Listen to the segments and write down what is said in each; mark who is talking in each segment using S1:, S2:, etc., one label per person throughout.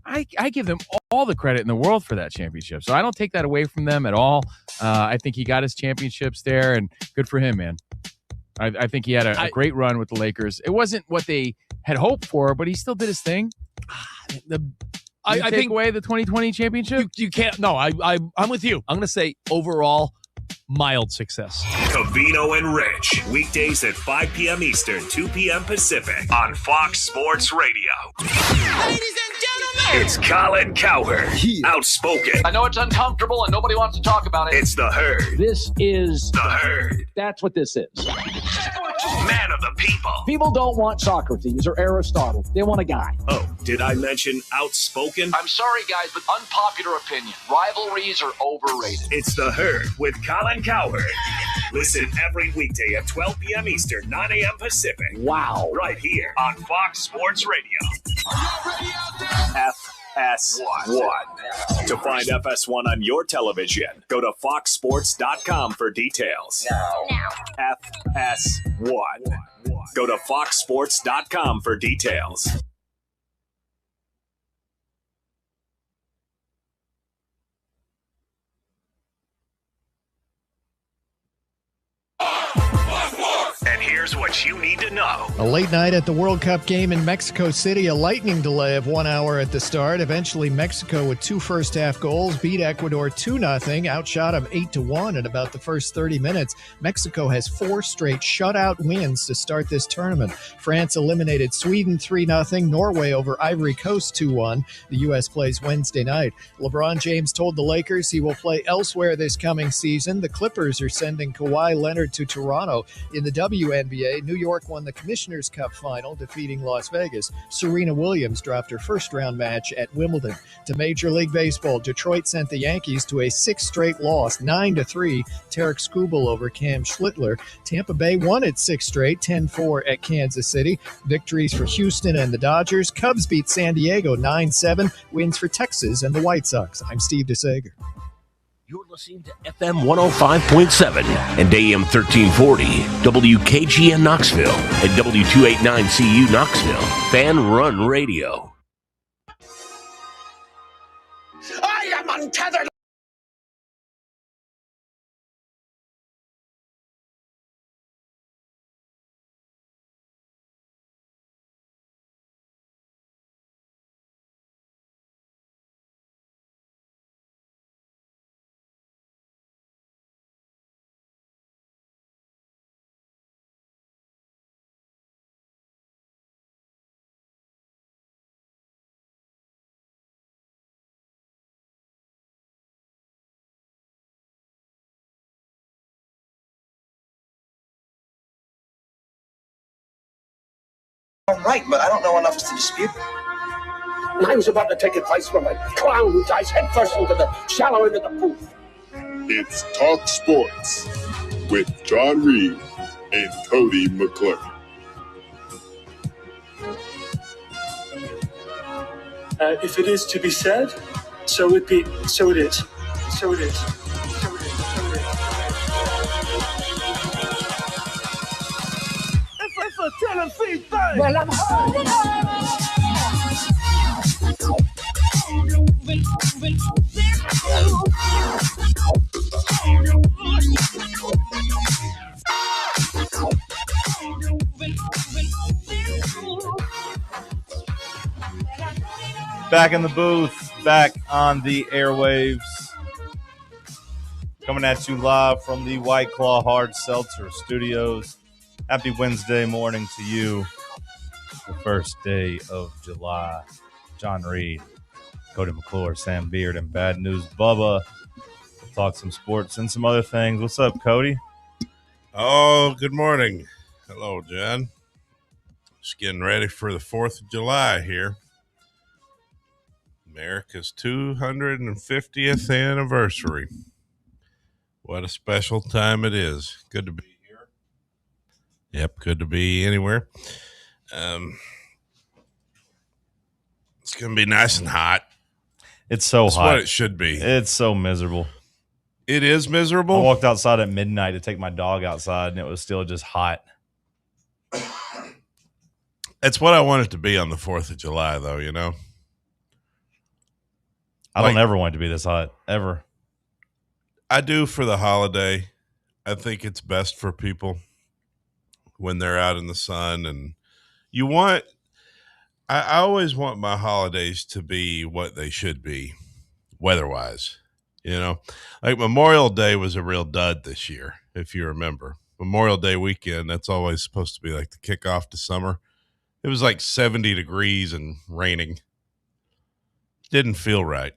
S1: I give them all the credit in the world for that championship. So I don't take that away from them at all. I think he got his championships there, and good for him, man. I think he had a great run with the Lakers. It wasn't what they had hoped for, but he still did his thing. I think away the 2020 championship.
S2: You can't. No, I'm with you. I'm going to say overall mild success.
S3: Covino and Rich, weekdays at 5 p.m. Eastern, 2 p.m. Pacific on Fox Sports Radio.
S4: Ladies and gentlemen,
S3: it's Colin Cowherd, outspoken.
S5: I know it's uncomfortable and nobody wants to talk about it.
S3: It's the Herd.
S5: This is
S3: the Herd.
S5: That's what this is.
S3: Man of the people.
S5: People don't want Socrates or Aristotle. They want a guy.
S3: Oh, did I mention outspoken?
S5: I'm sorry, guys, but unpopular opinion. Rivalries are overrated.
S3: It's the Herd with Colin Cowherd. Listen every weekday at 12 p.m. Eastern, 9 a.m. Pacific.
S5: Wow.
S3: Right here on Fox Sports Radio. FS1. To find FS1 on your television, go to foxsports.com for details.
S4: now.
S3: FS1. Go to foxsports.com for details. And here's what you need to know.
S6: A late night at the World Cup game in Mexico City, a lightning delay of 1 hour at the start. Eventually, Mexico with 2 first-half goals beat Ecuador 2-0, outshot them 8-1 in about the first 30 minutes. Mexico has 4 straight shutout wins to start this tournament. France eliminated Sweden 3-0, Norway over Ivory Coast 2-1. The U.S. plays Wednesday night. LeBron James told the Lakers he will play elsewhere this coming season. The Clippers are sending Kawhi Leonard to Toronto. In the WNBA, New York won the Commissioner's Cup final, defeating Las Vegas. Serena Williams dropped her first-round match at Wimbledon. To Major League Baseball, Detroit sent the Yankees to a 6th straight loss, 9-3. Tarek Skubal over Cam Schlittler. Tampa Bay won its 6th straight, 10-4 at Kansas City. Victories for Houston and the Dodgers. Cubs beat San Diego 9-7. Wins for Texas and the White Sox. I'm Steve DeSager.
S7: You're listening to FM 105.7 and AM 1340, WKGN Knoxville and W289CU Knoxville, Fan Run Radio.
S4: I am untethered.
S8: Right, but I don't know enough to dispute.
S9: And I was about to take advice from a clown who dives headfirst into the shallow end of the pool.
S10: It's Talk Sports with John Reed and Cody McClure.
S11: If it is to be said, so it be. So it is. So it is. So it is. So it is.
S4: It's a Tennessee thing.
S9: Well, I'm holding on.
S12: Back in the booth, back on the airwaves. Coming at you live from the White Claw Hard Seltzer Studios. Happy Wednesday morning to you. The first day of July. John Reed, Cody McClure, Sam Beard, and Bad News Bubba. We'll talk some sports and some other things. What's up, Cody?
S13: Oh, good morning. Hello, John. Just getting ready for the 4th of July here. America's 250th anniversary. What a special time it is. Good to be here. Yep, good to be anywhere. It's going to be nice and hot.
S12: It's so
S13: That's
S12: hot.
S13: what it should be.
S12: It's so miserable.
S13: It is miserable.
S12: I walked outside at midnight to take my dog outside, and it was still just hot.
S13: It's what I want it to be on the 4th of July, though, you know?
S12: I don't ever want it to be this hot, ever.
S13: I do for the holiday. I think it's best for people when they're out in the sun. And I always want my holidays to be what they should be weather-wise. Like Memorial Day was a real dud this year, if you remember. Memorial Day weekend, that's always supposed to be like the kickoff to summer. It was like 70 degrees and raining. Didn't feel right.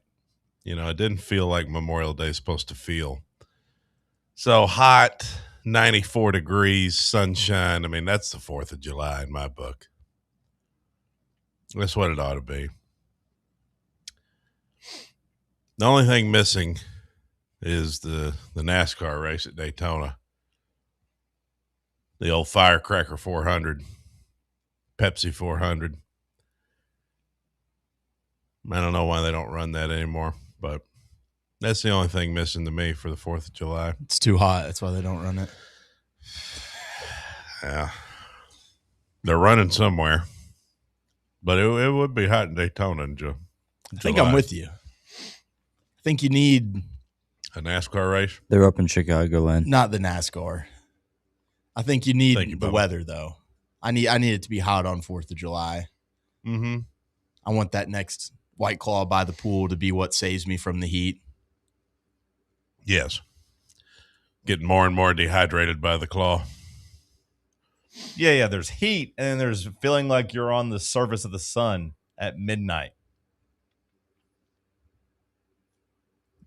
S13: It didn't feel like Memorial Day is supposed to feel. So hot, 94 degrees, sunshine. I mean, that's the 4th of July in my book. That's what it ought to be. The only thing missing is the NASCAR race at Daytona. The old Firecracker 400, Pepsi 400. I don't know why they don't run that anymore, but that's the only thing missing to me for the 4th of July.
S14: It's too hot. That's why they don't run it.
S13: Yeah. They're running somewhere. But it would be hot in Daytona in July.
S14: I think I'm with you. I think you need
S13: a NASCAR race.
S15: They're up in Chicagoland.
S14: Not the NASCAR. I think you need the weather, though. I need it to be hot on 4th of July.
S13: Mm-hmm.
S14: I want that next White Claw by the pool to be what saves me from the heat.
S13: Yes. Getting more and more dehydrated by the claw.
S12: Yeah, there's heat, and then there's feeling like you're on the surface of the sun at midnight.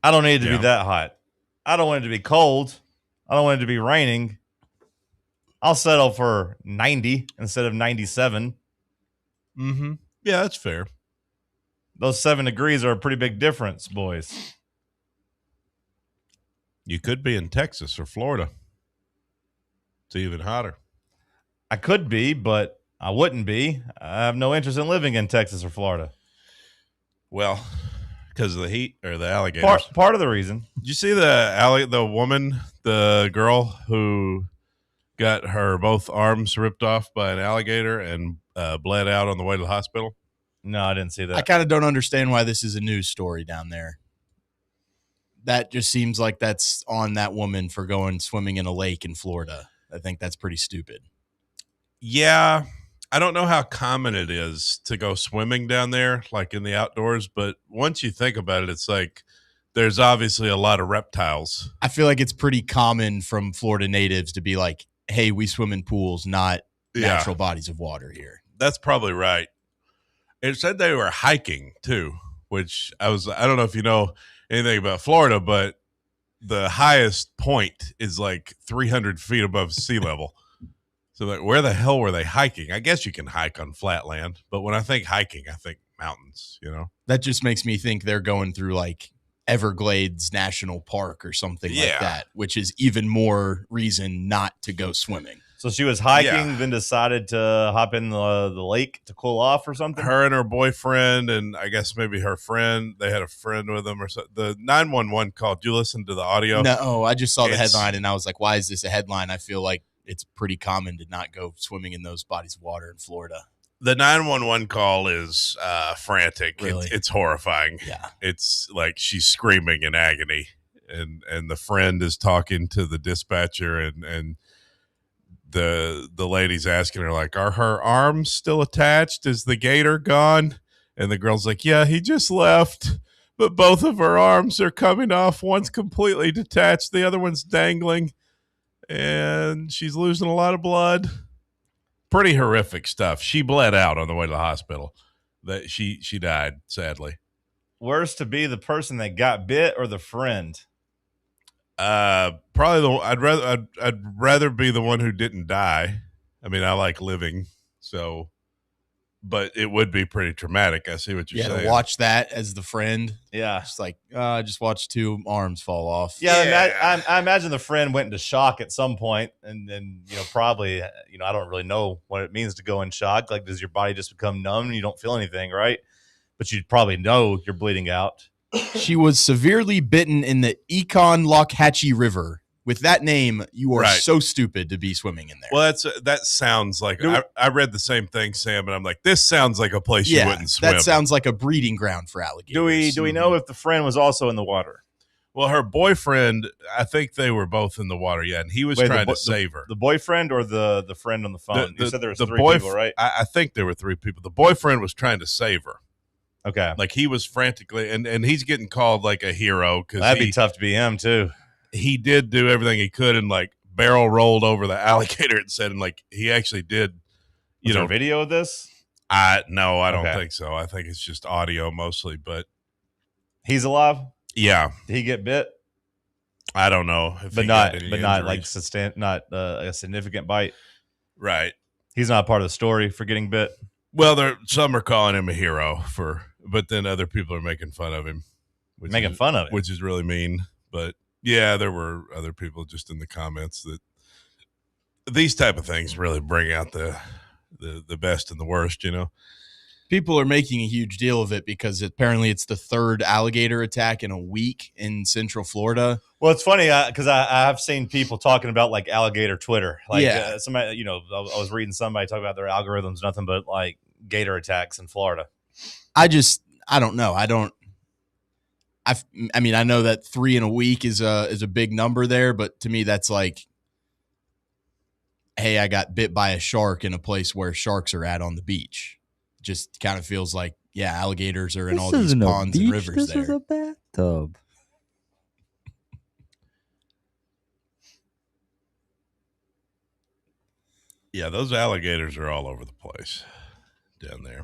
S12: I don't need it to be that hot. I don't want it to be cold. I don't want it to be raining. I'll settle for 90 instead of 97.
S13: Mm-hmm. Yeah, that's fair.
S12: Those 7 degrees are a pretty big difference, boys.
S13: You could be in Texas or Florida. It's even hotter.
S12: I could be, but I wouldn't be. I have no interest in living in Texas or Florida.
S13: Well, because of the heat or the alligators.
S12: Part of the reason.
S13: Did you see the woman, the girl who got her both arms ripped off by an alligator and bled out on the way to the hospital?
S12: No, I didn't see that.
S14: I kind of don't understand why this is a news story down there. That just seems like that's on that woman for going swimming in a lake in Florida. I think that's pretty stupid.
S13: Yeah. I don't know how common it is to go swimming down there, like in the outdoors, but once you think about it, it's like there's obviously a lot of reptiles.
S14: I feel like it's pretty common from Florida natives to be like, hey, we swim in pools, not natural bodies of water here.
S13: That's probably right. It said they were hiking too, which I don't know if you know anything about Florida, but the highest point is like 300 feet above sea level. So like, where the hell were they hiking? I guess you can hike on flat land, but when I think hiking, I think mountains,
S14: That just makes me think they're going through like Everglades National Park or something like that, which is even more reason not to go swimming.
S12: So she was hiking, then decided to hop in the lake to cool off or something?
S13: Her and her boyfriend, and I guess maybe her friend, they had a friend with them or something. The 911 call. Did you listen to the audio?
S14: No, I just saw the headline and I was like, why is this a headline? I feel like it's pretty common to not go swimming in those bodies of water in Florida.
S13: The 911 call is frantic.
S14: Really?
S13: It's horrifying.
S14: Yeah.
S13: It's like she's screaming in agony, and the friend is talking to the dispatcher, and the lady's asking her, like, are her arms still attached? Is the gator gone? And the girl's like, yeah, he just left, but both of her arms are coming off. One's completely detached. The other one's dangling, and she's losing a lot of blood. Pretty horrific stuff. She bled out on the way to the hospital. That she died, sadly.
S12: Worse to be the person that got bit or the friend?
S13: Probably I'd rather be the one who didn't die. I mean, I like living, so, but it would be pretty traumatic. I see what you're saying.
S14: To watch that as the friend.
S12: Yeah.
S14: Just like, just watch 2 arms fall off.
S12: Yeah. I imagine the friend went into shock at some point, and then, probably, I don't really know what it means to go in shock. Like, does your body just become numb and you don't feel anything, right? But you'd probably know you're bleeding out.
S14: She was severely bitten in the Econ-Lockhatchee River With that name, you are
S13: Right.
S14: so stupid to be swimming in there.
S13: Well, that sounds like I read the same thing, Sam, and I'm like, this sounds like a place you wouldn't swim.
S14: That sounds like a breeding ground for alligators.
S12: Do we know if the friend was also in the water?
S13: Well, her boyfriend, I think they were both in the water, yeah, and he was trying to save her.
S12: The boyfriend or the friend on the phone? You said there was three people, right?
S13: I think there were 3 people. The boyfriend was trying to save her.
S12: Okay.
S13: Like he was frantically, and he's getting called like a hero because
S12: that'd be tough to be him too.
S13: He did do everything he could and like barrel rolled over the alligator and said, and like he actually did.
S12: Is there video of this?
S13: I don't think so. I think it's just audio mostly, but
S12: he's alive.
S13: Yeah.
S12: Did he get bit?
S13: I don't know,
S12: not like not a significant bite.
S13: Right.
S12: He's not part of the story for getting bit.
S13: Well, some are calling him a hero but then other people are making fun of him, which is really mean. But yeah, there were other people just in the comments that these type of things really bring out the best and the worst,
S14: People are making a huge deal of it because apparently it's the 3rd alligator attack in a week in Central Florida.
S12: Well, it's funny because I have seen people talking about like alligator Twitter. Like somebody, I was reading somebody talk about their algorithms, nothing but like gator attacks in Florida.
S14: I don't know. I know that 3 in a week is a big number there, but to me that's like, hey, I got bit by a shark in a place where sharks are at on the beach. Just kind of feels like, alligators are in all these ponds and rivers
S15: this
S14: there.
S15: This is a bathtub.
S13: Yeah, those alligators are all over the place down there.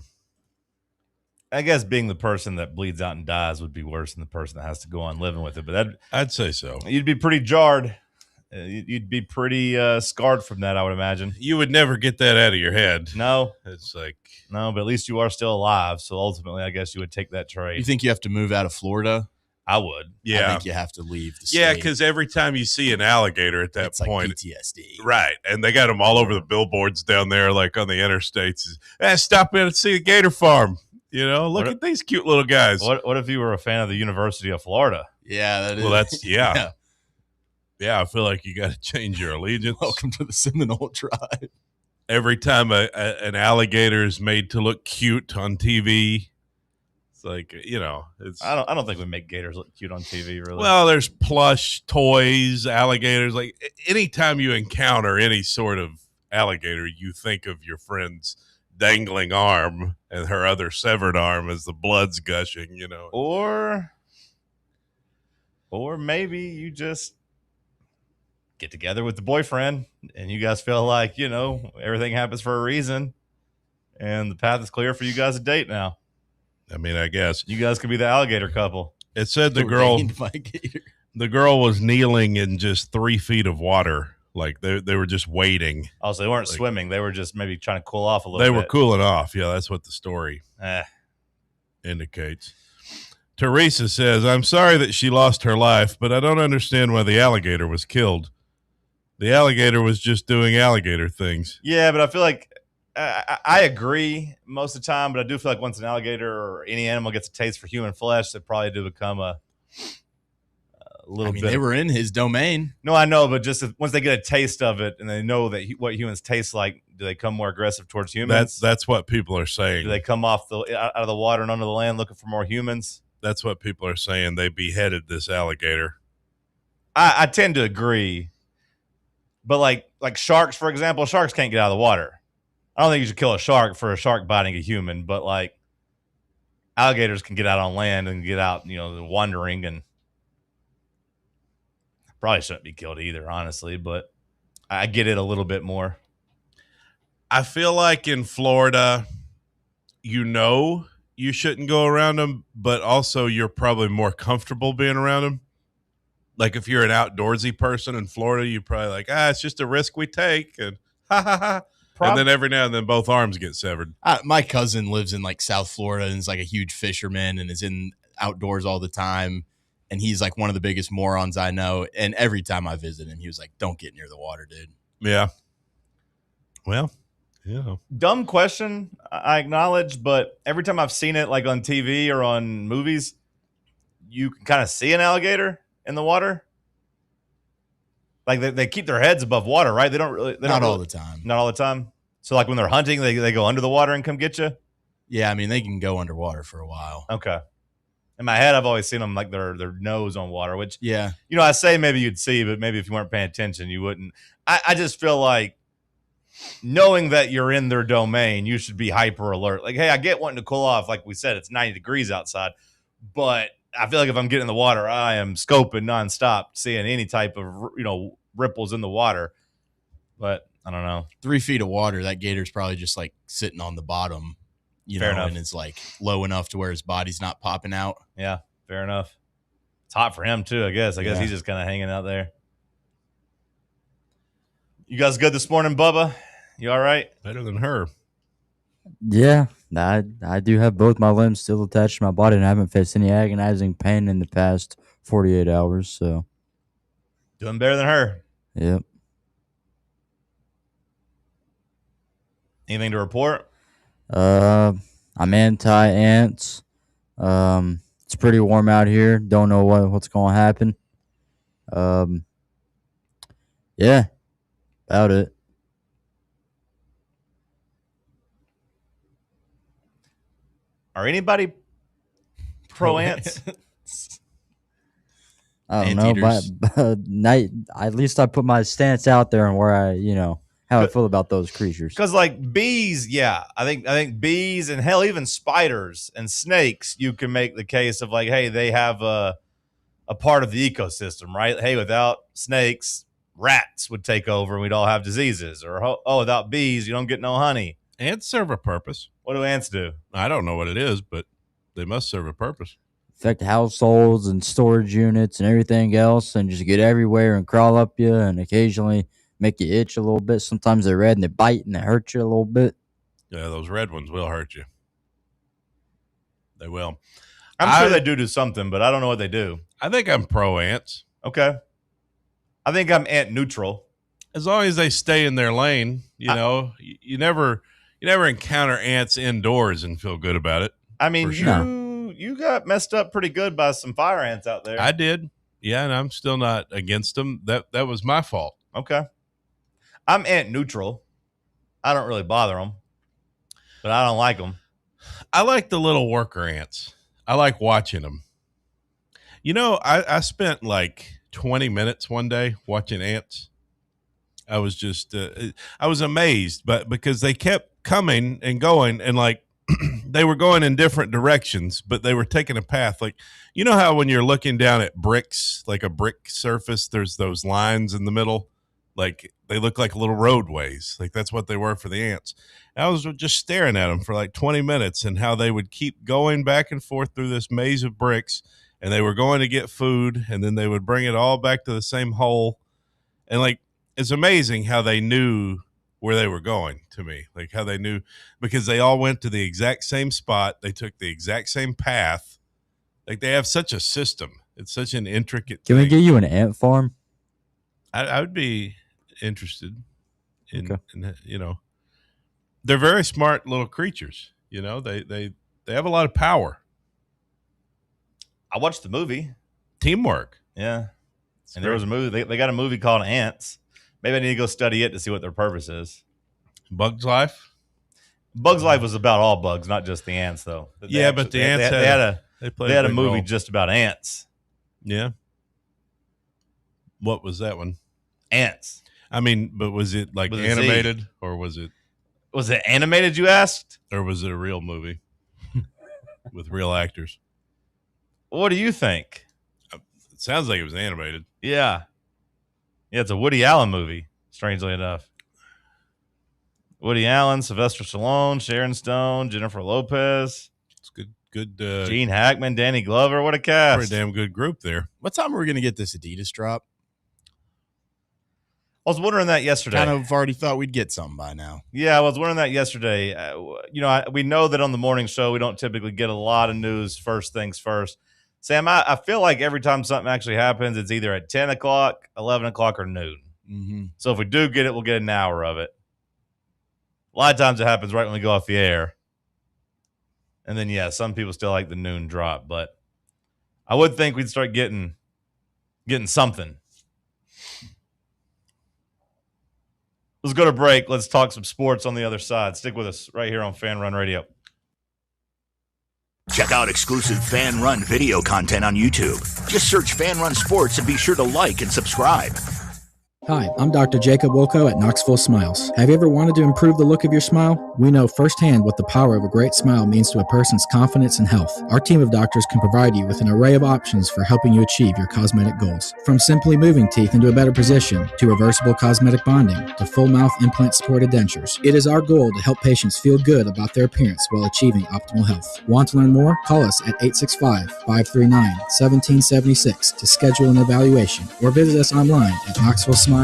S12: I guess being the person that bleeds out and dies would be worse than the person that has to go on living with it. But
S13: I'd say so.
S12: You'd be pretty jarred. You'd be pretty scarred from that, I would imagine.
S13: You would never get that out of your head.
S12: No.
S13: It's like...
S12: No, but at least you are still alive. So ultimately, I guess you would take that trade.
S14: You think you have to move out of Florida?
S12: I would.
S13: Yeah.
S14: I think you have to leave the state.
S13: Yeah, because every time you see an alligator at that point...
S14: Like PTSD.
S13: Right. And they got them all over the billboards down there, like on the interstates. Stop in and see a gator farm. Look at these cute little guys.
S12: What if you were a fan of the University of Florida?
S14: Yeah, that is.
S13: Well, that's, yeah. Yeah, I feel like you got to change your allegiance.
S14: Welcome to the Seminole tribe.
S13: Every time an alligator is made to look cute on TV, it's like, it's.
S12: I don't think we make gators look cute on TV, really.
S13: Well, there's plush toys, alligators. Like anytime you encounter any sort of alligator, you think of your friend's dangling arm and her other severed arm as the blood's gushing,
S12: Or maybe you just get together with the boyfriend and you guys feel like, everything happens for a reason and the path is clear for you guys to date now.
S13: I mean, I guess
S12: you guys could be the alligator couple.
S13: It said the girl was kneeling in just 3 feet of water. Like they were just waiting.
S12: Oh, so they weren't swimming. They were just maybe trying to cool off a little bit.
S13: They were cooling off. Yeah, that's what the story indicates. Teresa says, I'm sorry that she lost her life, but I don't understand why the alligator was killed. The alligator was just doing alligator things.
S12: Yeah, but I feel like I agree most of the time, but I do feel like once an alligator or any animal gets a taste for human flesh, they probably do become a little bit.
S14: They were in his domain.
S12: No, I know, but just once they get a taste of it and they know that what humans taste like, do they come more aggressive towards humans?
S13: That's what people are saying.
S12: Do they come out of the water and under the land looking for more humans?
S13: That's what people are saying. They beheaded this alligator.
S12: I tend to agree. But like sharks, for example, sharks can't get out of the water. I don't think you should kill a shark for a shark biting a human, but like alligators can get out on land and get out, wandering, and probably shouldn't be killed either, honestly, but I get it a little bit more.
S13: I feel like in Florida, you shouldn't go around them, but also you're probably more comfortable being around them. Like if you're an outdoorsy person in Florida, you're probably like, it's just a risk we take, and ha ha ha. And then every now and then both arms get severed.
S14: My cousin lives in like South Florida and is like a huge fisherman and is in outdoors all the time. And he's like one of the biggest morons I know. And every time I visit him, he was like, don't get near the water, dude.
S13: Yeah. Well, yeah.
S12: Dumb question, I acknowledge, but every time I've seen it like on TV or on movies, you can kind of see an alligator in the water. Like they keep their heads above water, right? They don't really.
S14: Not all the time.
S12: Not all the time. So like when they're hunting, they go under the water and come get you.
S14: Yeah, I mean they can go underwater for a while.
S12: Okay. In my head, I've always seen them like their nose on water, which
S14: yeah,
S12: I say maybe you'd see, but maybe if you weren't paying attention, you wouldn't. I just feel like knowing that you're in their domain, you should be hyper alert. Like, hey, I get wanting to cool off. Like we said, it's 90 degrees outside, but I feel like if I'm getting in the water, I am scoping nonstop, seeing any type of ripples in the water. But I don't know.
S14: 3 feet of water, that gator's probably just like sitting on the bottom.
S12: Fair enough.
S14: And it's like low enough to where his body's not popping out.
S12: Yeah, fair enough. It's hot for him too, I guess. I guess he's just kind of hanging out there. You guys good this morning, Bubba? You all right?
S13: Better than her.
S15: Yeah, I do have both my limbs still attached to my body, and I haven't faced any agonizing pain in the past 48 hours. So
S12: doing better than her.
S15: Yep.
S12: Anything to report?
S15: I'm anti-ants. It's pretty warm out here. Don't know what's going to happen. Yeah, about it.
S12: Are anybody pro ants?
S15: I don't know, but at least I put my stance out there and where how I feel about those creatures.
S12: Because like bees, yeah, I think bees and hell, even spiders and snakes, you can make the case of like, hey, they have a part of the ecosystem, right? Hey, without snakes, rats would take over and we'd all have diseases. Or without bees, you don't get no honey.
S13: Ants serve a purpose.
S12: What do ants do?
S13: I don't know what it is, but they must serve a purpose.
S15: Affect households and storage units and everything else, and just get everywhere and crawl up you and occasionally make you itch a little bit. Sometimes they're red and they bite and they hurt you a little bit.
S13: Yeah, those red ones will hurt you. They will.
S12: I'm sure they do something, but I don't know what they do.
S13: I think I'm pro ants.
S12: Okay. I think I'm ant neutral.
S13: As long as they stay in their lane, you never encounter ants indoors and feel good about it.
S12: I mean, you got messed up pretty good by some fire ants out there.
S13: I did. Yeah, and I'm still not against them. That was my fault.
S12: Okay. I'm ant neutral. I don't really bother them, but I don't like them.
S13: I like the little worker ants. I like watching them. I spent like 20 minutes one day watching ants. I was just, I was amazed, but because they kept coming and going and like they were going in different directions, but they were taking a path. Like, you know how when you're looking down at bricks, like a brick surface, there's those lines in the middle. Like they look like little roadways. Like that's what they were for the ants. And I was just staring at them for like 20 minutes and how they would keep going back and forth through this maze of bricks, and they were going to get food, and then they would bring it all back to the same hole. And like, it's amazing how they knew where they were going to me, like how they knew, because they all went to the exact same spot. They took the exact same path. Like they have such a system. It's such an intricate
S15: Can
S13: thing.
S15: we get you an ant farm?
S13: I would be interested in they're very smart little creatures. They have a lot of power.
S12: I watched the movie.
S13: Teamwork.
S12: Yeah. And there was a movie. They got a movie called Ants. Maybe I need to go study it to see what their purpose is.
S13: Bug's Life?
S12: Bug's Life was about all bugs, not just the ants, though.
S13: But the ants
S12: they had a movie
S13: role.
S12: just about ants.
S13: Yeah. What was that one?
S12: Ants.
S13: I mean, but was it like
S12: With a
S13: animated
S12: Z.
S13: or was it?
S12: Was it animated, you asked?
S13: Or was it a real movie with real actors?
S12: What do you think?
S13: It sounds like it was animated.
S12: Yeah. Yeah, it's a Woody Allen movie, strangely enough. Woody Allen, Sylvester Stallone, Sharon Stone, Jennifer Lopez.
S13: It's good.
S12: Gene Hackman, Danny Glover. What a cast.
S13: Pretty damn good group there.
S14: What time are we going to get this Adidas drop?
S12: I was wondering that yesterday.
S14: Kind of already thought we'd get something by now.
S12: Yeah, I was wondering that yesterday. We know that on the morning show, we don't typically get a lot of news first things first. Sam, I feel like every time something actually happens, it's either at 10 o'clock, 11 o'clock, or noon.
S14: Mm-hmm.
S12: So if we do get it, we'll get an hour of it. A lot of times it happens right when we go off the air. And then, yeah, some people still like the noon drop. But I would think we'd start getting something. Let's go to break. Let's talk some sports on the other side. Stick with us right here on Fan Run Radio.
S16: Check out exclusive Fan Run video content on YouTube. Just search Fan Run Sports and be sure to like and subscribe.
S17: Hi, I'm Dr. Jacob Wilco at Knoxville Smiles. Have you ever wanted to improve the look of your smile? We know firsthand what the power of a great smile means to a person's confidence and health. Our team of doctors can provide you with an array of options for helping you achieve your cosmetic goals. From simply moving teeth into a better position, to reversible cosmetic bonding, to full mouth implant-supported dentures. It is our goal to help patients feel good about their appearance while achieving optimal health. Want to learn more? Call us at 865-539-1776 to schedule an evaluation, or visit us online at knoxvillesmiles.com.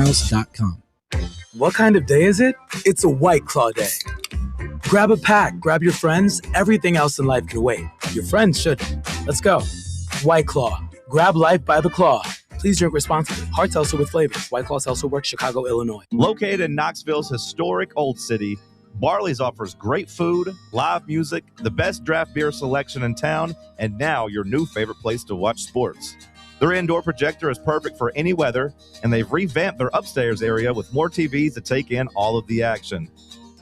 S18: What kind of day is it? It's a White Claw day. Grab a pack, grab your friends, everything else in life can wait. Your friends shouldn't. Let's go. White Claw. Grab life by the claw. Please drink responsibly. Hard seltzer with flavors. White Claw Seltzer Works, Chicago, Illinois.
S12: Located in Knoxville's historic Old City, Barley's offers great food, live music, the best draft beer selection in town, and now your new favorite place to watch sports. Their indoor projector is perfect for any weather, and they've revamped their upstairs area with more TVs to take in all of the action.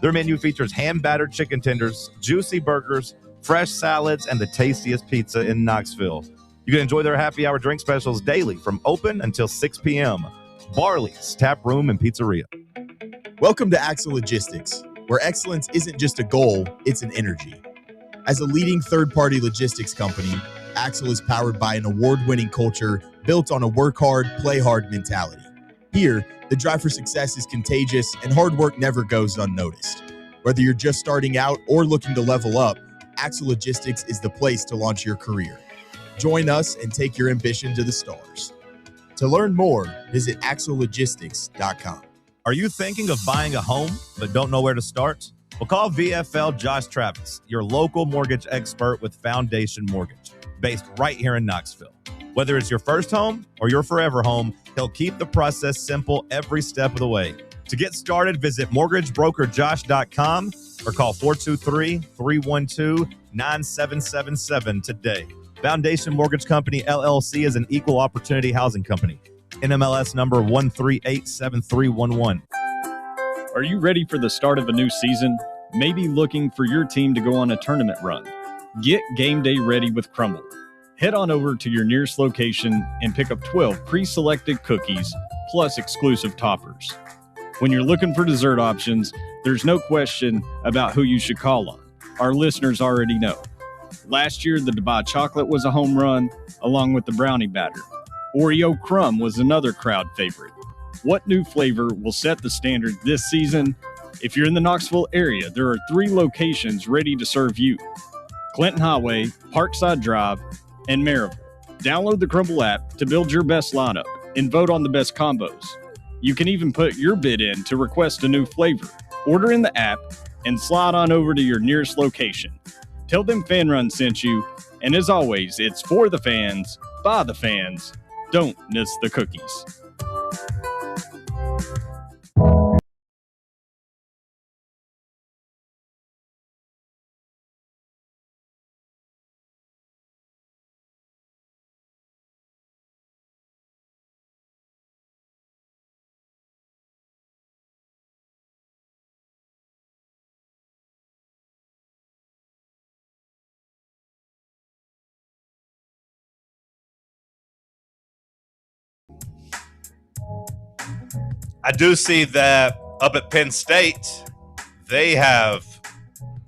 S12: Their menu features hand-battered chicken tenders, juicy burgers, fresh salads, and the tastiest pizza in Knoxville. You can enjoy their happy hour drink specials daily from open until 6 p.m. Barley's Tap Room and Pizzeria.
S19: Welcome to Axle Logistics, where excellence isn't just a goal, it's an energy. As a leading third-party logistics company, Axle is powered by an award-winning culture built on a work hard, play hard mentality. Here, the drive for success is contagious and hard work never goes unnoticed. Whether you're just starting out or looking to level up, Axle Logistics is the place to launch your career. Join us and take your ambition to the stars. To learn more, visit axlelogistics.com.
S12: Are you thinking of buying a home but don't know where to start? Well, call VFL Josh Travis, your local mortgage expert with Foundation Mortgage, based right here in Knoxville. Whether it's your first home or your forever home, he'll keep the process simple every step of the way. To get started, visit mortgagebrokerjosh.com or call 423-312-9777 today. Foundation Mortgage Company, LLC is an equal opportunity housing company. NMLS number 1387311.
S20: Are you ready for the start of a new season? Maybe looking for your team to go on a tournament run? Get game day ready with Crumble. Head on over to your nearest location and pick up 12 pre-selected cookies plus exclusive toppers. When you're looking for dessert options, there's no question about who you should call on. Our listeners already know. Last year, the Dubai chocolate was a home run, along with the brownie batter. Oreo crumb was another crowd favorite. What new flavor will set the standard this season? If you're in the Knoxville area, there are 3 locations ready to serve you: Clinton Highway, Parkside Drive, and Maryville. Download the Crumble app to build your best lineup and vote on the best combos. You can even put your bid in to request a new flavor. Order in the app and slide on over to your nearest location. Tell them Fan Run sent you, and as always, it's for the fans, by the fans. Don't miss the cookies.
S12: I do see that up at Penn State, they have,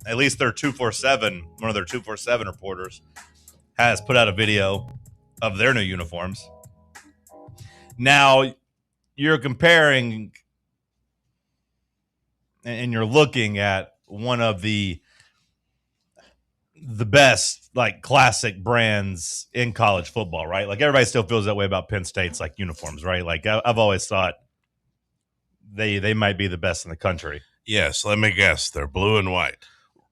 S12: at least their 247, one of their 247 reporters, has put out a video of their new uniforms. Now, you're comparing and you're looking at one of the best, like, classic brands in college football, right? Like, everybody still feels that way about Penn State's, like, uniforms, right? Like, I've always thought they might be the best in the country.
S13: Yes, let me guess. They're blue and white.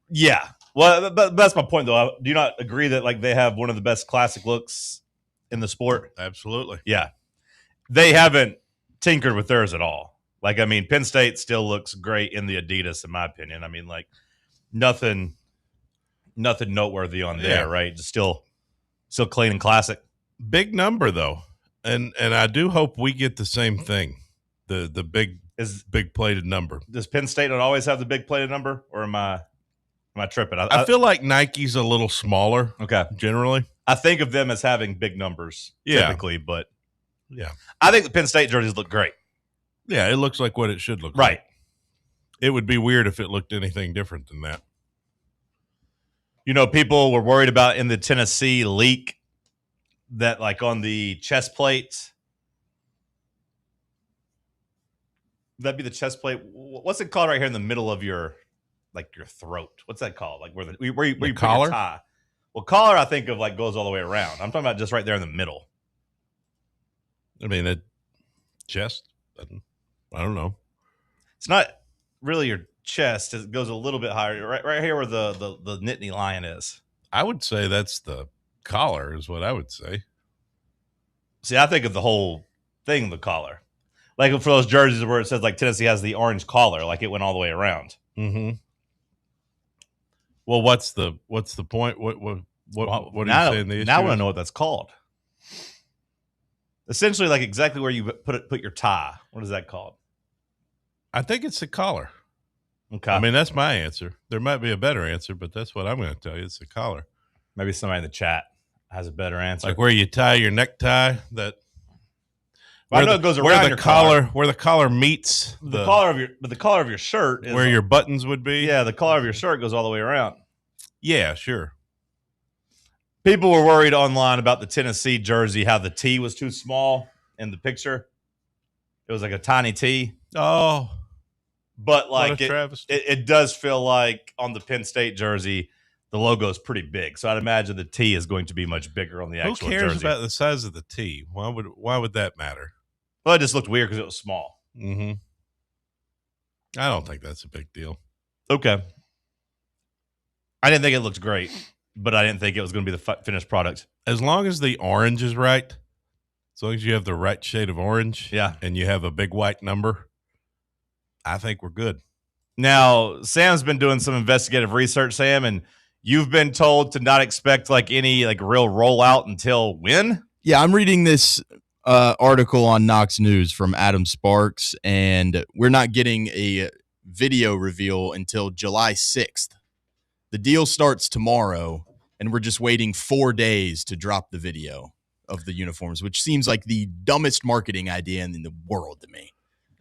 S12: Yeah. Well, but that's my point, though. Do you not agree that, like, they have one of the best classic looks in the sport?
S13: Absolutely.
S12: Yeah. They haven't tinkered with theirs at all. Like, I mean, Penn State still looks great in the Adidas, in my opinion. I mean, like, nothing noteworthy on there, right? Just still clean and classic.
S13: Big number, though. And I do hope we get the same thing. The big
S12: Is
S13: big plated number.
S12: Does Penn State not always have the big plated number, or am I tripping?
S13: I feel like Nike's a little smaller.
S12: Okay,
S13: generally,
S12: I think of them as having big numbers typically, but I think the Penn State jerseys look great.
S13: Yeah, it looks like what it should look
S12: right.
S13: like. It would be weird if it looked anything different than that.
S12: You know, people were worried about in the Tennessee leak that, like, on the chest plates, that'd be the chest plate. What's it called right here in the middle of your throat? What's that called? Like where you
S13: collar?
S12: put your tie. Well, collar I think of like goes all the way around. I'm talking about just right there in the middle.
S13: I mean, the chest. I don't know.
S12: It's not really your chest. It goes a little bit higher. Right here where the Nittany lion is.
S13: I would say that's the collar is what I would say.
S12: See, I think of the whole thing, the collar. Like for those jerseys where it says like Tennessee has the orange collar, like it went all the way around.
S13: Mm-hmm. Well, what's the point? What are you saying? The issue
S12: now I want to know what that's called. Essentially, like exactly where you put your tie. What is that called?
S13: I think it's the collar.
S12: Okay.
S13: I mean, that's my answer. There might be a better answer, but that's what I'm going to tell you. It's the collar.
S12: Maybe somebody in the chat has a better answer.
S13: Like where you tie your necktie.
S12: I know it goes around your
S13: collar, where the collar meets
S12: the collar of your shirt is
S13: where your buttons would be.
S12: Yeah, the collar of your shirt goes all the way around.
S13: Yeah, sure.
S12: People were worried online about the Tennessee jersey, how the T was too small in the picture. It was like a tiny T.
S13: Oh,
S12: but like it does feel like on the Penn State jersey, the logo is pretty big. So I'd imagine the T is going to be much bigger on the actual jersey.
S13: Who cares about the size of the T? Why would that matter?
S12: Well, it just looked weird because it was small.
S13: Mm-hmm. I don't think that's a big deal.
S12: Okay. I didn't think it looked great, but I didn't think it was going to be the finished product.
S13: As long as the orange is right, as long as you have the right shade of orange, and you have a big white number, I think we're good.
S12: Now, Sam's been doing some investigative research, Sam, and you've been told to not expect like any like real rollout until when?
S14: Yeah, I'm reading this article on Knox News from Adam Sparks, and we're not getting a video reveal until July 6th. The deal starts tomorrow, and we're just waiting 4 days to drop the video of the uniforms, which seems like the dumbest marketing idea in the world to me.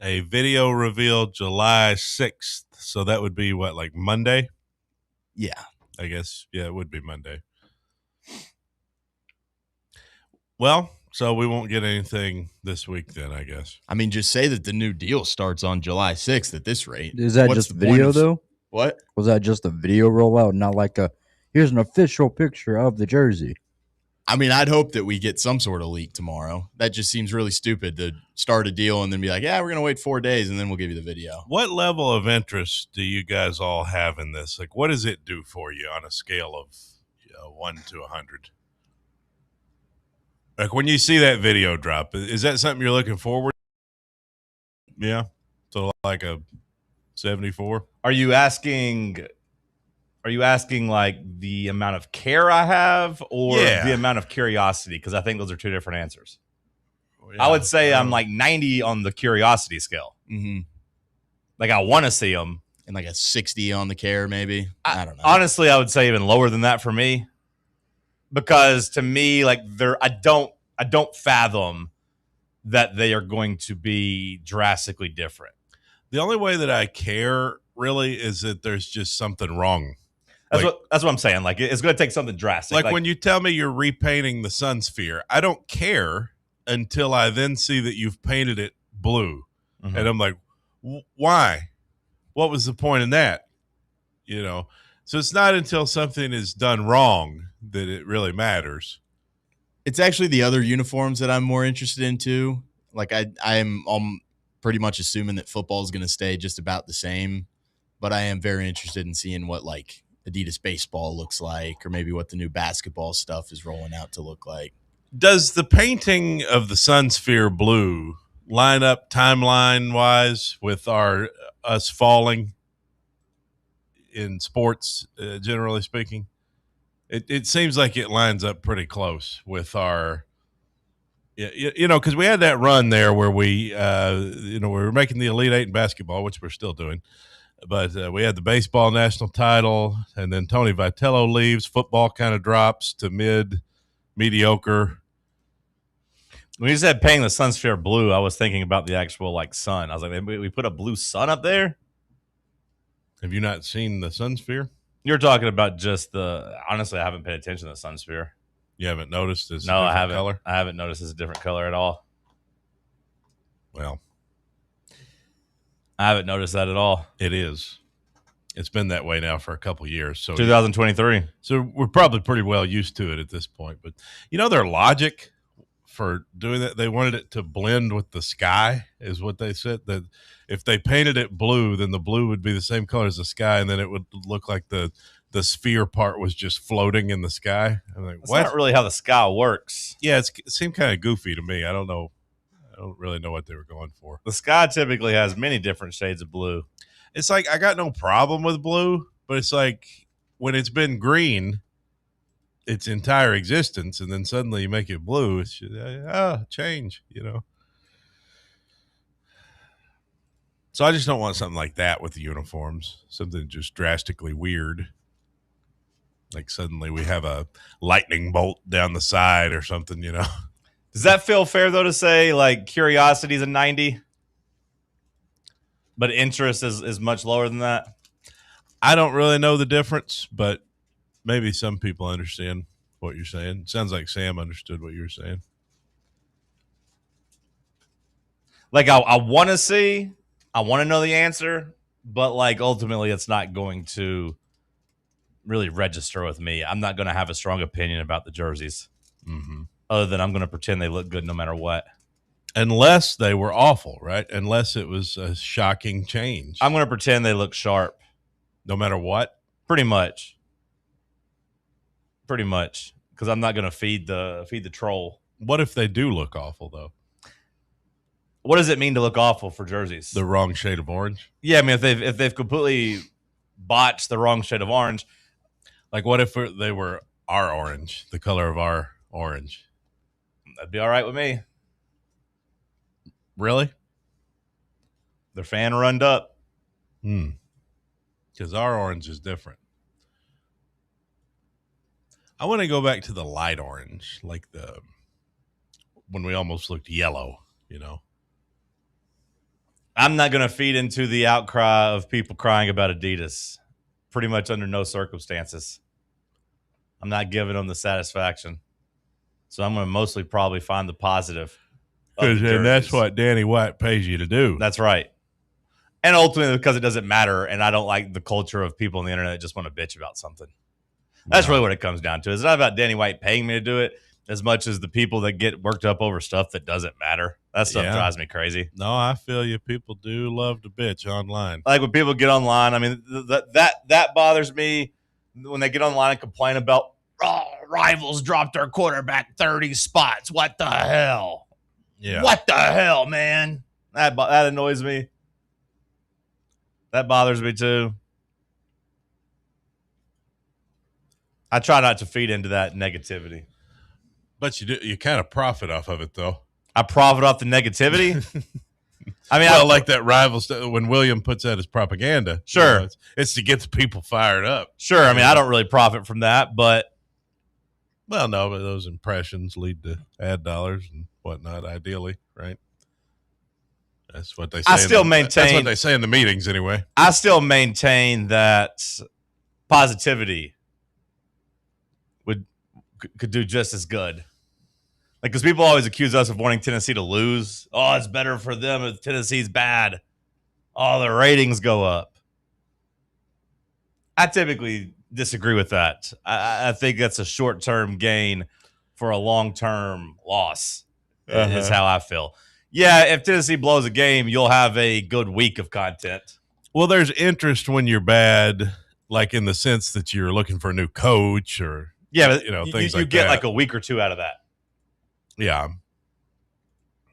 S13: A video reveal July 6th. So that would be what, like Monday?
S14: Yeah.
S13: I guess. Yeah, it would be Monday. Well, so we won't get anything this week then, I guess.
S14: I mean, just say that the new deal starts on July 6th at this rate.
S15: Is that just video, though?
S14: What?
S15: Was that just a video rollout, not like here's an official picture of the jersey?
S14: I mean, I'd hope that we get some sort of leak tomorrow. That just seems really stupid to start a deal and then be like, yeah, we're going to wait 4 days and then we'll give you the video.
S13: What level of interest do you guys all have in this? Like, what does it do for you on a scale of 1 to 100? Like, when you see that video drop, is that something you're looking forward to? Yeah. So, like a 74?
S12: Are you asking like the amount of care I have or the amount of curiosity? Because I think those are two different answers. I would say I'm like 90 on the curiosity scale.
S14: Mm-hmm.
S12: Like I want to see them.
S14: And like a 60 on the care, maybe. I don't know.
S12: Honestly, I would say even lower than that for me. Because to me, like I don't fathom that they are going to be drastically different.
S13: The only way that I care really is that there's just something wrong.
S12: That's what I'm saying. Like it's going to take something drastic.
S13: Like when you tell me you're repainting the sun sphere, I don't care until I then see that you've painted it blue. Mm-hmm. And I'm like, why? What was the point in that? You know? So it's not until something is done wrong that it really matters.
S14: It's actually the other uniforms that I'm more interested in too. Like I'm pretty much assuming that football is going to stay just about the same, but I am very interested in seeing what like Adidas baseball looks like, or maybe what the new basketball stuff is rolling out to look like.
S13: Does the painting of the sun sphere blue line up timeline wise with us falling in sports, generally speaking? It seems like it lines up pretty close with our Yeah, because we had that run there where we were making the Elite Eight in basketball, which we're still doing. But we had the baseball national title, and then Tony Vitello leaves. Football kind of drops to mediocre.
S12: When you said painting the sun sphere blue, I was thinking about the actual sun. I was like, we put a blue sun up there?
S13: Have you not seen the sun sphere?
S12: You're talking about just honestly, I haven't paid attention to the sun sphere.
S13: You haven't noticed it's
S12: no,
S13: a different
S12: I haven't.
S13: color?
S12: I haven't noticed it's a different color at all.
S13: Well,
S12: I haven't noticed that at all.
S13: It is. It's been that way now for a couple years. So
S12: 2023.
S13: So we're probably pretty well used to it at this point. But their logic for doing that, they wanted it to blend with the sky, is what they said. That if they painted it blue, then the blue would be the same color as the sky, and then it would look like the sphere part was just floating in the sky. I'm like,
S12: That's not really how the sky works.
S13: Yeah, it seemed kind of goofy to me. I don't know. I don't really know what they were going for.
S12: The sky typically has many different shades of blue.
S13: It's like, I got no problem with blue, but it's like when it's been green its entire existence, and then suddenly you make it blue, it's just, change, So I just don't want something like that with the uniforms, something just drastically weird. Like suddenly we have a lightning bolt down the side or something,
S12: Does that feel fair, though, to say, curiosity's a 90? But interest is much lower than that?
S13: I don't really know the difference, but maybe some people understand what you're saying. It sounds like Sam understood what you were saying.
S12: I want to see, I want to know the answer, but ultimately it's not going to really register with me. I'm not going to have a strong opinion about the jerseys, other than I'm going to pretend they look good no matter what.
S13: Unless they were awful, right? Unless it was a shocking change.
S12: I'm going to pretend they look sharp.
S13: No matter what?
S12: Pretty much. Because I'm not going to feed the troll.
S13: What if they do look awful, though?
S12: What does it mean to look awful for jerseys?
S13: The wrong shade of orange?
S12: Yeah, I mean, if they've completely botched the wrong shade of orange.
S13: Like, what if they were our orange, the color of our orange?
S12: That'd be all right with me.
S13: Really?
S12: They're fan runned up.
S13: Because our orange is different. I want to go back to the light orange, like when we almost looked yellow,
S12: I'm not going to feed into the outcry of people crying about Adidas. Pretty much under no circumstances. I'm not giving them the satisfaction. So I'm going to mostly probably find the positive.
S13: And that's what Danny White pays you to do.
S12: That's right. And ultimately because it doesn't matter, and I don't like the culture of people on the internet that just want to bitch about something. That's really what it comes down to. It's not about Danny White paying me to do it as much as the people that get worked up over stuff that doesn't matter. That stuff drives me crazy.
S13: No, I feel you. People do love to bitch online.
S12: Like when people get online, I mean, that bothers me when they get online and complain about, rivals dropped their quarterback 30 spots. What the hell?
S13: Yeah.
S12: What the hell, man? That annoys me. That bothers me too. I try not to feed into that negativity.
S13: But you kind of profit off of it, though.
S12: I profit off the negativity? I mean,
S13: I like that rival stuff when William puts out his propaganda.
S12: Sure.
S13: It's to get the people fired up.
S12: Sure. I mean, I don't really profit from that, but.
S13: Well, no, but those impressions lead to ad dollars and whatnot, ideally, right? That's what they say. That's what they say in the meetings, anyway.
S12: I still maintain that positivity could do just as good. Because people always accuse us of wanting Tennessee to lose. Oh, it's better for them if Tennessee's bad. Oh, the ratings go up. I typically disagree with that. I think that's a short-term gain for a long-term loss, is how I feel. Yeah, if Tennessee blows a game, you'll have a good week of content.
S13: Well, there's interest when you're bad, like in the sense that you're looking for a new coach or things like that.
S12: You get like a week or two out of that.
S13: Yeah.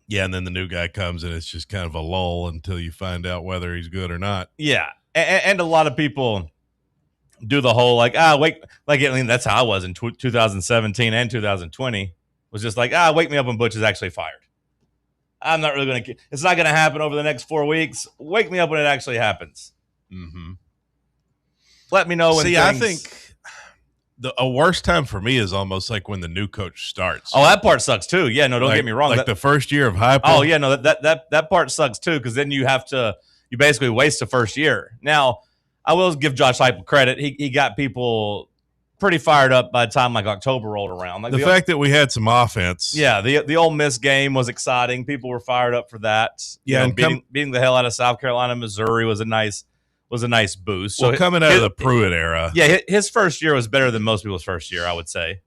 S13: Yeah, and then the new guy comes and it's just kind of a lull until you find out whether he's good or not.
S12: Yeah, and a lot of people do the whole wait. Like, I mean, that's how I was in 2017 and 2020. was just like, wake me up when Butch is actually fired. I'm not really going to – it's not going to happen over the next 4 weeks. Wake me up when it actually happens.
S13: Mm-hmm.
S12: Let me know when
S13: I think a worse time for me is almost like when the new coach starts.
S12: Oh, that part sucks too. Yeah, no, don't get me wrong.
S13: Like the first year of Heupel.
S12: Oh, yeah, no, that part sucks too, because then you basically waste the first year. Now, I will give Josh Heupel credit. He got people pretty fired up by the time like October rolled around. Like
S13: the fact that we had some offense.
S12: Yeah, the Ole Miss game was exciting. People were fired up for that.
S13: Yeah,
S12: and beating the hell out of South Carolina, Missouri was a nice boost.
S13: Well, so coming out of the Pruitt era.
S12: Yeah, his first year was better than most people's first year, I would say.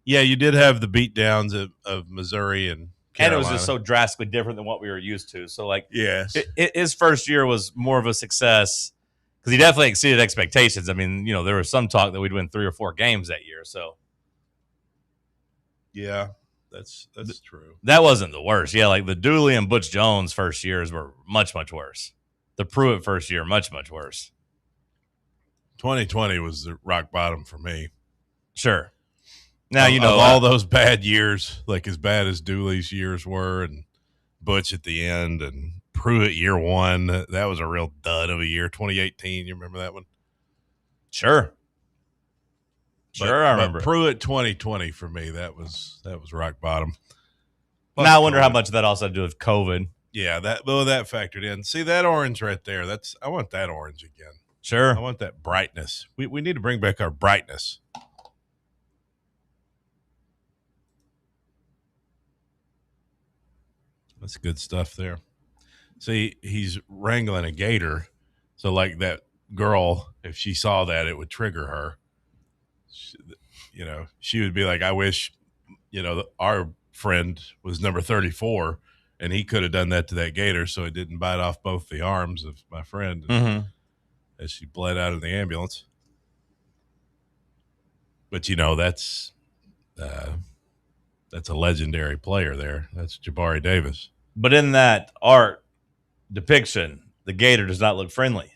S13: Yeah, you did have the beatdowns of Missouri and Carolina.
S12: And it was just so drastically different than what we were used to. So, like,
S13: yes.
S12: His first year was more of a success because he definitely exceeded expectations. I mean, there was some talk that we'd win 3 or 4 games that year. So,
S13: yeah, that's true.
S12: That wasn't the worst. Yeah, like the Dooley and Butch Jones first years were much, much worse. The Pruitt first year, much, much worse.
S13: 2020 was the rock bottom for me.
S12: Sure. Now,
S13: of all those bad years, like as bad as Dooley's years were and Butch at the end and Pruitt year 1, that was a real dud of a year. 2018, you remember that one?
S12: Sure. I remember.
S13: But Pruitt 2020 for me, that was rock bottom.
S12: But now I wonder how much of that also had to do with COVID.
S13: Yeah, that factored in. See that orange right there? I want that orange again.
S12: Sure.
S13: I want that brightness. We need to bring back our brightness. That's good stuff there. See, he's wrangling a gator. So like that girl, if she saw that, it would trigger her. She would be like, I wish, our friend was number 34 and he could have done that to that gator so it didn't bite off both the arms of my friend as she bled out of the ambulance. But, that's a legendary player there. That's Jabari Davis.
S12: But in that art depiction, the gator does not look friendly.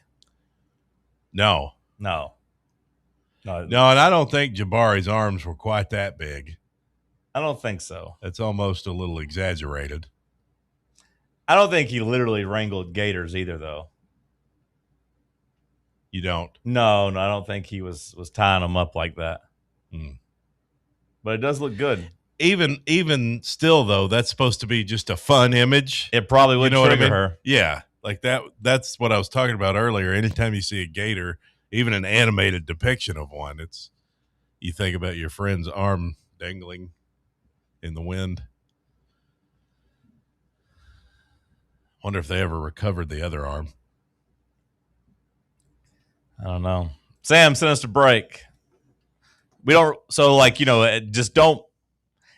S13: No. And I don't think Jabari's arms were quite that big.
S12: I don't think so.
S13: It's almost a little exaggerated.
S12: I don't think he literally wrangled gators either, though.
S13: You don't?
S12: No, I don't think he was tying them up like that. But it does look good.
S13: Even still, though, that's supposed to be just a fun image.
S12: It probably would trigger her.
S13: Yeah, like that. That's what I was talking about earlier. Anytime you see a gator, even an animated depiction of one, you think about your friend's arm dangling in the wind. Wonder if they ever recovered the other arm.
S12: I don't know. Sam, send us a break. We don't. So, just don't.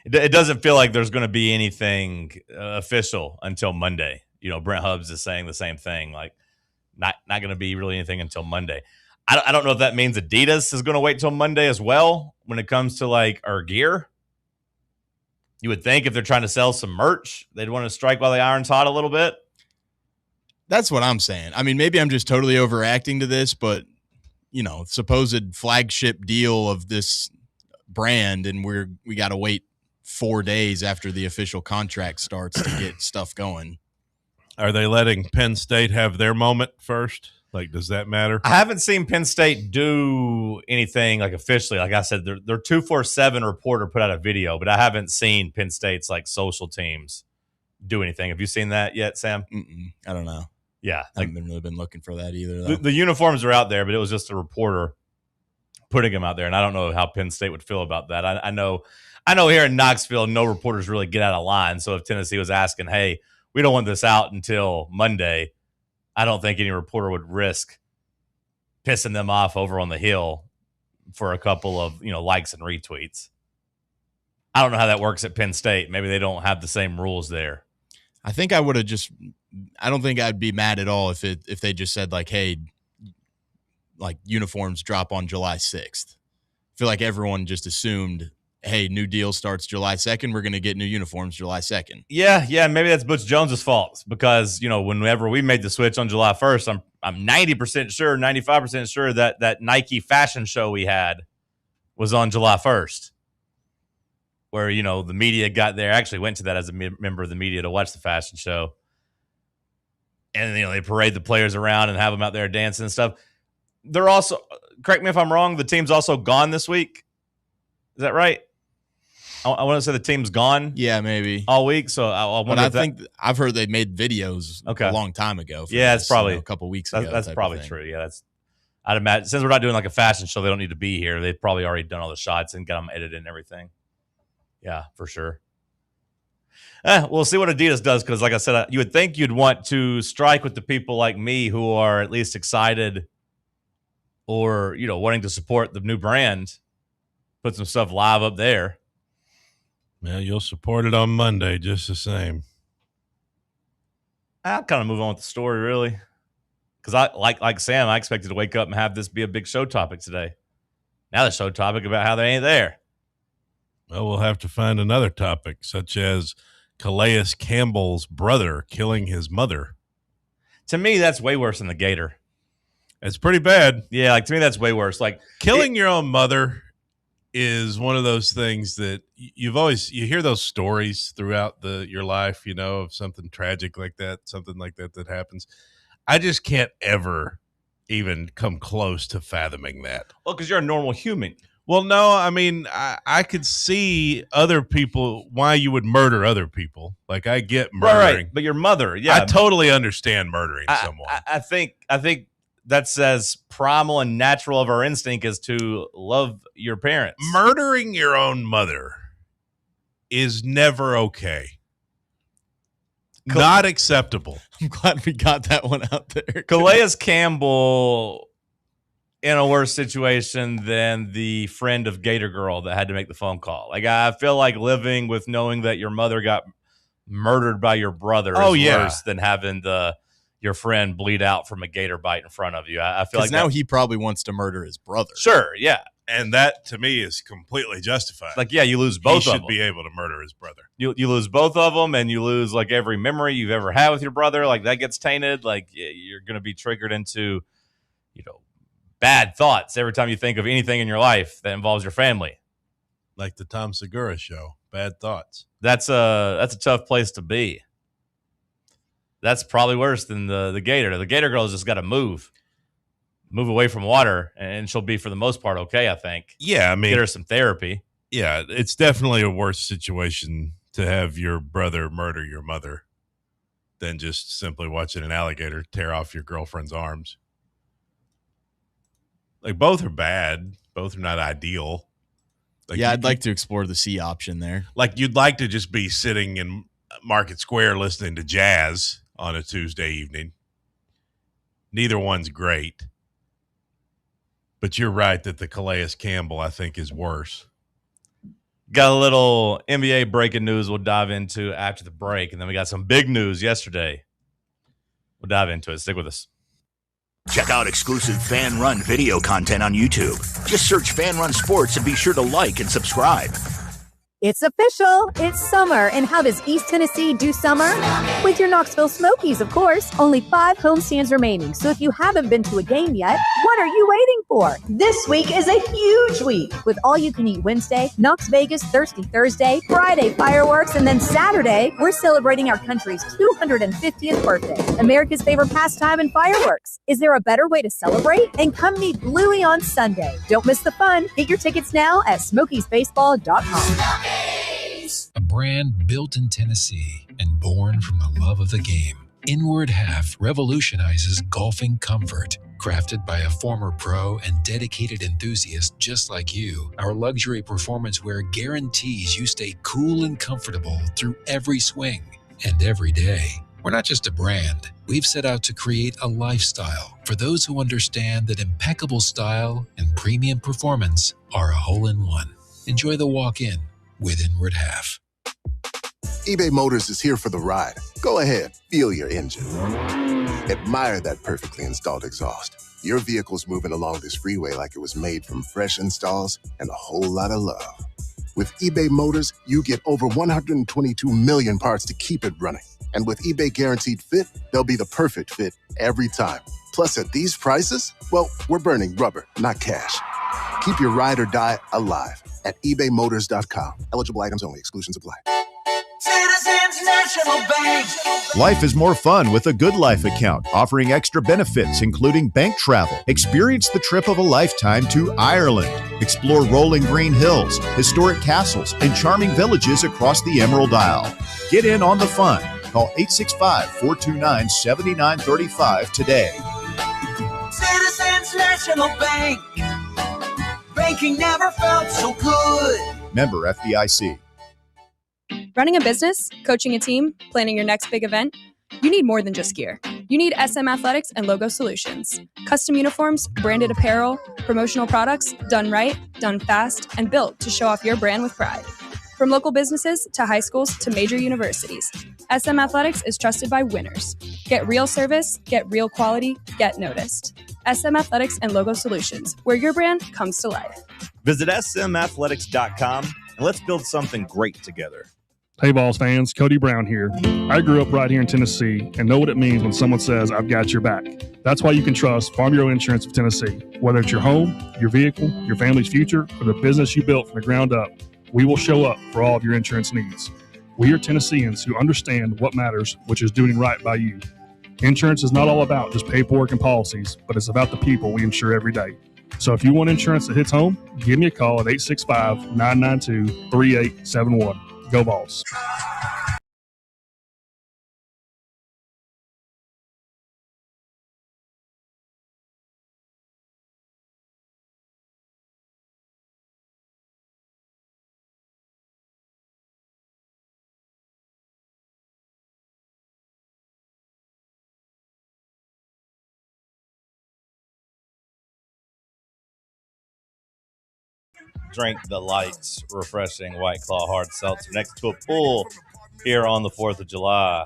S12: It doesn't feel like there's going to be anything official until Monday. Brent Hubbs is saying the same thing. Like, not going to be really anything until Monday. I don't know if that means Adidas is going to wait till Monday as well when it comes to our gear. You would think if they're trying to sell some merch, they'd want to strike while the iron's hot a little bit.
S14: That's what I'm saying. I mean, maybe I'm just totally overreacting to this, but supposed flagship deal of this brand, and we got to wait 4 days after the official contract starts to get stuff going.
S13: Are they letting Penn State have their moment first? Like, does that matter?
S12: I haven't seen Penn State do anything officially. Like I said, their 247 reporter put out a video, but I haven't seen Penn State's social teams do anything. Have you seen that yet, Sam?
S14: I don't know.
S12: Yeah,
S14: I haven't really been looking for that either.
S12: The uniforms are out there, but it was just a reporter putting them out there, and I don't know how Penn State would feel about that. I know here in Knoxville, no reporters really get out of line. So if Tennessee was asking, "Hey, we don't want this out until Monday," I don't think any reporter would risk pissing them off over on the Hill for a couple of likes and retweets. I don't know how that works at Penn State. Maybe they don't have the same rules there.
S14: I think I would have I don't think I'd be mad at all if they just said hey, uniforms drop on July 6th. I feel like everyone just assumed, hey, new deal starts July 2nd. We're going to get new uniforms July 2nd.
S12: Yeah. Maybe that's Butch Jones's fault because, whenever we made the switch on July 1st, I'm 90% sure, 95% sure that Nike fashion show we had was on July 1st.
S21: where, the media got there. I actually went to that as a member of the media to watch the fashion show. And, they parade the players around and have them out there dancing and stuff. They're also, correct me if I'm wrong, the team's also gone this week. Is that right? I want to say the team's gone.
S14: Yeah, maybe
S21: all week. So I wonder.
S14: I think I've heard they made videos a long time ago.
S21: Yeah, it's probably
S14: a couple weeks ago.
S21: That's probably true. Yeah, I'd imagine since we're not doing like a fashion show, they don't need to be here. They've probably already done all the shots and got them edited and everything. Yeah, for sure. We'll see what Adidas does because, like I said, you would think you'd want to strike with the people like me who are at least excited or wanting to support the new brand. Put some stuff live up there.
S13: Yeah, you'll support it on Monday just the same.
S21: I'll kind of move on with the story, really. Because I like Sam, I expected to wake up and have this be a big show topic today. Now the show topic about how they ain't there.
S13: Well, we'll have to find another topic, such as Calais Campbell's brother killing his mother.
S21: To me, that's way worse than the Gator.
S13: It's pretty bad.
S21: Yeah, to me, that's way worse. Like
S13: killing your own mother is one of those things that you hear those stories throughout your life, of something tragic like that, something like that happens. I just can't ever even come close to fathoming that.
S21: Well, because you're a normal human.
S13: Well, no, I mean, I could see other people, why you would murder other people. Like, I get murdering.
S21: Right, but your mother, yeah.
S13: I totally understand murdering someone.
S21: I think that's as primal and natural of our instinct as to love your parents.
S13: Murdering your own mother is never okay. Not acceptable.
S14: I'm glad we got that one out there.
S21: Calais Campbell in a worse situation than the friend of Gator Girl that had to make the phone call. Like, I feel like living with knowing that your mother got murdered by your brother is worse than having your friend bleed out from a gator bite in front of you. I feel like
S14: now he probably wants to murder his brother.
S21: Sure, yeah.
S13: And that, to me, is completely justified.
S21: Like, yeah, you lose both of them.
S13: He should be able to murder his brother.
S21: You lose both of them, and you lose, like, every memory you've ever had with your brother. Like, that gets tainted. Like, you're going to be triggered into, bad thoughts every time you think of anything in your life that involves your family.
S13: Like the Tom Segura show, Bad Thoughts.
S21: That's a tough place to be. That's probably worse than the Gator. The Gator Girl's just got to move away from water, and she'll be, for the most part, okay, I think.
S13: Yeah, I mean,
S21: get her some therapy.
S13: Yeah, it's definitely a worse situation to have your brother murder your mother than just simply watching an alligator tear off your girlfriend's arms. Like, both are bad. Both are not ideal. Like,
S14: I'd like to explore the C option there.
S13: Like, you'd like to just be sitting in Market Square listening to jazz on a Tuesday evening. Neither one's great. But you're right that the Calais Campbell, I think, is worse.
S21: Got a little NBA breaking news we'll dive into after the break. And then we got some big news yesterday. We'll dive into it. Stick with us.
S16: Check out exclusive Fan Run video content on YouTube. Just search Fan Run Sports and be sure to like and subscribe.
S22: It's official. It's summer. And how does East Tennessee do summer? With your Knoxville Smokies, of course. Only 5 homestands remaining. So if you haven't been to a game yet, what are you waiting for? This week is a huge week with all-you-can-eat Wednesday, Knox Vegas Thirsty Thursday, Friday fireworks, and then Saturday, we're celebrating our country's 250th birthday. America's favorite pastime and fireworks. Is there a better way to celebrate? And come meet Bluey on Sunday. Don't miss the fun. Get your tickets now at smokiesbaseball.com.
S23: A brand built in Tennessee and born from the love of the game. Inward Half revolutionizes golfing comfort. Crafted by a former pro and dedicated enthusiast just like you, our luxury performance wear guarantees you stay cool and comfortable through every swing and every day. We're not just a brand. We've set out to create a lifestyle for those who understand that impeccable style and premium performance are a hole-in-one. Enjoy the walk-in with Inward Half.
S24: eBay Motors is here for the ride. Go ahead, feel your engine. Admire that perfectly installed exhaust. Your vehicle's moving along this freeway like it was made from fresh installs and a whole lot of love. With eBay Motors, you get over 122 million parts to keep it running. And with eBay Guaranteed Fit, they'll be the perfect fit every time. Plus, at these prices, well, we're burning rubber, not cash. Keep your ride or die alive at ebaymotors.com. Eligible items only. Exclusions apply.
S4: Citizens National Bank.
S1: Life is more fun with a Good Life account, offering extra benefits, including bank travel. Experience the trip of a lifetime to Ireland. Explore rolling green hills, historic castles, and charming villages across the Emerald Isle. Get in on the fun. Call 865-429-7935 today.
S4: Citizens National Bank. Banking never felt so good.
S1: Member FDIC.
S2: Running a business, coaching a team, planning your next big event, you need more than just gear. You need SM Athletics and Logo Solutions. Custom uniforms, branded apparel, promotional products, done right, done fast, and built to show off your brand with pride. From local businesses to high schools to major universities, SM Athletics is trusted by winners. Get real service, get real quality, get noticed. SM Athletics and Logo Solutions, where your brand comes to life.
S3: Visit smathletics.com and let's build something great together.
S5: Hey, Vols fans, Cody Brown here. I grew up right here in Tennessee and know what it means when someone says, I've got your back. That's why you can trust Farm Bureau Insurance of Tennessee. Whether it's your home, your vehicle, your family's future, or the business you built from the ground up, we will show up for all of your insurance needs. We are Tennesseans who understand what matters, which is doing right by you. Insurance is not all about just paperwork and policies, but it's about the people we insure every day. So if you want insurance that hits home, give me a call at 865-992-3871. Go Vols.
S21: Drink the lights, refreshing White Claw hard seltzer next to a pool here on the 4th of July.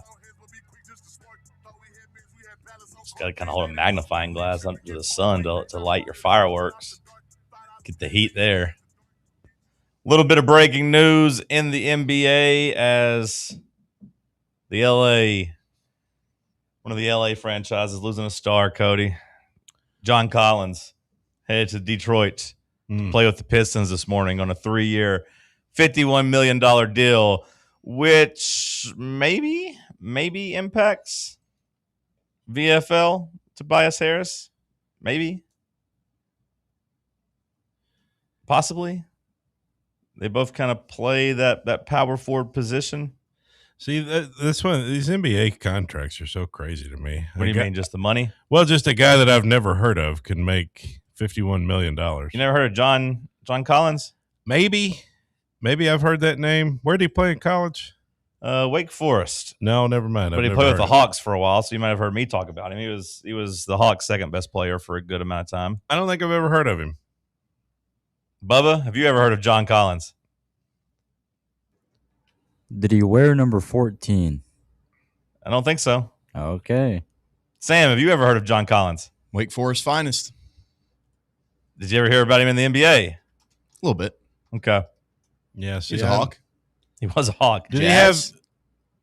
S21: Just got to kind of hold a magnifying glass up to the sun to light your fireworks. Get the heat there. A little bit of breaking news in the NBA as one of the LA franchises losing a star, Cody. John Collins headed to Detroit to play with the Pistons this morning on a 3-year, $51 million deal, which maybe impacts VFL Tobias Harris. Maybe. Possibly. They both kind of play that power forward position.
S13: See, this one, these NBA contracts are so crazy to me.
S21: What do you mean, just the money?
S13: Well, just a guy that I've never heard of can make $51 million.
S21: You never heard of John Collins?
S13: Maybe I've heard that name. Where did he play in college?
S21: Wake Forest.
S13: No, never mind.
S21: But he played with the Hawks for a while, so you might have heard me talk about him. He was the Hawks' second best player for a good amount of time.
S13: I don't think I've ever heard of him.
S21: Bubba, have you ever heard of John Collins?
S15: Did he wear number 14?
S21: I don't think so.
S15: Okay.
S21: Sam, have you ever heard of John Collins?
S14: Wake Forest finest.
S21: Did you ever hear about him in the NBA?
S14: A little bit.
S21: Okay.
S13: Yes.
S14: He's a Hawk.
S21: He was a Hawk.
S14: Is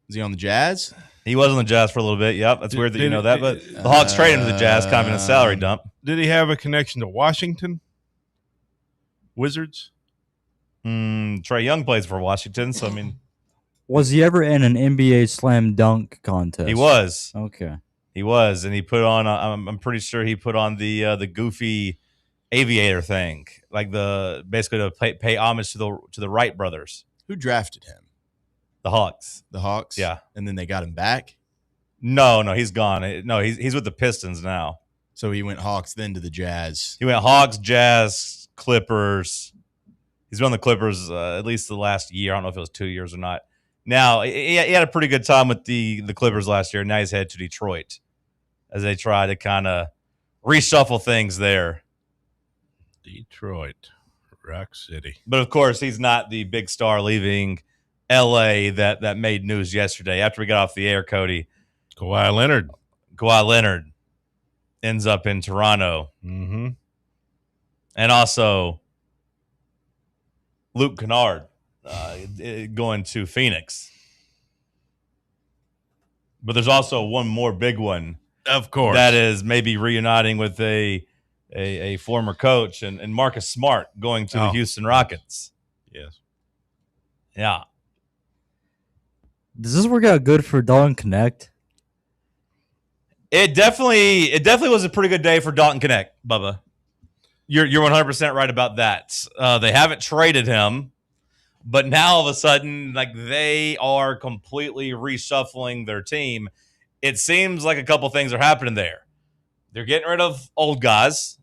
S14: he on the Jazz?
S21: He was on the Jazz for a little bit. Yep. That's weird that you know that, but the Hawks traded him to the Jazz, kind of in a salary dump.
S13: Did he have a connection to Washington Wizards?
S21: Trae Young plays for Washington, so I mean.
S15: Was he ever in an NBA slam dunk contest?
S21: He was.
S15: Okay.
S21: He was, and he put on. I'm pretty sure he put on the goofy aviator thing, like basically to pay homage to the Wright brothers.
S14: Who drafted him?
S21: The Hawks.
S14: The Hawks.
S21: Yeah,
S14: and then they got him back.
S21: No, he's gone. No, he's with the Pistons now.
S14: So he went Hawks, then to the Jazz.
S21: He went Hawks, Jazz, Clippers. He's been on the Clippers at least the last year. I don't know if it was 2 years or not. Now, he had a pretty good time with the Clippers last year. Now he's headed to Detroit as they try to kind of reshuffle things there.
S13: Detroit, Rock City.
S21: But, of course, he's not the big star leaving L.A. that made news yesterday. After we got off the air, Cody.
S13: Kawhi
S21: Leonard ends up in Toronto.
S13: Mm-hmm.
S21: And also Luke Kennard. Going to Phoenix. But there's also one more big one.
S13: Of course.
S21: That is maybe reuniting with a former coach and Marcus Smart going to the Houston Rockets.
S13: Yes.
S21: Yeah.
S15: Does this work out good for Dalton Connect?
S21: It definitely was a pretty good day for Dalton Connect, Bubba. You're 100% right about that. They haven't traded him, but now all of a sudden, like, they are completely reshuffling their team. It seems like a couple things are happening there. They're getting rid of old guys,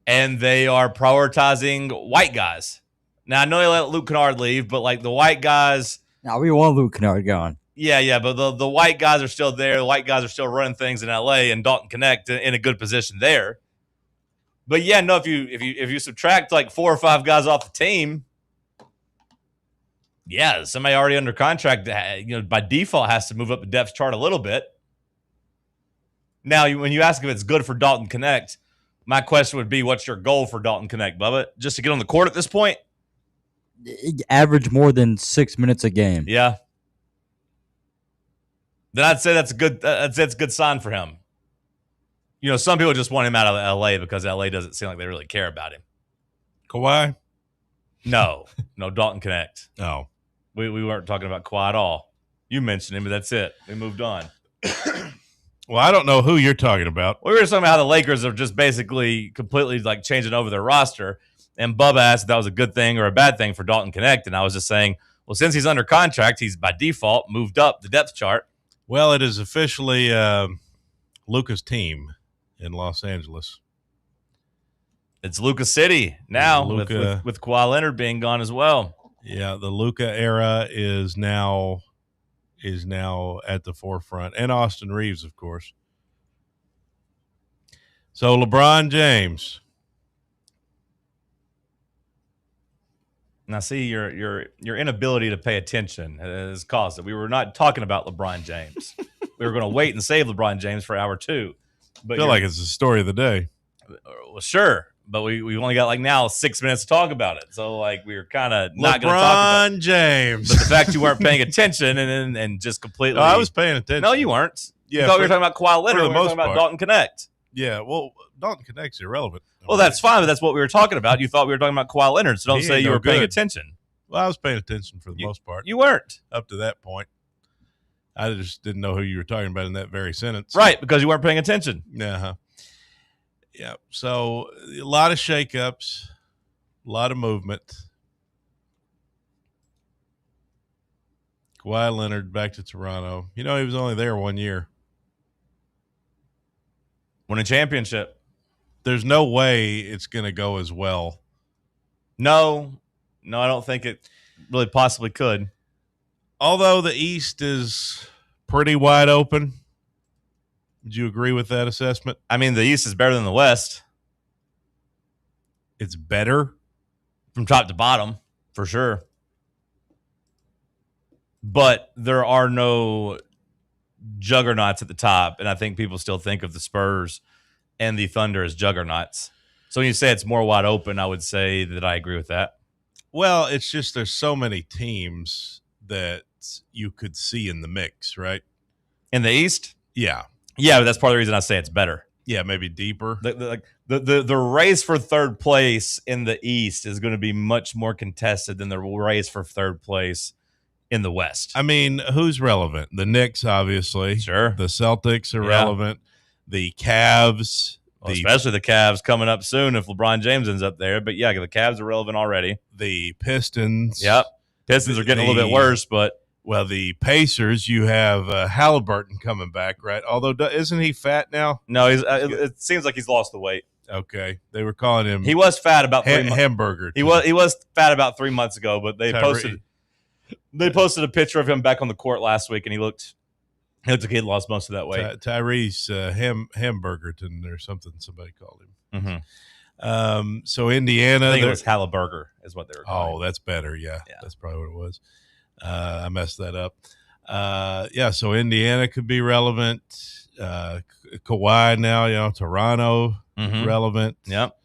S21: and they are prioritizing white guys. Now, I know they let Luke Kennard leave, but like the white guys.
S15: Now we want Luke Kennard gone.
S21: Yeah, but the white guys are still there. The white guys are still running things in LA, and Dalton Connect in a good position there. But yeah, no, if you subtract like 4 or 5 guys off the team, yeah, somebody already under contract, by default has to move up the depth chart a little bit. Now, when you ask if it's good for Dalton Connect, my question would be, what's your goal for Dalton Connect, Bubba? Just to get on the court at this point?
S15: Average more than 6 minutes a game.
S21: Yeah. Then I'd say that's a good sign for him. Some people just want him out of LA because LA doesn't seem like they really care about him.
S13: Kawhi?
S21: No, Dalton Connect.
S13: Oh.
S21: We weren't talking about Kawhi at all. You mentioned him, but that's it. We moved on.
S13: Well, I don't know who you're talking about.
S21: We were just talking about how the Lakers are just basically completely like changing over their roster. And Bubba asked if that was a good thing or a bad thing for Dalton Connect. And I was just saying, well, since he's under contract, he's by default moved up the depth chart.
S13: Well, it is officially Luka's team in Los Angeles.
S21: It's Luka City now with Kawhi Leonard being gone as well.
S13: Yeah, the Luka era is now at the forefront, and Austin Reeves, of course. So LeBron James.
S21: Now, see, your inability to pay attention has caused it. We were not talking about LeBron James. We were going to wait and save LeBron James for hour 2. But
S13: I feel like it's the story of the day.
S21: Well, sure, but we've only got like now 6 minutes to talk about it. So like we were kind of not going to talk about
S13: LeBron James.
S21: But the fact you weren't paying attention and just completely.
S13: No, I was paying attention.
S21: No, you weren't.
S13: Yeah,
S21: you thought we were talking about Kawhi Leonard.
S13: For the
S21: We were
S13: most
S21: talking about
S13: part.
S21: Dalton Connect.
S13: Yeah, well, Dalton Connect's irrelevant.
S21: Well, that's fine, but that's what we were talking about. You thought we were talking about Kawhi Leonard, so don't
S13: He
S21: say
S13: ain't
S21: you
S13: no
S21: were paying
S13: good.
S21: attention.
S13: Well, I was paying attention for the most part.
S21: You weren't.
S13: Up to that point. I just didn't know who you were talking about in that very sentence.
S21: Right, because you weren't paying attention.
S13: Uh-huh. Yeah, so a lot of shakeups, a lot of movement. Kawhi Leonard back to Toronto. He was only there 1 year.
S21: Won a championship.
S13: There's no way it's going to go as well.
S21: No, I don't think it really possibly could.
S13: Although the East is pretty wide open. Would you agree with that assessment?
S21: I mean, the East is better than the West.
S13: It's better?
S21: From top to bottom, for sure. But there are no juggernauts at the top, and I think people still think of the Spurs and the Thunder as juggernauts. So when you say it's more wide open, I would say that I agree with that.
S13: Well, it's just there's so many teams that you could see in the mix, right?
S21: In the East?
S13: Yeah.
S21: Yeah, but that's part of the reason I say it's better.
S13: Yeah, maybe deeper.
S21: The race for third place in the East is going to be much more contested than the race for third place in the West.
S13: I mean, who's relevant? The Knicks, obviously.
S21: Sure.
S13: The Celtics are relevant. The Cavs.
S21: Especially the Cavs coming up soon if LeBron James ends up there. But yeah, the Cavs are relevant already.
S13: The Pistons.
S21: Yep. Pistons are getting a little bit worse, but.
S13: Well, the Pacers, you have Halliburton coming back, right? Although, isn't he fat now?
S21: No, it seems like he's lost the weight.
S13: Okay. They were calling him.
S21: He was fat about 3 months.
S13: Hamburger.
S21: He was fat about 3 months ago, but they posted a picture of him back on the court last week, and he looked like he had lost most of that weight.
S13: Tyrese Hamburgerton or something. Somebody called him.
S21: Mm-hmm.
S13: So Indiana,
S21: I think it was Halliburger is what they were calling.
S13: Oh, that's better. Yeah, that's probably what it was. I messed that up. So Indiana could be relevant. Kawhi now, Toronto relevant.
S21: Yep.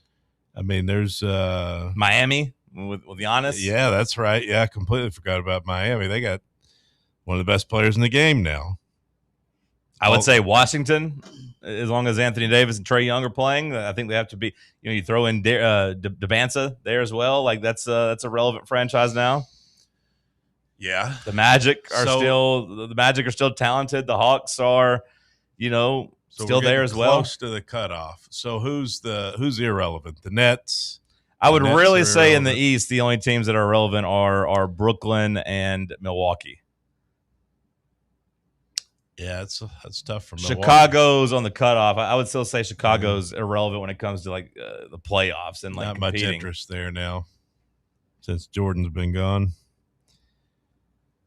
S13: I mean, there's
S21: Miami with Giannis.
S13: Yeah, that's right. Yeah, I completely forgot about Miami. They got one of the best players in the game now.
S21: I would say Washington, as long as Anthony Davis and Trae Young are playing. I think they have to be. You throw in Debanza there as well. Like that's a relevant franchise now.
S13: Yeah,
S21: the Magic are still talented. The Hawks are, still there as well.
S13: Close to the cutoff. So who's irrelevant? The Nets.
S21: I would really say in the East, the only teams that are relevant are Brooklyn and Milwaukee.
S13: Yeah, that's tough for Milwaukee.
S21: Chicago's on the cutoff. I would still say Chicago's irrelevant when it comes to the playoffs and
S13: not
S21: competing.
S13: Much interest there now since Jordan's been gone.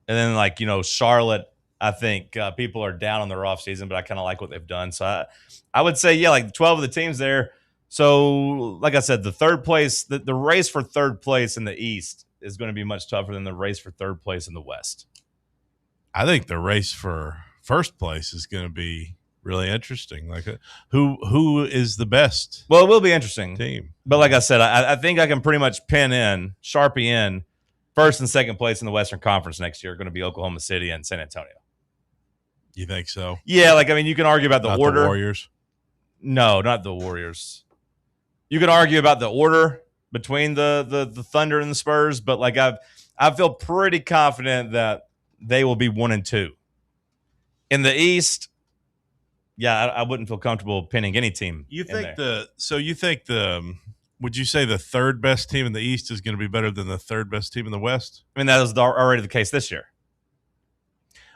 S21: And then Charlotte, I think people are down on their offseason, but I kind of like what they've done. So I would say 12 of the teams there. So like I said, the third place, the race for third place in the East is going to be much tougher than the race for third place in the West.
S13: I think the race for first place is going to be really interesting. Like who is the best?
S21: Well, it will be interesting
S13: team.
S21: But like I said, I think I can pretty much Sharpie in first and second place in the Western Conference next year are going to be Oklahoma City and San Antonio.
S13: You think so?
S21: Yeah, you can argue about the order.
S13: The Warriors?
S21: No, not the Warriors. You can argue about the order between the Thunder and the Spurs, but I feel pretty confident that they will be 1 and 2. In the East, I wouldn't feel comfortable pinning any team.
S13: You think would you say the third best team in the East is going to be better than the third best team in the West?
S21: I mean, that was already the case this year.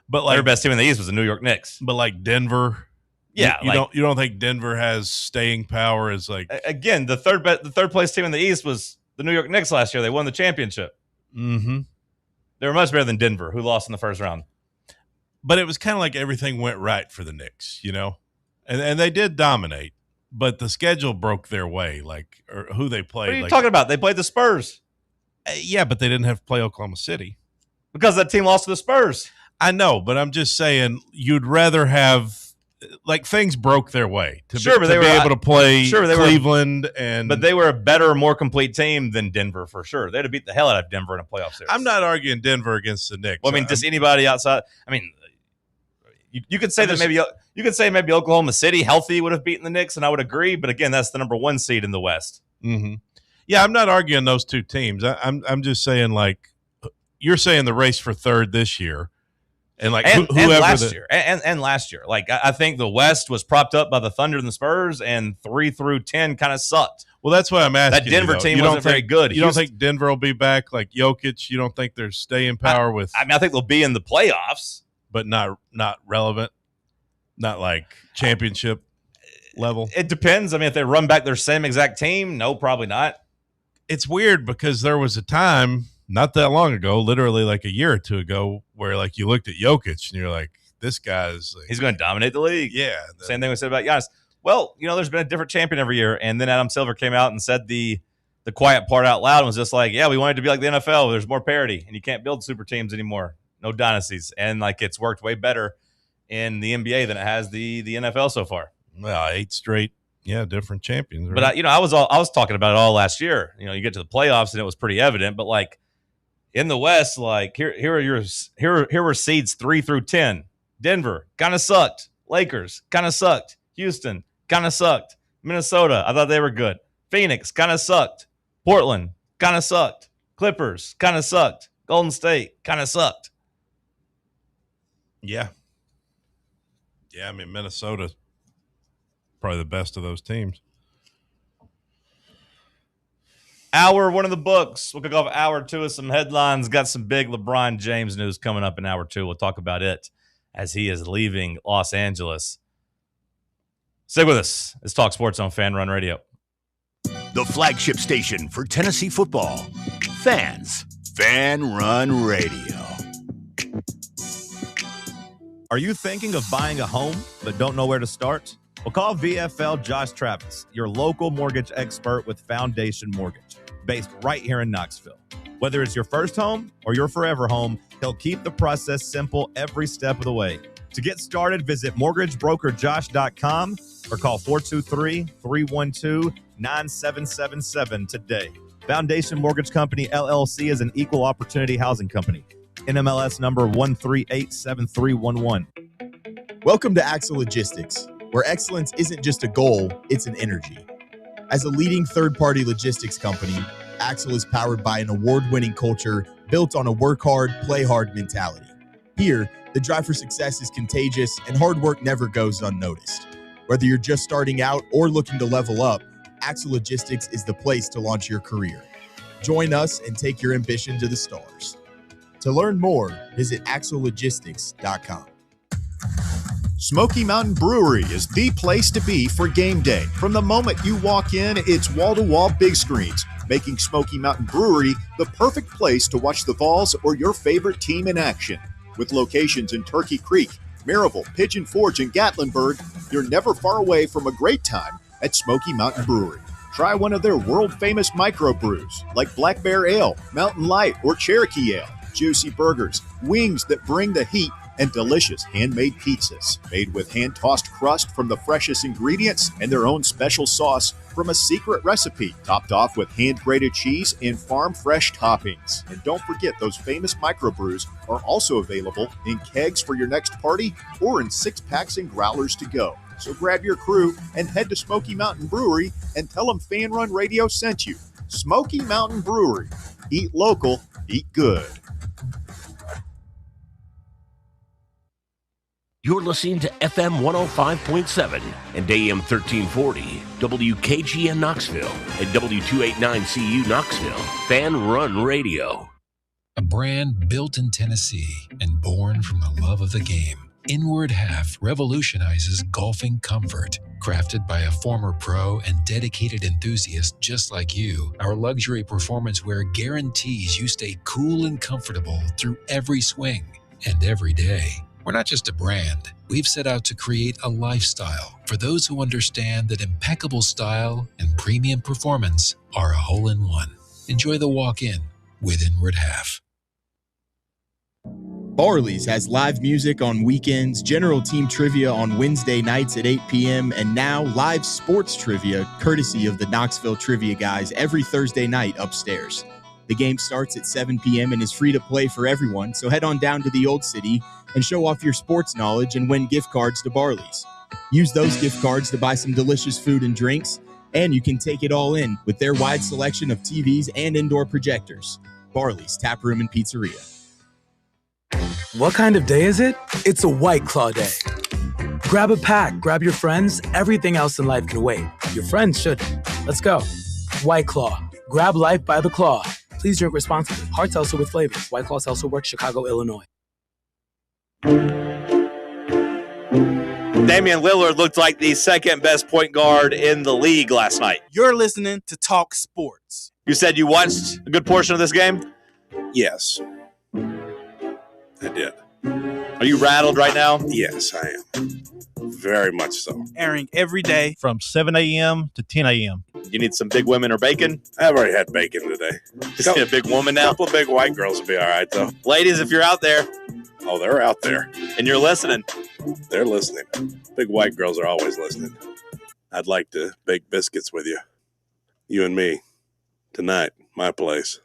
S21: But third best team in the East was the New York Knicks.
S13: But Denver,
S21: yeah,
S13: you don't think Denver has staying power as
S21: again the third place team in the East was the New York Knicks last year. They won the championship.
S13: Mm-hmm.
S21: They were much better than Denver, who lost in the first round.
S13: But it was kind of like everything went right for the Knicks, and they did dominate. But the schedule broke their way, or who they played.
S21: What are you talking about? They played the Spurs.
S13: Yeah, but they didn't have to play Oklahoma City.
S21: Because that team lost to the Spurs.
S13: I know, but I'm just saying you'd rather have things broke their way to be able to play Cleveland. But
S21: they were a better, more complete team than Denver for sure. They'd have beat the hell out of Denver in a playoff series.
S13: I'm not arguing Denver against the Knicks.
S21: Well, I mean, just anybody outside. I mean, you could say maybe Oklahoma City healthy would have beaten the Knicks, and I would agree. But again, that's the number 1 seed in the West.
S13: Mm-hmm. Yeah, I'm not arguing those two teams. I'm just saying you're saying the race for third this year, and whoever
S21: last year and last year. I think the West was propped up by the Thunder and the Spurs, and 3 through 10 kind of sucked.
S13: Well, that's why I'm asking.
S21: That Denver team wasn't very good.
S13: You don't think Denver will be back like Jokic? You don't think there's staying power with?
S21: I mean, I think they'll be in the playoffs.
S13: But not relevant, not like championship level.
S21: It depends. I mean, if they run back their same exact team, no, probably not.
S13: It's weird because there was a time not that long ago, literally a year or two ago, where you looked at Jokic and you're like, this guy's
S21: he's going to dominate the league.
S13: Yeah.
S21: Same thing we said about Giannis. Well, there's been a different champion every year, and then Adam Silver came out and said the quiet part out loud and was just we want it to be like the NFL. There's more parity, and you can't build super teams anymore. No dynasties, and it's worked way better in the NBA than it has the NFL so far.
S13: Well, 8 straight, different champions. Right?
S21: But I was talking about it all last year. You get to the playoffs and it was pretty evident. But in the West, here were seeds 3 through 10. Denver kind of sucked. Lakers kind of sucked. Houston kind of sucked. Minnesota, I thought they were good. Phoenix kind of sucked. Portland kind of sucked. Clippers kind of sucked. Golden State kind of sucked.
S13: Yeah. Yeah, I mean, Minnesota, probably the best of those teams.
S21: Hour 1 of the books. We'll kick off hour 2 with some headlines. Got some big LeBron James news coming up in hour 2. We'll talk about it as he is leaving Los Angeles. Stick with us. It's Talk Sports on Fan Run Radio.
S16: The flagship station for Tennessee football. Fans. Fan Run Radio.
S3: Are you thinking of buying a home but don't know where to start? Well, call VFL Josh Travis, your local mortgage expert with Foundation Mortgage, based right here in Knoxville. Whether it's your first home or your forever home, he'll keep the process simple every step of the way. To get started, visit mortgagebrokerjosh.com or call 423-312-9777 today. Foundation Mortgage Company, LLC is an equal opportunity housing company. NMLS number 1387311.
S19: Welcome to Axle Logistics, where excellence isn't just a goal, it's an energy. As a leading third-party logistics company, Axle is powered by an award-winning culture built on a work hard, play hard mentality. Here, the drive for success is contagious and hard work never goes unnoticed. Whether you're just starting out or looking to level up, Axle Logistics is the place to launch your career. Join us and take your ambition to the stars. To learn more, visit axlelogistics.com.
S1: Smoky Mountain Brewery is the place to be for game day. From the moment you walk in, it's wall-to-wall big screens, making Smoky Mountain Brewery the perfect place to watch the Vols or your favorite team in action. With locations in Turkey Creek, Maryville, Pigeon Forge, and Gatlinburg, you're never far away from a great time at Smoky Mountain Brewery. Try one of their world-famous microbrews like Black Bear Ale, Mountain Light, or Cherokee Ale. Juicy burgers, wings that bring the heat, and delicious handmade pizzas made with hand-tossed crust from the freshest ingredients and their own special sauce from a secret recipe, topped off with hand-grated cheese and farm-fresh toppings. And don't forget, those famous microbrews are also available in kegs for your next party or in 6-packs and growlers to go. So grab your crew and head to Smoky Mountain Brewery and tell them Fan Run Radio sent you. Smoky Mountain Brewery. Eat local, eat good.
S6: You're listening to FM 105.7 and AM 1340, WKGN Knoxville, and W289CU Knoxville, Fan Run Radio.
S23: A brand built in Tennessee and born from the love of the game. Inward Half revolutionizes golfing comfort. Crafted by a former pro and dedicated enthusiast just like you, our luxury performance wear guarantees you stay cool and comfortable through every swing and every day. We're not just a brand. We've set out to create a lifestyle for those who understand that impeccable style and premium performance are a hole-in-one. Enjoy the walk-in with Inward Half.
S19: Barley's has live music on weekends, general team trivia on Wednesday nights at 8 p.m., and now live sports trivia courtesy of the Knoxville Trivia Guys every Thursday night upstairs. The game starts at 7 p.m. and is free to play for everyone, so head on down to the Old City and show off your sports knowledge and win gift cards to Barley's. Use those gift cards to buy some delicious food and drinks, and you can take it all in with their wide selection of TVs and indoor projectors. Barley's Tap Room and Pizzeria.
S18: What kind of day is it? It's a White Claw day. Grab a pack, grab your friends. Everything else in life can wait. Your friends shouldn't. Let's go. White Claw. Grab life by the claw. Please drink responsibly. Hard seltzer with flavors. White Claw Seltzer Works, Chicago, Illinois.
S7: Damian Lillard looked like the second best point guard in the league last night.
S8: You're listening to Talk Sports.
S7: You said you watched a good portion of this game?
S10: Yes, I did.
S7: Are you rattled right now?
S10: Yes, I am. Very much so.
S8: Airing every day
S25: from 7 a.m. to 10 a.m.
S7: You need some big women or bacon?
S10: I've already had bacon today.
S7: Just need a big woman now?
S10: A couple of big white girls will be all right, though.
S7: Ladies, if you're out there.
S10: Oh, they're out there.
S7: And you're listening.
S10: They're listening. Big white girls are always listening. I'd like to bake biscuits with you. You and me. Tonight. My place.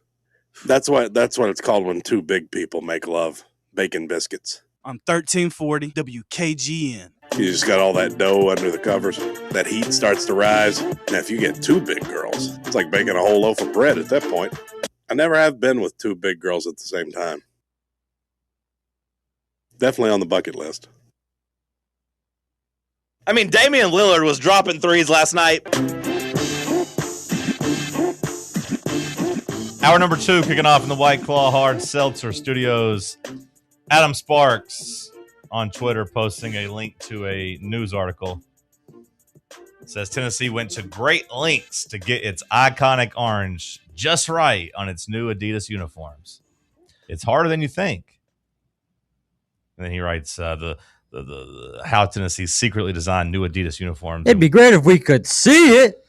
S10: That's what it's called when two big people make love. Bacon biscuits.
S8: On 1340 WKGN.
S10: You just got all that dough under the covers. That heat starts to rise. Now, if you get two big girls, it's like baking a whole loaf of bread at that point. I never have been with two big girls at the same time. Definitely on the bucket list.
S7: I mean, Damian Lillard was dropping threes last night.
S3: Hour number 2 kicking off in the White Claw Hard Seltzer Studios. Adam Sparks on Twitter posting a link to a news article. It says Tennessee went to great lengths to get its iconic orange just right on its new Adidas uniforms. It's harder than you think. And then he writes the how Tennessee secretly designed new Adidas uniforms.
S15: It'd be great if we could see it.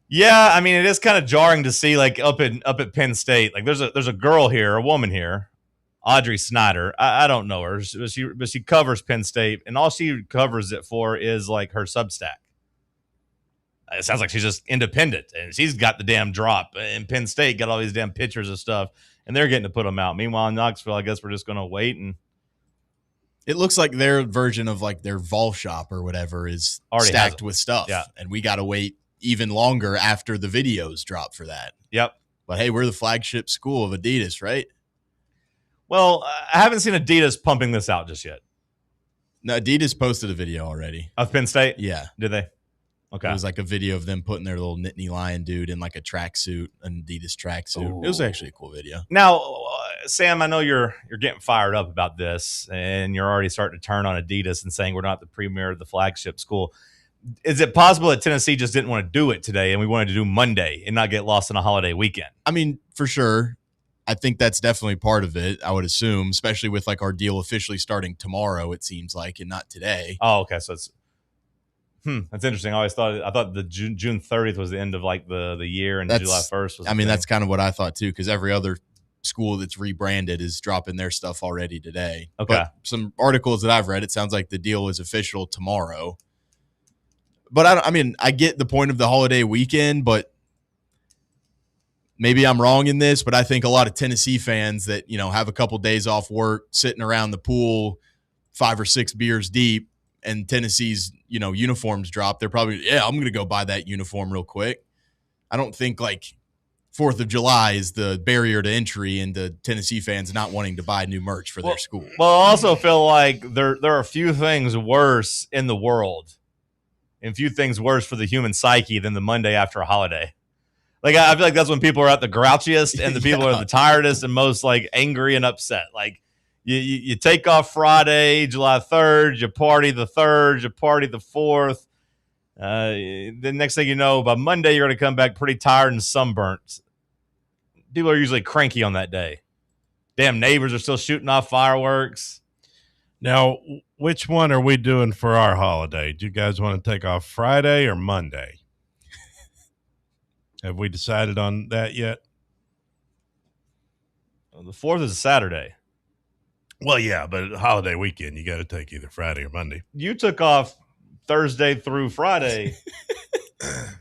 S3: Yeah, I mean, it is kind of jarring to see, like up at Penn State. Like there's a girl here, a woman here, Audrey Snyder. I don't know her, but she covers Penn State, and all she covers it for is like her Substack. It sounds like she's just independent, and she's got the damn drop. And Penn State got all these damn pictures of stuff, and they're getting to put them out. Meanwhile, in Knoxville, I guess we're just going to wait and
S14: It looks like their version of like their Vol shop or whatever is
S21: Already
S14: stacked with stuff.
S21: Yeah.
S14: And we got to wait even longer after the videos drop for that.
S21: Yep.
S14: But hey, we're the flagship school of Adidas, right?
S21: Well, I haven't seen Adidas pumping this out just yet.
S14: No, Adidas posted a video already.
S21: Of Penn State?
S14: Yeah.
S21: Did they? Okay.
S14: It was like a video of them putting their little Nittany Lion dude in like a tracksuit, an Adidas tracksuit. It was actually a cool video.
S21: Now, Sam, I know you're getting fired up about this, and you're already starting to turn on Adidas and saying we're not the premier of the flagship school. Is it possible that Tennessee just didn't want to do it today, and we wanted to do Monday and not get lost in a holiday weekend?
S14: I mean, for sure. I think that's definitely part of it, I would assume, especially with like our deal officially starting tomorrow, it seems like, and not today.
S21: Oh, okay. So it's that's interesting. I thought the June 30th was the end of like the year, and July 1st was.
S14: That's kind of what I thought too, because every other school that's rebranded is dropping their stuff already today.
S21: Okay.
S14: But some articles that I've read, it sounds like the deal is official tomorrow. But I get the point of the holiday weekend, but maybe I'm wrong in this, but I think a lot of Tennessee fans that, have a couple days off work, sitting around the pool, 5 or 6 beers deep, and Tennessee's, uniforms drop, they're probably, I'm going to go buy that uniform real quick. I don't think like 4th of July is the barrier to entry into Tennessee fans not wanting to buy new merch for their school.
S21: Well, I also feel like there are a few things worse in the world and few things worse for the human psyche than the Monday after a holiday. Like, I feel like that's when people are at the grouchiest and the people are the tiredest and most like angry and upset. Like, you take off Friday, July 3rd, you party the 3rd, you party the 4th. The next thing you know, by Monday, you're going to come back pretty tired and sunburnt. People are usually cranky on that day. Damn neighbors are still shooting off fireworks.
S13: Now, which one are we doing for our holiday? Do you guys want to take off Friday or Monday? Have we decided on that yet?
S21: Well, the 4th is a Saturday.
S13: Well, yeah, but holiday weekend, you got to take either Friday or Monday.
S21: You took off Thursday through Friday the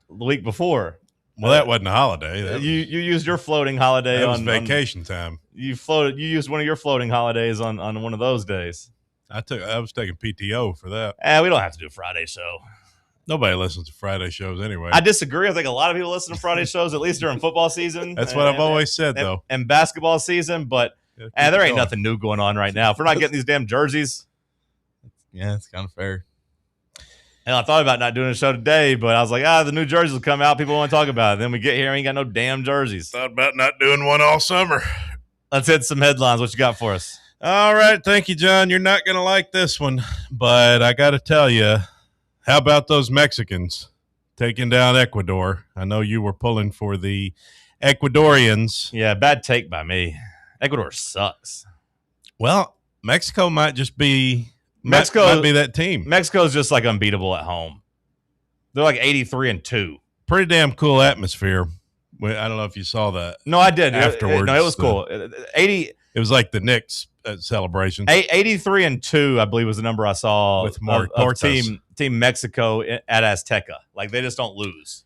S21: week before.
S13: Well, that wasn't a holiday.
S21: You used your floating holiday
S13: that was
S21: on
S13: vacation time.
S21: You used one of your floating holidays on one of those days.
S13: I was taking PTO for that.
S21: We don't have to do a Friday show.
S13: Nobody listens to Friday shows anyway.
S21: I disagree. I think a lot of people listen to Friday shows, at least during football season.
S13: That's what I've always said, though.
S21: And basketball season, but there ain't nothing new going on right now. If we're not getting these damn jerseys.
S14: Yeah, it's kind of fair.
S21: And I thought about not doing a show today, but I was like, the new jerseys will come out. People want to talk about it. Then we get here, ain't got no damn jerseys.
S13: Thought about not doing one all summer.
S21: Let's hit some headlines. What you got for us?
S13: All right. Thank you, John. You're not going to like this one, but I got to tell you, how about those Mexicans taking down Ecuador? I know you were pulling for the Ecuadorians.
S21: Yeah, bad take by me. Ecuador sucks.
S13: Well, Mexico might just be might be that team.
S21: Mexico's just like unbeatable at home. They're like 83-2.
S13: Pretty damn cool atmosphere. I don't know if you saw that.
S21: No, I did.
S13: Afterwards,
S21: it was cool.
S13: It was like the Knicks celebration.
S21: 83-2, I believe, was the number I saw
S13: with
S21: of Team Mexico at Azteca. Like, they just don't lose.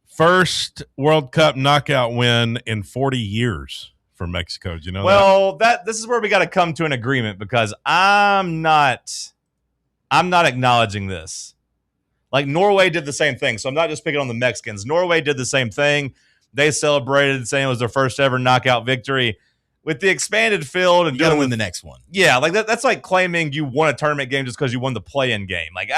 S13: First World Cup knockout win in 40 years for Mexico. Do you know
S21: that? This is where we got to come to an agreement, because I'm not acknowledging this. Like, Norway did the same thing, so I'm not just picking on the Mexicans. Norway did the same thing. They celebrated, saying it was their first ever knockout victory. With the expanded field, and
S14: you got to win the next one.
S21: Yeah, like that's like claiming you won a tournament game just because you won the play-in game. Like,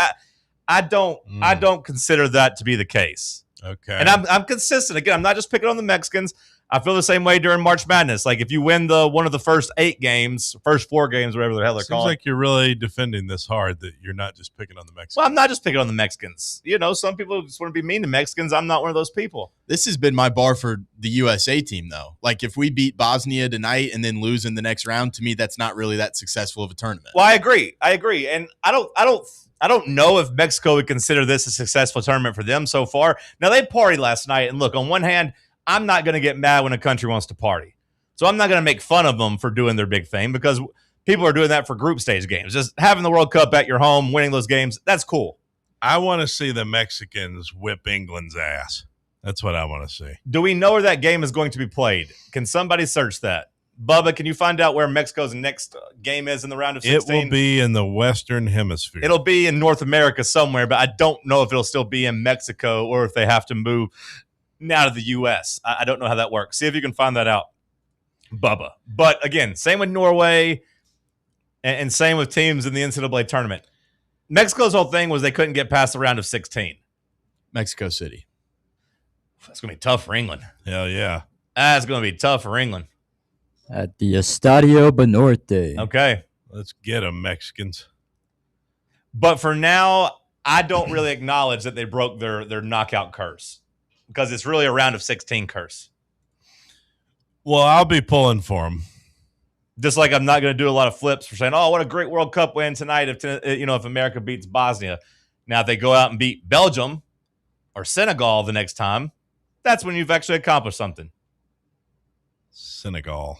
S21: I don't consider that to be the case.
S13: Okay,
S21: and I'm consistent. Again, I'm not just picking on the Mexicans. I feel the same way during March Madness. Like, if you win one of the first 4 games, whatever the hell they're called.
S13: Seems like you're really defending this hard, that you're not just picking on the Mexicans.
S21: Well, I'm not just picking on the Mexicans. Some people just want to be mean to Mexicans. I'm not one of those people.
S14: This has been my bar for the USA team, though. Like, if we beat Bosnia tonight and then lose in the next round, to me, that's not really that successful of a tournament.
S21: Well, I agree. And I don't know if Mexico would consider this a successful tournament for them so far. Now, they partied last night, and look, on one hand, I'm not going to get mad when a country wants to party. So I'm not going to make fun of them for doing their big thing, because people are doing that for group stage games. Just having the World Cup at your home, winning those games, that's cool.
S13: I want to see the Mexicans whip England's ass. That's what I want to see.
S21: Do we know where that game is going to be played? Can somebody search that? Bubba, can you find out where Mexico's next game is in the round of 16?
S13: It will be in the Western Hemisphere.
S21: It'll be in North America somewhere, but I don't know if it'll still be in Mexico or if they have to move now to the U.S. I don't know how that works. See if you can find that out, Bubba. But again, same with Norway and same with teams in the NCAA tournament. Mexico's whole thing was they couldn't get past the round of 16.
S14: Mexico City.
S21: That's going to be tough for England.
S13: Hell yeah.
S21: That's going to be tough for England.
S15: At the Estadio Banorte.
S21: Okay.
S13: Let's get them, Mexicans.
S21: But for now, I don't really acknowledge that they broke their knockout curse because it's really a round of 16 curse.
S13: Well, I'll be pulling for them.
S21: Just like I'm not going to do a lot of flips for saying, "Oh, what a great World Cup win tonight!" If America beats Bosnia. Now, if they go out and beat Belgium or Senegal the next time, that's when you've actually accomplished something.
S13: Senegal.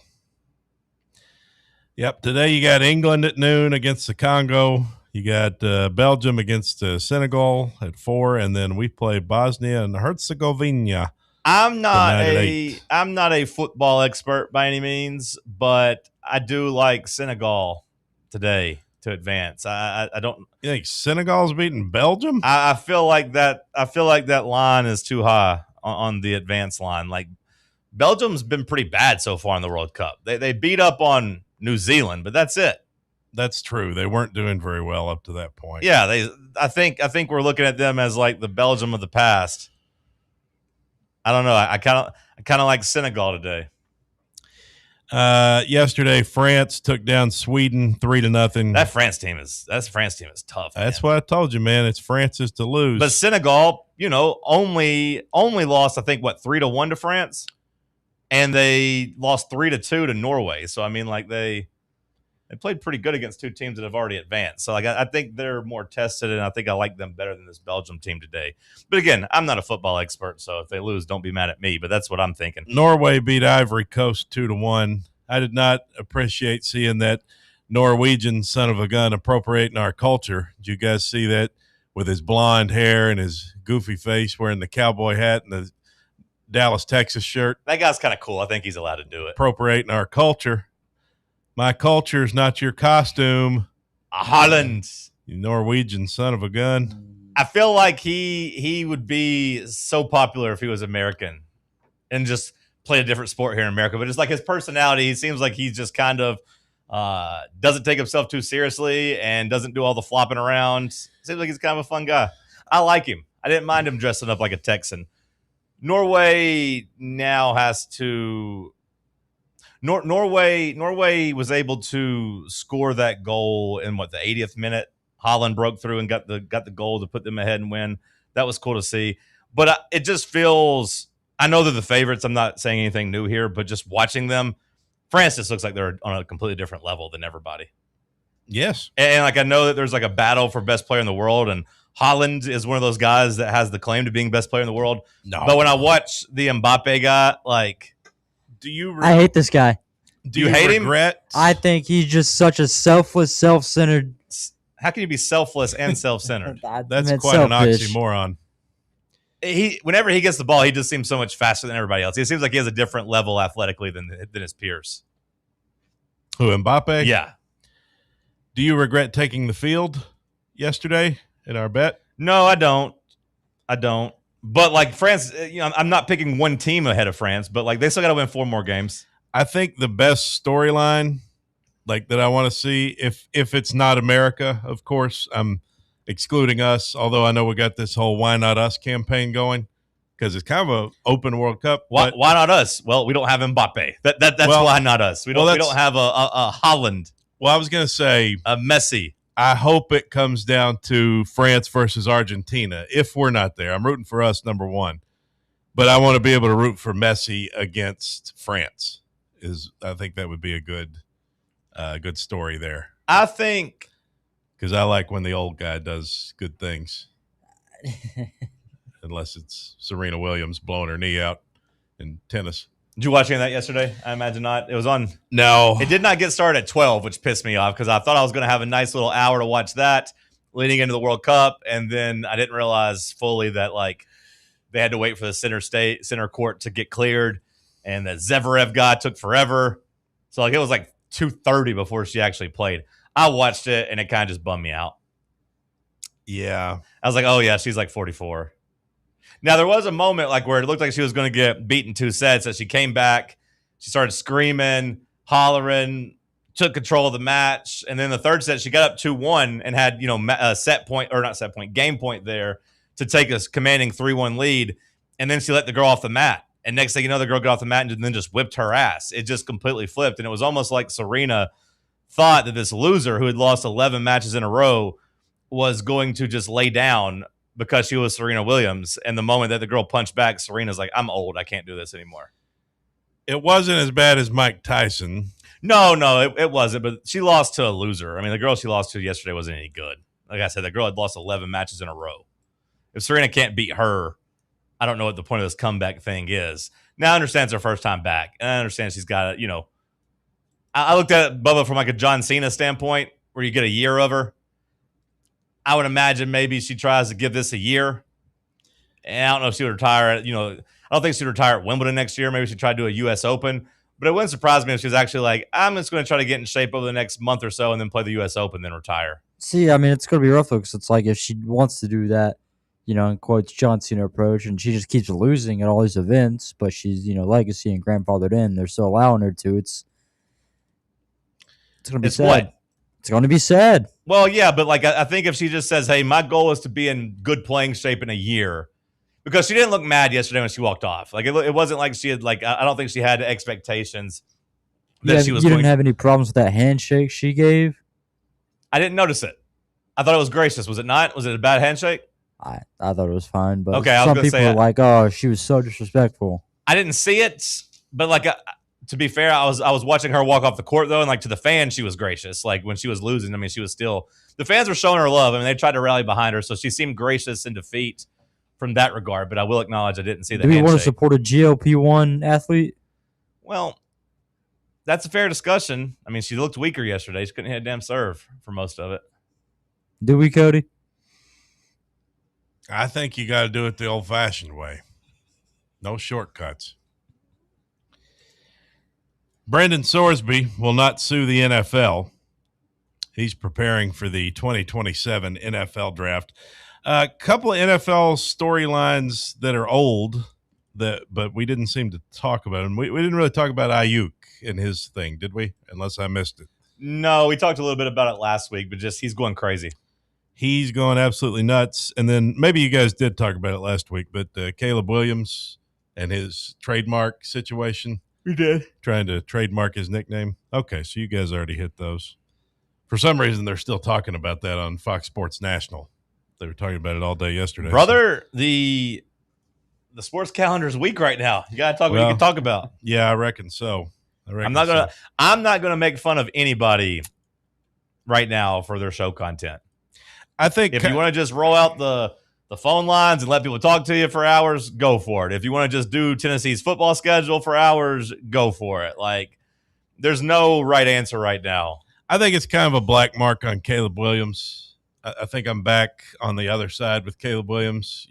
S13: Yep. Today you got England at noon against the Congo. You got Belgium against Senegal at 4, and then we play Bosnia and Herzegovina.
S21: I'm not a football expert by any means, but I do like Senegal today to advance. I don't.
S13: You think Senegal's beating Belgium?
S21: I feel like that. I feel like that line is too high on the advance line. Like Belgium's been pretty bad so far in the World Cup. They beat up on New Zealand, but that's it.
S13: That's true. They weren't doing very well up to that point.
S21: Yeah, I think we're looking at them as like the Belgium of the past. I don't know. I kind of like Senegal today.
S13: Yesterday, France took down Sweden 3-0.
S21: That France team is tough.
S13: That's what I told you, man. It's France's to lose.
S21: But Senegal, only lost, I think, 3-1 to France, and they lost 3-2 to Norway. So I mean, like they played pretty good against two teams that have already advanced. So like I think they're more tested, and I think I like them better than this Belgium team today. But again, I'm not a football expert, so if they lose, don't be mad at me. But that's what I'm thinking.
S13: Norway beat Ivory Coast 2-1. I did not appreciate seeing that Norwegian son of a gun appropriating our culture. Did you guys see that with his blonde hair and his goofy face, wearing the cowboy hat and the Dallas, Texas shirt?
S21: That guy's kind of cool. I think he's allowed to do it.
S13: Appropriating our culture. My culture is not your costume.
S21: Holland.
S13: You Norwegian son of a gun.
S21: I feel like he would be so popular if he was American and just play a different sport here in America. But just like his personality, he seems like he's just kind of doesn't take himself too seriously and doesn't do all the flopping around. Seems like he's kind of a fun guy. I like him. I didn't mind him dressing up like a Texan. Norway now has to... Norway was able to score that goal in the 80th minute. Holland broke through and got the goal to put them ahead and win. That was cool to see. But it just feels, I know they're the favorites. I'm not saying anything new here, but just watching them, France just looks like they're on a completely different level than everybody.
S13: Yes.
S21: And like I know that there's like a battle for best player in the world, and Holland is one of those guys that has the claim to being best player in the world.
S13: No.
S21: But when I watch the Mbappe guy, like,
S15: I hate this guy.
S21: Do you hate him?
S15: I think he's just such a selfless, self-centered.
S21: How can you be selfless and self-centered?
S13: That's quite an oxymoron.
S21: Whenever he gets the ball, he just seems so much faster than everybody else. It seems like he has a different level athletically than his peers.
S13: Who, Mbappe?
S21: Yeah.
S13: Do you regret taking the field yesterday in our bet?
S21: No, I don't. But like France, I'm not picking one team ahead of France, but like they still got to win 4 more games.
S13: I think the best storyline, like that I want to see, if it's not America, of course, I'm excluding us. Although I know we got this whole "Why Not Us" campaign going because it's kind of an open World Cup.
S21: Why not us? Well, we don't have Mbappe. That's why not us. We don't have a Holland.
S13: Well, I was going to say
S21: a Messi.
S13: I hope it comes down to France versus Argentina. If we're not there, I'm rooting for us, number one. But I want to be able to root for Messi against France. I think that would be a good story there.
S21: I think
S13: because I like when the old guy does good things, unless it's Serena Williams blowing her knee out in tennis.
S21: Did you watch any of that yesterday? I imagine not. It was on.
S13: No.
S21: It did not get started at 12, which pissed me off because I thought I was going to have a nice little hour to watch that leading into the World Cup, and then I didn't realize fully that like they had to wait for the center court to get cleared, and the Zverev guy took forever. So like it was like 2:30 before she actually played. I watched it and it kind of just bummed me out.
S13: Yeah.
S21: I was like, oh yeah, she's like 44. Now there was a moment like where it looked like she was going to get beaten 2 sets as she came back. She started screaming, hollering, took control of the match. And then the third set, she got up 2-1 and had, a game point there to take a commanding 3-1 lead. And then she let the girl off the mat. And next thing you know, the girl got off the mat and then just whipped her ass. It just completely flipped. And it was almost like Serena thought that this loser who had lost 11 matches in a row was going to just lay down because she was Serena Williams. And the moment that the girl punched back, Serena's like, I'm old. I can't do this anymore.
S13: It wasn't as bad as Mike Tyson.
S21: No, it wasn't. But she lost to a loser. I mean, the girl she lost to yesterday wasn't any good. Like I said, the girl had lost 11 matches in a row. If Serena can't beat her, I don't know what the point of this comeback thing is. Now I understand it's her first time back. And I understand she's got to, I looked at it, Bubba, from like a John Cena standpoint where you get a year of her. I would imagine maybe she tries to give this a year. And I don't know if she would retire. I don't think she'd retire at Wimbledon next year. Maybe she'd try to do a U.S. Open. But it wouldn't surprise me if she was actually like, I'm just going to try to get in shape over the next month or so and then play the U.S. Open, then retire.
S15: See, I mean, it's going to be rough because it's like if she wants to do that, in quotes, John Cena approach, and she just keeps losing at all these events, but she's, legacy and grandfathered in, they're still allowing her to. It's going to be sad.
S21: What?
S15: It's going to be sad.
S21: Well, yeah, but like I think if she just says, hey, my goal is to be in good playing shape in a year, because she didn't look mad yesterday when she walked off. Like it wasn't like she had I don't think she had expectations that she was.
S15: You didn't have any problems with that handshake she gave?
S21: I didn't notice it. I thought it was gracious. Was it not? Was it a bad handshake?
S15: I thought it was fine, but
S21: okay,
S15: some people are like, "Oh, she was so disrespectful."
S21: I didn't see it, but like to be fair, I was watching her walk off the court though, and like to the fans, she was gracious. Like when she was losing, I mean, she was still the fans were showing her love. I mean, they tried to rally behind her, so she seemed gracious in defeat from that regard. But I will acknowledge I didn't see the.
S15: Do we
S21: handshake.
S15: want to support a GLP-1 athlete?
S21: Well, that's a fair discussion. I mean, she looked weaker yesterday. She couldn't hit a damn serve for most of it.
S15: Do we, Cody?
S13: I think you got to do it the old-fashioned way. No shortcuts. Brandon Sorsby will not sue the NFL. He's preparing for the 2027 NFL draft. A couple of NFL storylines that are old, but we didn't seem to talk about them. We didn't really talk about Ayuk and his thing, did we? Unless I missed it.
S21: No, we talked a little bit about it last week, but just he's going crazy.
S13: He's going absolutely nuts. And then maybe you guys did talk about it last week, but Caleb Williams and his trademark situation.
S21: We did.
S13: Trying to trademark his nickname. Okay, so you guys already hit those. For some reason, they're still talking about that on Fox Sports National. They were talking about it all day yesterday.
S21: Brother, so. The sports calendar's weak right now. You got to talk what you can talk about.
S13: Yeah, I reckon so.
S21: I'm not gonna make fun of anybody right now for their show content.
S13: I think
S21: if you want to just roll out the phone lines and let people talk to you for hours, go for it. If you want to just do Tennessee's football schedule for hours, go for it. Like, there's no right answer right now.
S13: I think it's kind of a black mark on Caleb Williams. I think I'm back on the other side with Caleb Williams.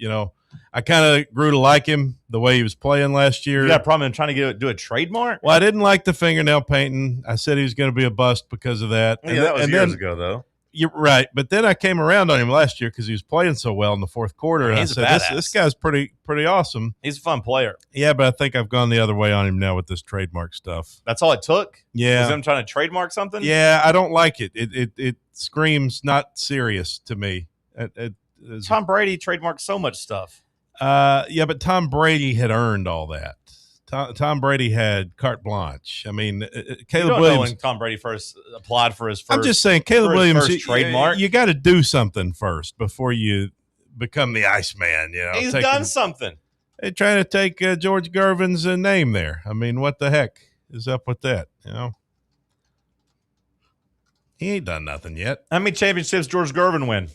S13: I kind of grew to like him the way he was playing last year.
S21: You got a problem in trying to do a trademark?
S13: Well, I didn't like the fingernail painting. I said he was going to be a bust because of that.
S21: Yeah, that was years ago, though.
S13: You're right, but then I came around on him last year because he was playing so well in the fourth quarter, and I said, "This guy's pretty awesome.
S21: He's a fun player."
S13: Yeah, but I think I've gone the other way on him now with this trademark stuff.
S21: That's all it took.
S13: Yeah,
S21: was him trying to trademark something.
S13: Yeah, I don't like it. It screams not serious to me.
S21: Tom Brady trademarked so much stuff.
S13: Yeah, but Tom Brady had earned all that. Tom Brady had carte blanche. I mean, Caleb Williams.
S21: When Tom Brady first applied for his first.
S13: I'm just saying, Caleb Williams,
S21: trademark.
S13: You got to do something first before you become the Iceman.
S21: He's done something.
S13: They're trying to take George Gervin's name there. I mean, what the heck is up with that? He ain't done nothing yet.
S21: How many championships George Gervin win?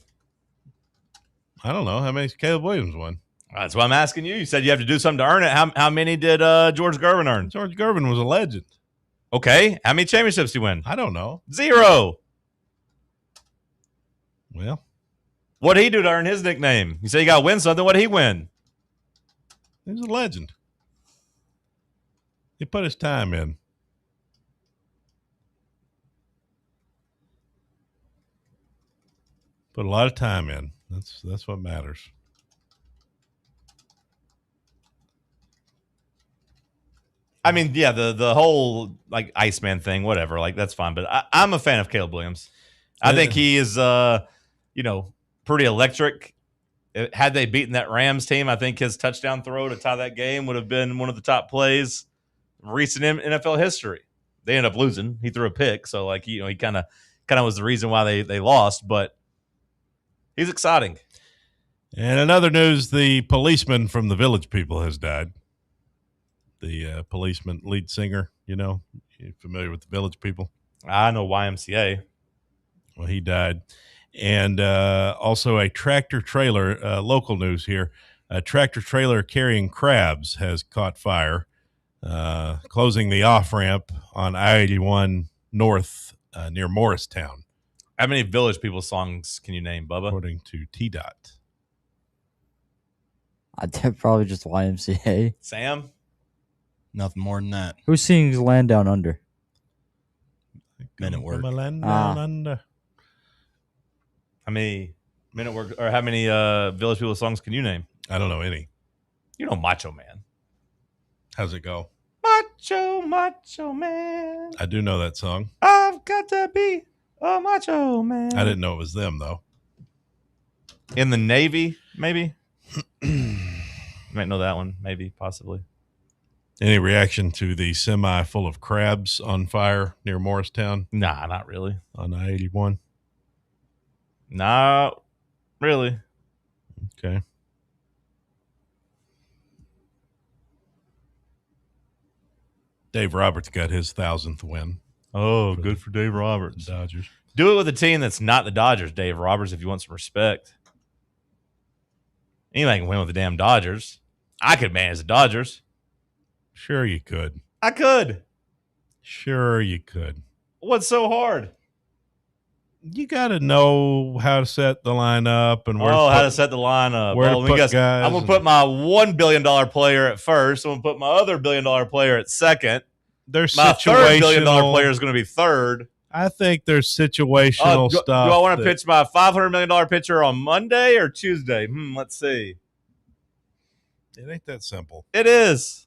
S13: I don't know. How many Caleb Williams won?
S21: That's why I'm asking you. You said you have to do something to earn it. How many did George Gervin earn?
S13: George Gervin was a legend.
S21: Okay. How many championships did he win?
S13: I don't know.
S21: 0.
S13: Well.
S21: What did he do to earn his nickname? You say you got to win something. What did he win?
S13: He was a legend. He put his time in. Put a lot of time in. That's what matters.
S21: I mean, yeah, the whole like Iceman thing, whatever, like that's fine. But I'm a fan of Caleb Williams. I think he is, pretty electric. Had they beaten that Rams team, I think his touchdown throw to tie that game would have been one of the top plays of recent NFL history. They ended up losing. He threw a pick, so like he kind of was the reason why they lost. But he's exciting.
S13: And another news: the policeman from the Village People has died. The policeman lead singer, you familiar with the Village People?
S21: I know YMCA.
S13: Well, he died. And also a tractor trailer, local news here, a tractor trailer carrying crabs has caught fire, closing the off-ramp on I-81 North near Morristown.
S21: How many Village People songs can you name, Bubba?
S13: According to TDOT.
S15: I'd probably just YMCA.
S21: Sam?
S14: Nothing more than that.
S15: Who sings Land Down Under?
S14: Men at Work.
S13: Land Down Under.
S21: How many Men at Work, or how many Village People songs can you name?
S13: I don't know any.
S21: You know Macho Man.
S13: How's it go?
S21: Macho Man.
S13: I do know that song.
S21: I've got to be a macho man.
S13: I didn't know it was them, though.
S21: In the Navy, maybe? You might know that one, maybe, possibly.
S13: Any reaction to the semi full of crabs on fire near Morristown?
S21: Nah, not really.
S13: On I-81?
S21: Not really.
S13: Okay. Dave Roberts got his 1,000th win.
S21: Oh, good for Dave Roberts.
S13: Dodgers.
S21: Do it with a team that's not the Dodgers, Dave Roberts, if you want some respect. Anybody can win with the damn Dodgers. I could manage the Dodgers.
S13: Sure you could.
S21: I could.
S13: Sure you could.
S21: What's so hard?
S13: You got to know how to set the lineup and where.
S21: How to set the lineup.
S13: Where to put guys.
S21: I'm gonna put my $1 billion player at first. I'm gonna put my other $1 billion player at second.
S13: There's
S21: my
S13: $1
S21: billion player is gonna be third.
S13: I think there's situational stuff.
S21: Do I want to pitch my $500 million pitcher on Monday or Tuesday? Let's see.
S13: It ain't that simple.
S21: It is.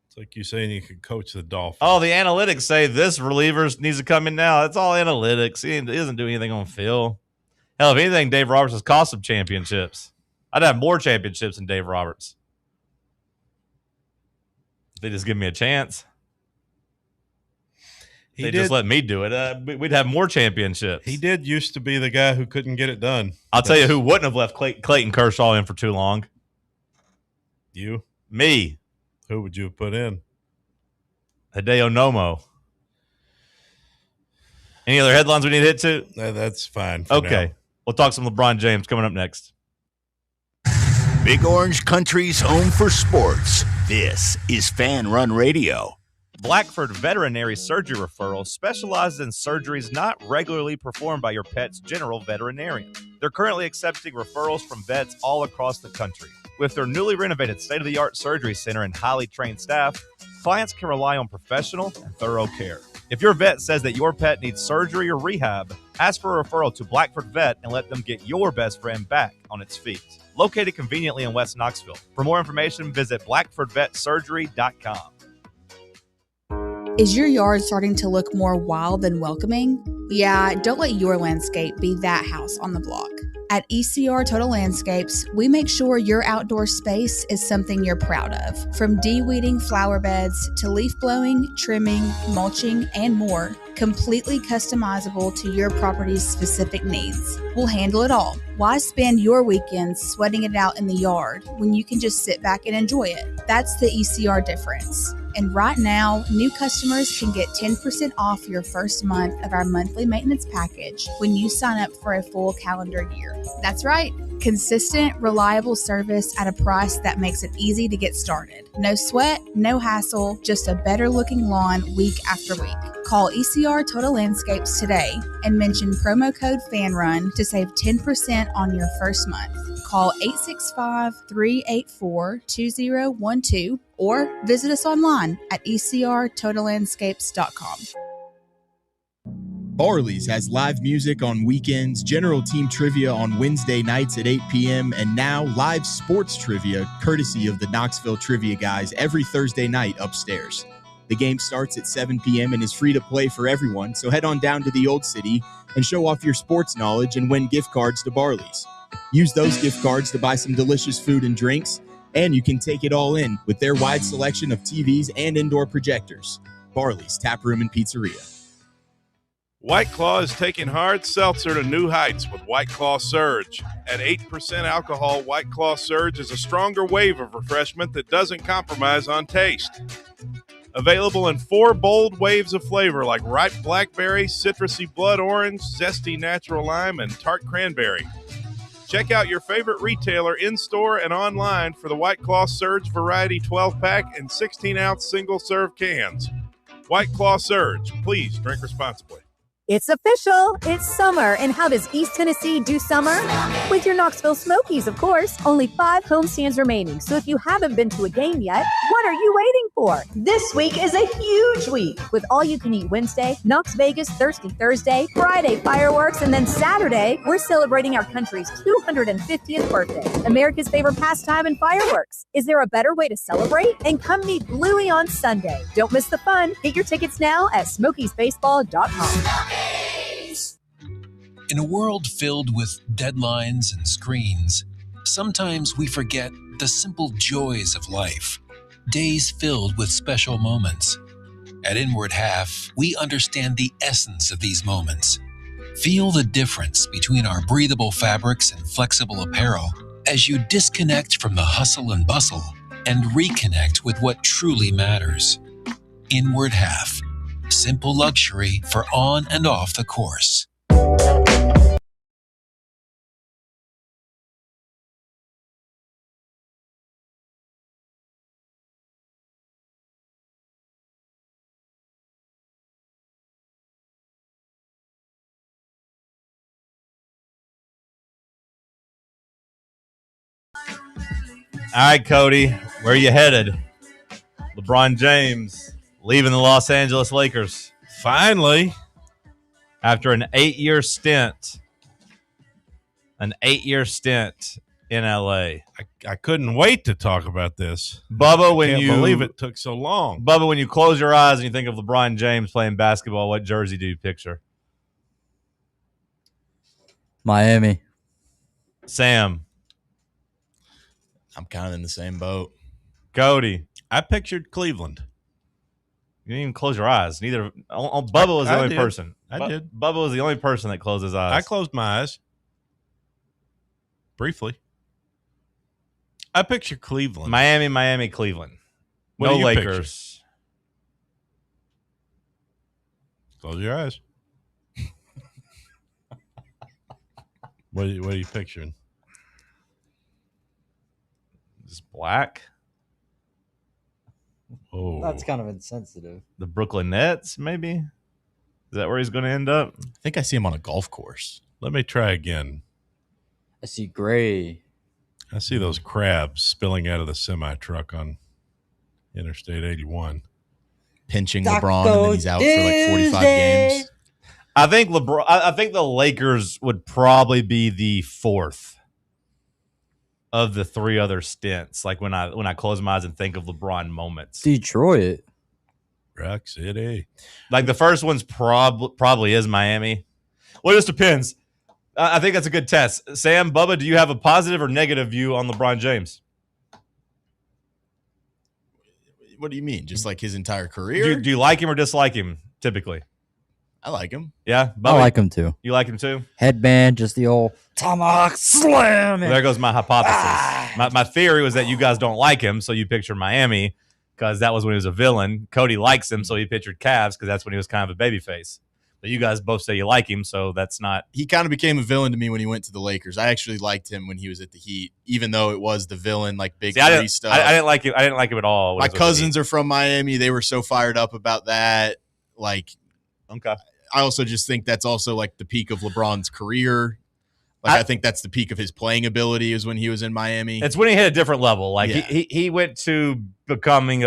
S13: It's like you saying you could coach the Dolphins.
S21: Oh, the analytics say this reliever needs to come in now. That's all analytics. He doesn't do anything on field. Hell, if anything, Dave Roberts has cost some championships. I'd have more championships than Dave Roberts. If they just give me a chance. They just let me do it. We'd have more championships.
S13: He did used to be the guy who couldn't get it done.
S21: I'll tell you who wouldn't have left Clayton Kershaw in for too long.
S13: You?
S21: Me.
S13: Who would you have put in?
S21: Hideo Nomo. Any other headlines we need to hit to?
S13: That's fine.
S21: Okay.
S13: Now.
S21: We'll talk some LeBron James coming up next.
S16: Big Orange Country's home for sports. This is Fan Run Radio.
S3: Blackford Veterinary Surgery Referral specializes in surgeries not regularly performed by your pet's general veterinarian. They're currently accepting referrals from vets all across the country. With their newly renovated state-of-the-art surgery center and highly trained staff, clients can rely on professional and thorough care. If your vet says that your pet needs surgery or rehab, ask for a referral to Blackford Vet and let them get your best friend back on its feet. Located conveniently in West Knoxville. For more information, visit blackfordvetsurgery.com.
S9: Is your yard starting to look more wild than welcoming? Yeah, don't let your landscape be that house on the block. At ECR Total Landscapes, we make sure your outdoor space is something you're proud of. From de-weeding flower beds to leaf blowing, trimming, mulching, and more, completely customizable to your property's specific needs. We'll handle it all. Why spend your weekends sweating it out in the yard when you can just sit back and enjoy it? That's the ECR difference. And right now, new customers can get 10% off your first month of our monthly maintenance package when you sign up for a full calendar year. That's right. Consistent, reliable service at a price that makes it easy to get started. No sweat, no hassle, just a better looking lawn week after week. Call ECR Total Landscapes today and mention promo code FANRUN to save 10% on your first month. Call 865-384-2012 or visit us online at ecrtotallandscapes.com.
S19: Barley's has live music on weekends, general team trivia on Wednesday nights at 8 p.m., and now live sports trivia courtesy of the Knoxville Trivia Guys every Thursday night upstairs. The game starts at 7 p.m. and is free to play for everyone, so head on down to the Old City and show off your sports knowledge and win gift cards to Barley's. Use those gift cards to buy some delicious food and drinks, and you can take it all in with their wide selection of TVs and indoor projectors. Barley's Tap Room and Pizzeria.
S13: White Claw is taking hard seltzer to new heights with White Claw Surge. At 8% alcohol, White Claw Surge is a stronger wave of refreshment that doesn't compromise on taste. Available in 4 bold waves of flavor like ripe blackberry, citrusy blood orange, zesty natural lime, and tart cranberry. Check out your favorite retailer in-store and online for the White Claw Surge Variety 12-pack and 16-ounce single-serve cans. White Claw Surge. Please drink responsibly.
S11: It's official. It's summer. And how does East Tennessee do summer? With your Knoxville Smokies, of course. Only 5 homestands remaining. So if you haven't been to a game yet, what are you waiting for? This week is a huge week with all-you-can-eat Wednesday, Knox Vegas Thirsty Thursday, Friday fireworks, and then Saturday, we're celebrating our country's 250th birthday. America's favorite pastime and fireworks. Is there a better way to celebrate? And come meet Bluey on Sunday. Don't miss the fun. Get your tickets now at smokiesbaseball.com.
S23: In a world filled with deadlines and screens, sometimes we forget the simple joys of life, days filled with special moments. At Inward Half, we understand the essence of these moments. Feel the difference between our breathable fabrics and flexible apparel as you disconnect from the hustle and bustle and reconnect with what truly matters. Inward Half. Simple luxury for on and off the course.
S21: All right, Cody, where are you headed? LeBron James leaving the Los Angeles Lakers.
S13: Finally.
S21: After an 8-year stint. In L.A.
S13: I couldn't wait to talk about this.
S21: Bubba,
S13: I can't believe it took so long.
S21: Bubba, when you close your eyes and you think of LeBron James playing basketball, what jersey do you picture?
S15: Miami.
S21: Sam.
S14: I'm kind of in the same boat.
S21: Cody.
S13: I pictured Cleveland.
S21: You didn't even close your eyes. Neither. Bubba was the only person.
S13: I did.
S21: Bubba was the only person that closed his eyes.
S13: I closed my eyes. Briefly. I picture Cleveland.
S21: Miami, Cleveland.
S13: What
S21: No
S13: do you
S21: Lakers.
S13: Picture? Close your eyes. What are you picturing?
S21: Just black.
S13: Oh,
S15: That's kind of insensitive.
S21: The Brooklyn Nets, maybe? Is that where he's going to end up?
S14: I think I see him on a golf course.
S13: Let me try again.
S15: I see gray.
S13: I see those crabs spilling out of the semi-truck on Interstate 81.
S14: Pinching LeBron, and then he's out for like 45 games.
S21: I think the Lakers would probably be the 4th of the 3 other stints. Like when I close my eyes and think of LeBron moments.
S15: Detroit.
S13: Rock City.
S21: Like the first one's probably is Miami. Well, it just depends. I think that's a good test. Sam, Bubba, do you have a positive or negative view on LeBron James?
S14: What do you mean? Just like his entire career?
S21: Do you like him or dislike him typically?
S14: I like him.
S21: Yeah? Bubba,
S15: I like him too.
S21: You like him too?
S15: Headband, just the old tomahawk slam.
S21: Well, there goes my hypothesis. My theory was that you guys don't like him, so you picture Miami because that was when he was a villain. Cody likes him, so he pictured Cavs because that's when he was kind of a babyface. But you guys both say you like him, so that's not.
S14: He kind of became a villain to me when he went to the Lakers. I actually liked him when he was at the Heat, even though it was the villain, like big three stuff.
S21: I didn't like him. I didn't like him at all.
S14: My cousins are from Miami. They were so fired up about that. Like,
S21: okay.
S14: I also just think that's also like the peak of LeBron's career. I think that's the peak of his playing ability is when he was in Miami.
S21: It's when he hit a different level. Like he went to becoming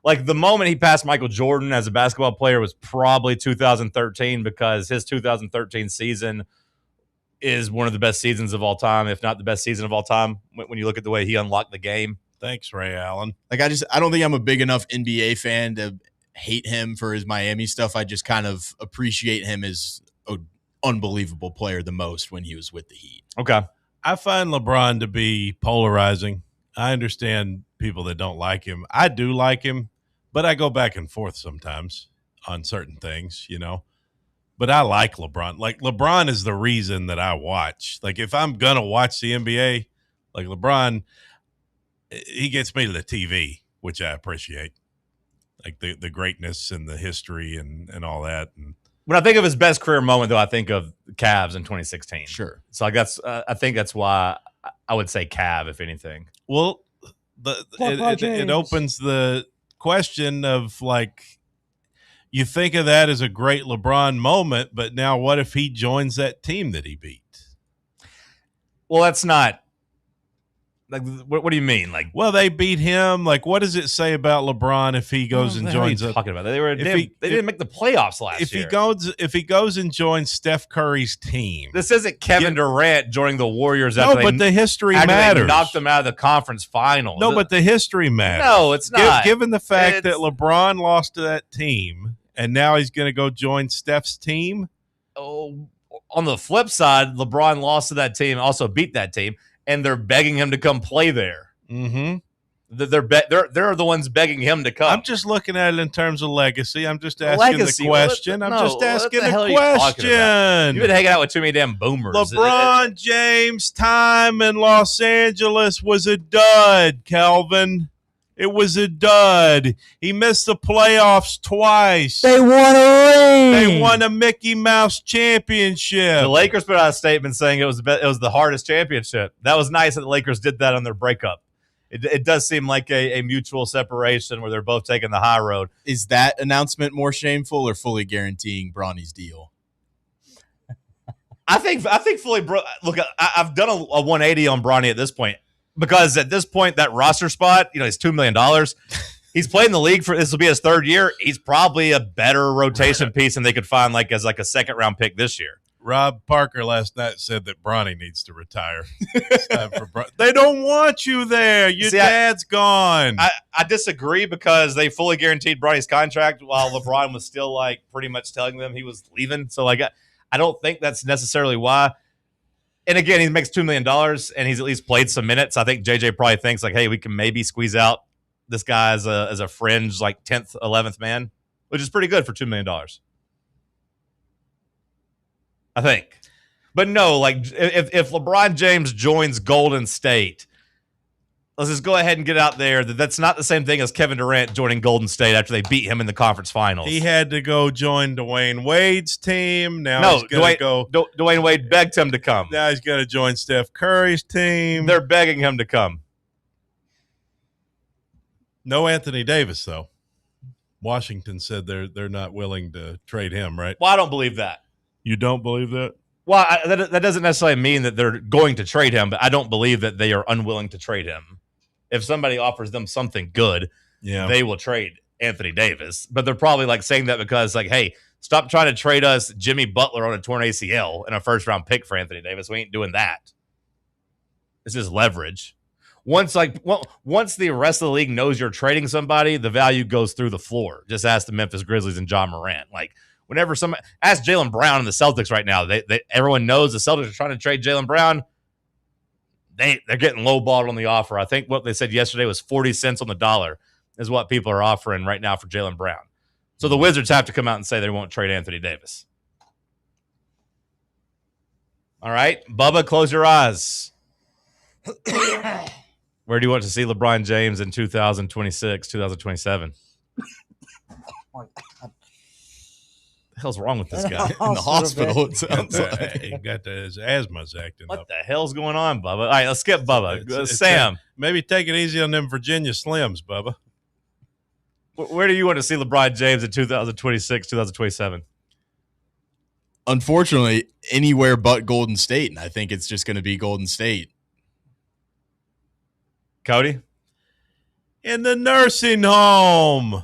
S21: like the moment he passed Michael Jordan as a basketball player was probably 2013 because his 2013 season is one of the best seasons of all time, if not the best season of all time when you look at the way he unlocked the game.
S13: Thanks, Ray Allen.
S14: Like I don't think I'm a big enough NBA fan to hate him for his Miami stuff. I just kind of appreciate him as an unbelievable player the most when he was with the Heat.
S21: Okay.
S13: I find LeBron to be polarizing. I understand people that don't like him. I do like him, but I go back and forth sometimes on certain things, you know. But I like LeBron. Like, LeBron is the reason that I watch. Like, if I'm going to watch the NBA, like LeBron, he gets me to the TV, which I appreciate. Like the greatness and the history and all that. And
S21: when I think of his best career moment, though, I think of Cavs in 2016.
S14: Sure.
S21: So like I think that's why I would say Cav, if anything.
S13: Well, it opens the question of, like, you think of that as a great LeBron moment, but now what if he joins that team that he beat?
S21: Well, that's not. Like, what do you mean? Like,
S13: well, they beat him. Like, what does it say about LeBron if he goes and joins?
S21: Talking about that, they didn't make the playoffs last year.
S13: If he goes and joins Steph Curry's team,
S21: this isn't Kevin Durant joining the Warriors.
S13: But the history matters.
S21: They knocked them out of the conference finals.
S13: No, but the history matters.
S21: No, it's not.
S13: Given the fact that LeBron lost to that team, and now he's going to go join Steph's team.
S21: Oh, on the flip side, LeBron lost to that team, also beat that team. And they're begging him to come play there.
S13: Mm-hmm.
S21: They're the ones begging him to come.
S13: I'm just looking at it in terms of legacy. I'm just asking the question. I'm just asking the question.
S21: You've been hanging out with too many damn boomers.
S13: LeBron James' time in Los Angeles was a dud, Calvin. It was a dud. He missed the playoffs twice.
S15: They won a ring.
S13: They won a Mickey Mouse championship.
S21: The Lakers put out a statement saying it was the hardest championship. That was nice that the Lakers did that on their breakup. It does seem like a mutual separation where they're both taking the high road.
S14: Is that announcement more shameful or fully guaranteeing Bronny's deal?
S21: I think fully. Look, I've done a 180 on Bronny at this point. Because at this point, that roster spot, he's $2 million. He's played in the league this will be his third year. He's probably a better rotation piece than they could find as a second round pick this year.
S13: Rob Parker last night said that Bronny needs to retire. They don't want you there. Your dad's gone.
S21: I disagree because they fully guaranteed Bronny's contract while LeBron was still pretty much telling them he was leaving. So I don't think that's necessarily why. And again, he makes $2 million, and he's at least played some minutes. I think JJ probably thinks hey, we can maybe squeeze out this guy as a fringe 10th, 11th man, which is pretty good for $2 million. I think. But no, if LeBron James joins Golden State, let's just go ahead and get out there that's not the same thing as Kevin Durant joining Golden State after they beat him in the conference finals.
S13: He had to go join Dwayne Wade's team. Now he's going to go.
S21: Dwayne Wade begged him to come.
S13: Now he's going to join Steph Curry's team.
S21: They're begging him to come.
S13: No Anthony Davis, though. Washington said they're not willing to trade him, right?
S21: Well, I don't believe that.
S13: You don't believe that?
S21: Well, that doesn't necessarily mean that they're going to trade him, but I don't believe that they are unwilling to trade him. If somebody offers them something good, they will trade Anthony Davis. But they're probably saying that because hey, stop trying to trade us Jimmy Butler on a torn ACL and a first round pick for Anthony Davis. We ain't doing that. It's just leverage. Once the rest of the league knows you're trading somebody, the value goes through the floor. Just ask the Memphis Grizzlies and John Morant. Whenever somebody ask Jaylen Brown and the Celtics right now, everyone knows the Celtics are trying to trade Jaylen Brown. They're getting lowballed on the offer. I think what they said yesterday was 40 cents on the dollar is what people are offering right now for Jaylen Brown. So the Wizards have to come out and say they won't trade Anthony Davis. All right, Bubba, close your eyes. Where do you want to see LeBron James in 2026, 2027? The hell's wrong with this guy?
S14: In the hospital, it sounds like.
S13: He got his asthma's acting up.
S21: What the hell's going on, Bubba? All right, let's skip Bubba. Sam.
S13: Maybe take it easy on them Virginia Slims, Bubba.
S21: Where do you want to see LeBron James in 2026, 2027?
S14: Unfortunately, anywhere but Golden State, and I think it's just going to be Golden State.
S21: Cody?
S13: In the nursing home.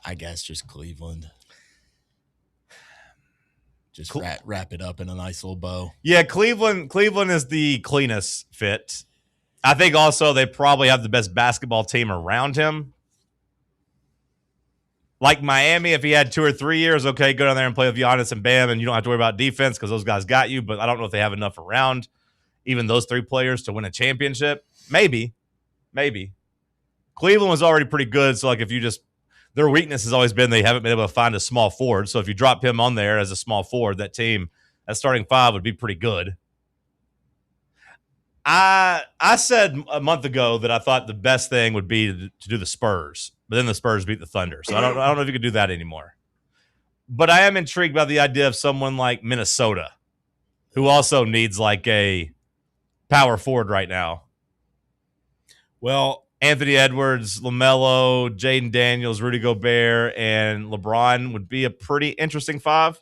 S14: I guess just Cleveland. Just wrap it up in a nice little bow.
S21: Yeah, Cleveland is the cleanest fit. I think also they probably have the best basketball team around him. Like Miami, if he had 2 or 3 years, okay, go down there and play with Giannis and Bam, and you don't have to worry about defense because those guys got you, but I don't know if they have enough around even those 3 players to win a championship. Maybe. Cleveland was already pretty good, so like if you just – their weakness has always been they haven't been able to find a small forward, so if you drop him on there as a small forward, that team, that starting 5 would be pretty good. I said a month ago that I thought the best thing would be to do the Spurs, but then the Spurs beat the Thunder. So I don't know if you could do that anymore. But I am intrigued by the idea of someone like Minnesota, who also needs like a power forward right now.
S13: Well,
S21: Anthony Edwards, LaMelo, Jaden Daniels, Rudy Gobert, and LeBron would be a pretty interesting 5.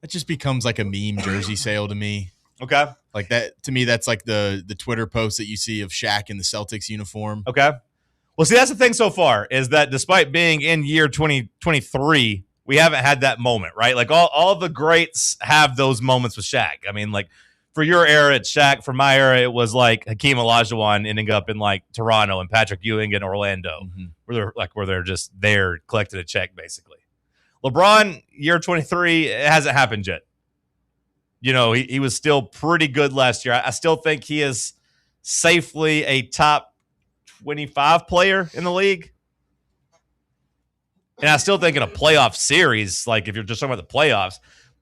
S14: It just becomes like a meme jersey sale to me.
S21: Okay.
S14: Like that, to me, that's like the Twitter post that you see of Shaq in the Celtics uniform.
S21: Okay. Well, see, that's the thing so far is that despite being in year 2023, we haven't had that moment, right? Like all the greats have those moments with Shaq. I mean, like for your era, it's Shaq. For my era, it was like Hakeem Olajuwon ending up in like Toronto and Patrick Ewing in Orlando, where they're just there collecting a check, basically. LeBron, year 23, it hasn't happened yet. You know, he was still pretty good last year. I still think he is safely a top 25 player in the league. And I still think in a playoff series, like if you're just talking about the playoffs,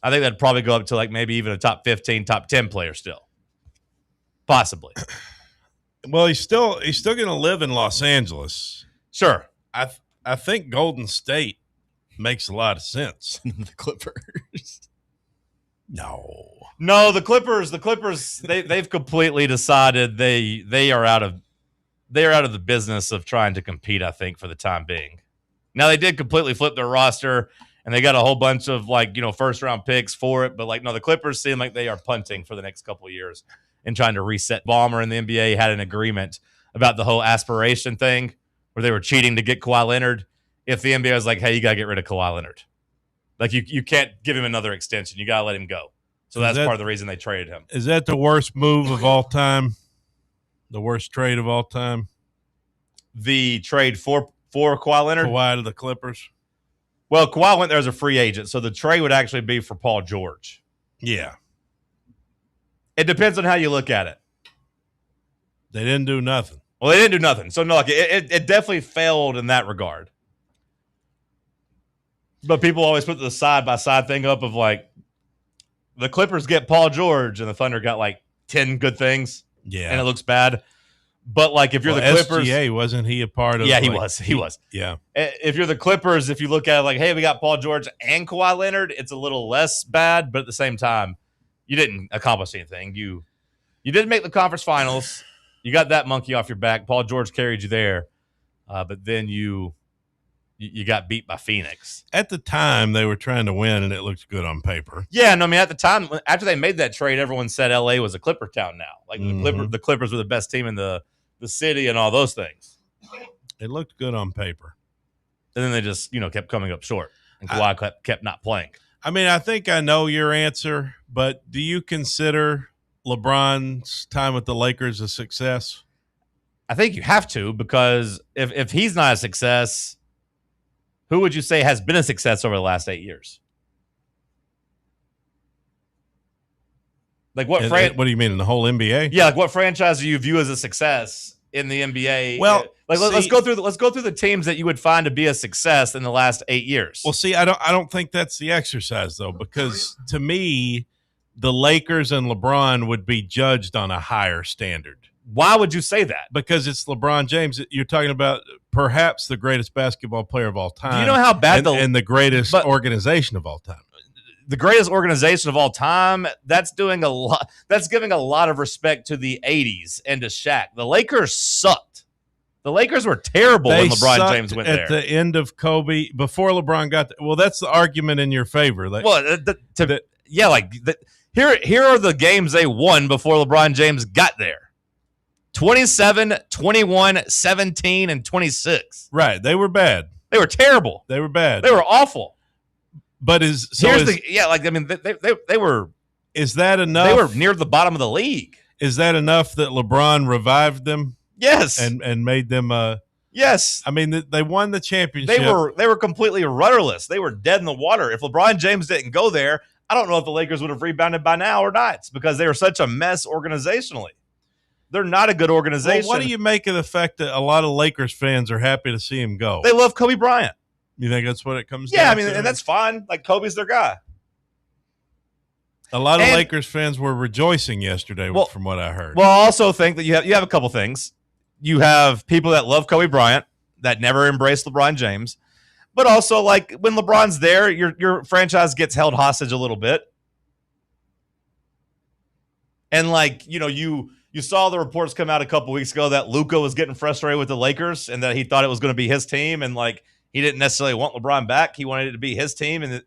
S21: I think that'd probably go up to like maybe even a top 15, top 10 player still. Possibly.
S13: Well, he's still going to live in Los Angeles.
S21: Sure.
S13: I think Golden State makes a lot of sense.
S14: The Clippers.
S21: No, the Clippers, they've completely decided they are out of the business of trying to compete, I think, for the time being. Now they did completely flip their roster and they got a whole bunch of like, you know, first round picks for it, but like no, the Clippers seem like they are punting for the next couple of years and trying to reset. Ballmer and the NBA had an agreement about the whole aspiration thing where they were cheating to get Kawhi Leonard. If the NBA was like, hey, you got to get rid of Kawhi Leonard. Like you can't give him another extension. You got to let him go. So that's part of the reason they traded him.
S13: Is that the worst move of all time? The worst trade of all time?
S21: The trade for Kawhi Leonard?
S13: Kawhi to the Clippers.
S21: Well, Kawhi went there as a free agent, so the trade would actually be for Paul George.
S13: Yeah.
S21: It depends on how you look at it.
S13: They didn't do nothing.
S21: Well, they didn't do nothing. So, no, it definitely failed in that regard. But people always put the side-by-side thing up of, like, the Clippers get Paul George and the Thunder got, like, 10 good things.
S13: Yeah.
S21: And it looks bad. But, like, if you're the Clippers...
S13: SGA, wasn't he a part of...
S21: Yeah, he was. He was.
S13: Yeah.
S21: If you're the Clippers, if you look at it like, hey, we got Paul George and Kawhi Leonard, it's a little less bad. But at the same time, you didn't accomplish anything. You didn't make the conference finals. You got that monkey off your back. Paul George carried you there. But then you got beat by Phoenix.
S13: At the time, they were trying to win, and it looked good on paper.
S21: Yeah, no, I mean, at the time, after they made that trade, everyone said L.A. was a Clipper town now. Like, the Clippers were the best team in the city and all those things.
S13: It looked good on paper.
S21: And then they just, kept coming up short. And Kawhi kept not playing.
S13: I mean, I think I know your answer, but do you consider LeBron's time with the Lakers a success?
S21: I think you have to, because if he's not a success, who would you say has been a success over the last 8 years? Like what
S13: do you mean, in the whole NBA?
S21: Yeah, like what franchise do you view as a success in the NBA?
S13: Well,
S21: like let's go through the teams that you would find to be a success in the last 8 years.
S13: Well, see, I don't think that's the exercise though, because to me, the Lakers and LeBron would be judged on a higher standard.
S21: Why would you say that?
S13: Because it's LeBron James. You're talking about perhaps the greatest basketball player of all time.
S21: Do you know how bad
S13: and the greatest organization of all time?
S21: The greatest organization of all time, that's doing a lot. That's giving a lot of respect to the 80s and to Shaq. The Lakers sucked. The Lakers were terrible
S13: They
S21: when LeBron
S13: sucked
S21: James went
S13: at
S21: there.
S13: the end of Kobe, before LeBron got there. Well, that's the argument in your favor. Like,
S21: Here are the games they won before LeBron James got there. 27, 21, 17, and 26.
S13: Right. They were bad.
S21: They were terrible.
S13: They were bad.
S21: They were awful.
S13: But they
S21: were.
S13: Is that enough?
S21: They were near the bottom of the league.
S13: Is that enough that LeBron revived them?
S21: Yes.
S13: And made them
S21: yes.
S13: I mean, they won the championship.
S21: They were completely rudderless. They were dead in the water. If LeBron James didn't go there, I don't know if the Lakers would have rebounded by now or not, because they were such a mess organizationally. They're not a good organization.
S13: Well, what do you make of the fact that a lot of Lakers fans are happy to see him go?
S21: They love Kobe Bryant.
S13: You think that's what it comes
S21: down to? Yeah, I mean, and that's fine. Like, Kobe's their guy.
S13: A lot of Lakers fans were rejoicing yesterday, from what I heard.
S21: Well, I also think that you have a couple things. You have people that love Kobe Bryant that never embraced LeBron James, but also, like, when LeBron's there, your franchise gets held hostage a little bit. And, like, you saw the reports come out a couple weeks ago that Luka was getting frustrated with the Lakers and that he thought it was going to be his team, and, like, he didn't necessarily want LeBron back. He wanted it to be his team, and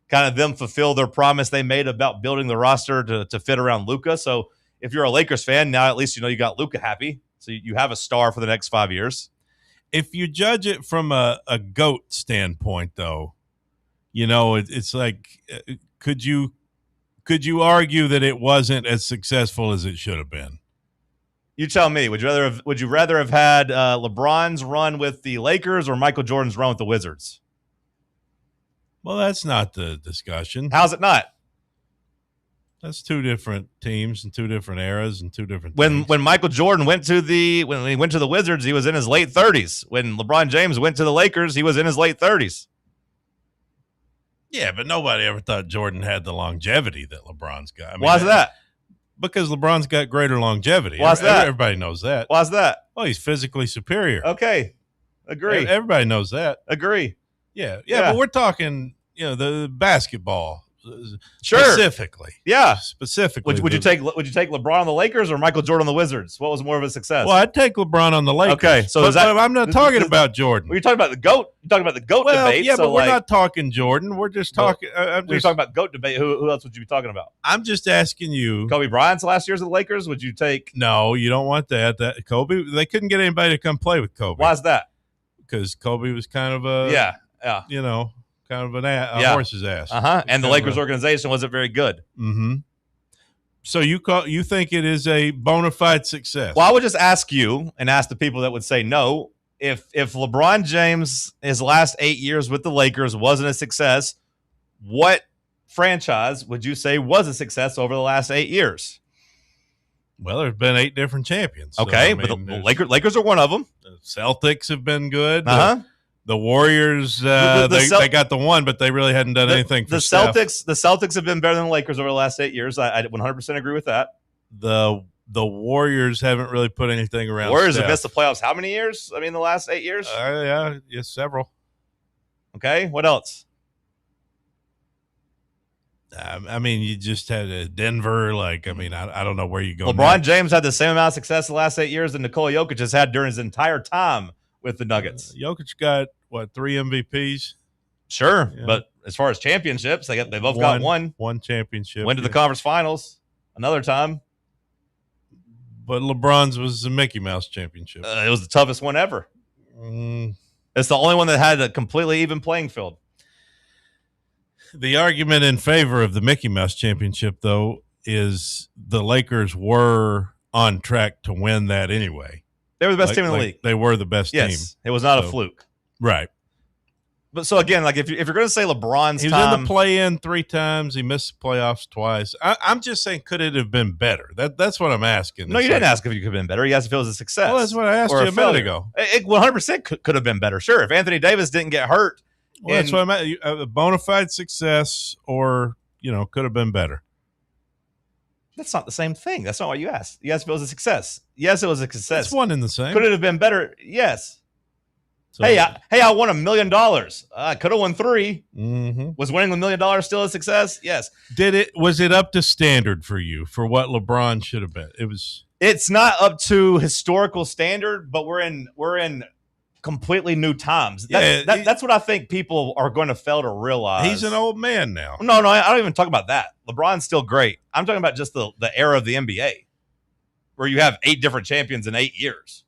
S21: kind of them fulfill their promise they made about building the roster to fit around Luka. So if you're a Lakers fan, now at least you got Luka happy. So you have a star for the next 5 years.
S13: If you judge it from a GOAT standpoint, though, it's like, could you argue that it wasn't as successful as it should have been?
S21: You tell me. Would you rather have had LeBron's run with the Lakers or Michael Jordan's run with the Wizards?
S13: Well, that's not the discussion.
S21: How's it not?
S13: That's two different teams and two different eras and two different
S21: things. When Michael Jordan went to the Wizards, he was in his late 30s. When LeBron James went to the Lakers, he was in his late 30s.
S13: Yeah, but nobody ever thought Jordan had the longevity that LeBron's got. I mean,
S21: why's that?
S13: Because LeBron's got greater longevity.
S21: Why's that?
S13: Everybody knows that.
S21: Why's that?
S13: Well, he's physically superior.
S21: Okay. Agree.
S13: Everybody knows that.
S21: Agree.
S13: Yeah, but we're talking, the basketball.
S21: Sure.
S13: Specifically.
S21: Yeah.
S13: Specifically.
S21: Would you take LeBron on the Lakers or Michael Jordan on the Wizards? What was more of a success?
S13: Well, I'd take LeBron on the Lakers.
S21: Okay. So
S13: but I'm not talking about Jordan.
S21: You're talking about the GOAT. You're talking about the GOAT debate.
S13: Yeah, but we're not talking Jordan. We're just talking.
S21: We're talking about GOAT debate. Who else would you be talking about?
S13: I'm just asking you.
S21: Kobe Bryant's last years of the Lakers. Would you take?
S13: No, you don't want that. That Kobe. They couldn't get anybody to come play with Kobe.
S21: Why's that?
S13: Because Kobe was kind of a kind of a horse's ass.
S21: And the Lakers organization wasn't very good.
S13: Mm-hmm. So you think it is a bona fide success?
S21: Well, I would just ask you and ask the people that would say no. If LeBron James, his last 8 years with the Lakers wasn't a success, what franchise would you say was a success over the last 8 years?
S13: Well, there's been 8 different champions.
S21: Okay, but the Lakers are one of them.
S13: The Celtics have been good. The Warriors, they got the one, but they really hadn't done anything for Steph.
S21: The Celtics have been better than the Lakers over the last 8 years. I 100% agree with that.
S13: The Warriors haven't really put anything around.
S21: Warriors
S13: Steph.
S21: have missed the playoffs how many years? I mean, the last 8 years?
S13: Yes, several.
S21: Okay, what else?
S13: I mean, you just had Denver. I don't know where you go.
S21: LeBron James had the same amount of success the last 8 years that Nikola Jokic has had during his entire time with the Nuggets.
S13: Jokic got 3 MVPs?
S21: Sure, but as far as championships, they both got one.
S13: One championship.
S21: Went to the conference finals another time.
S13: But LeBron's was the Mickey Mouse championship.
S21: It was the toughest one ever. It's the only one that had a completely even playing field.
S13: The argument in favor of the Mickey Mouse championship, though, is the Lakers were on track to win that anyway.
S21: They were the best team in the league.
S13: They were the best team.
S21: Yes, it was not a fluke.
S13: Right.
S21: But so again, if you're going to say LeBron's
S13: he was in the play-in 3 times. He missed the playoffs twice. I'm just saying, could it have been better? That's what I'm asking.
S21: No, you didn't ask if you could have been better. You asked if it was a success.
S13: Well, that's what I asked you a minute ago.
S21: It 100% could have been better. Sure, if Anthony Davis didn't get hurt.
S13: Well, that's what I'm at. A bona fide success, or could have been better.
S21: That's not the same thing. That's not what you asked. You asked if it was a success. Yes, it was a success.
S13: It's one in the same.
S21: Could it have been better? Yes.
S13: So,
S21: I won $1 million. I could have won 3.
S13: Mm-hmm.
S21: Was winning $1 million still a success? Yes.
S13: Was it up to standard for you for what LeBron should have been? It was
S21: It's not up to historical standard, but we're in completely new times. That's what I think people are going to fail to realize.
S13: He's an old man now.
S21: No, I don't even talk about that. LeBron's still great. I'm talking about just the era of the NBA, where you have 8 different champions in 8 years.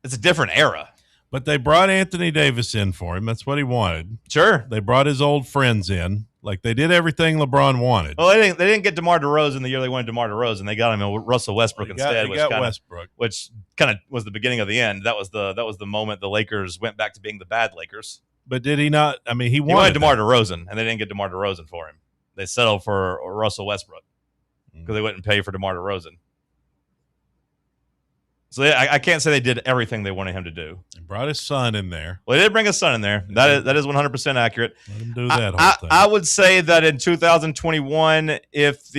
S21: It's a different era.
S13: But they brought Anthony Davis in for him. That's what he wanted.
S21: Sure.
S13: They brought his old friends in. Like, they did everything LeBron wanted.
S21: Well, they didn't get DeMar DeRozan the year they wanted DeMar DeRozan. They got him in Russell Westbrook instead, which kind of was the beginning of the end. That was the moment the Lakers went back to being the bad Lakers.
S13: But did he not? I mean, he
S21: wanted DeMar DeRozan, and they didn't get DeMar DeRozan for him. They settled for Russell Westbrook because they wouldn't pay for DeMar DeRozan. So I can't say they did everything they wanted him to do.
S13: He brought his son in there.
S21: Well, they did bring his son in there. That is 100% accurate.
S13: Let him do that whole thing.
S21: I would say that in 2021, if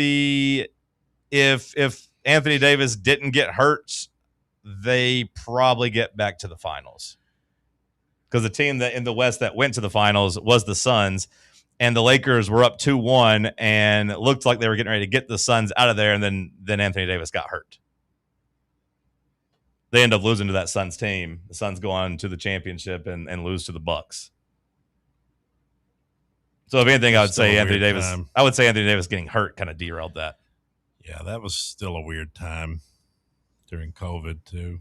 S21: Anthony Davis didn't get hurt, they probably get back to the finals. Because the team that in the West that went to the finals was the Suns, and the Lakers were up 2-1, and it looked like they were getting ready to get the Suns out of there, and then Anthony Davis got hurt. They end up losing to that Suns team. The Suns go on to the championship and lose to the Bucks. So if anything, I would say Anthony Davis getting hurt kind of derailed that.
S13: Yeah, that was still a weird time during COVID too.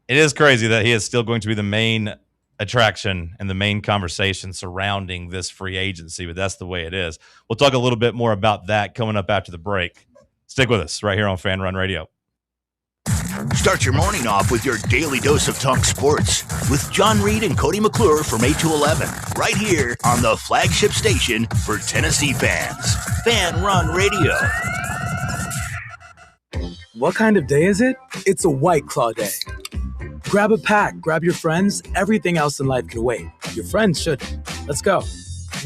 S21: It is crazy that he is still going to be the main attraction and the main conversation surrounding this free agency, but that's the way it is. We'll talk a little bit more about that coming up after the break. Stick with us right here on Fan Run Radio.
S16: Start your morning off with your daily dose of Talk Sports with John Reed and Cody McClure from 8 to 11, right here on the flagship station for Tennessee fans, Fan Run Radio.
S18: What kind of day is it? It's a White Claw day. Grab a pack, grab your friends. Everything else in life can wait. Your friends shouldn't. Let's go.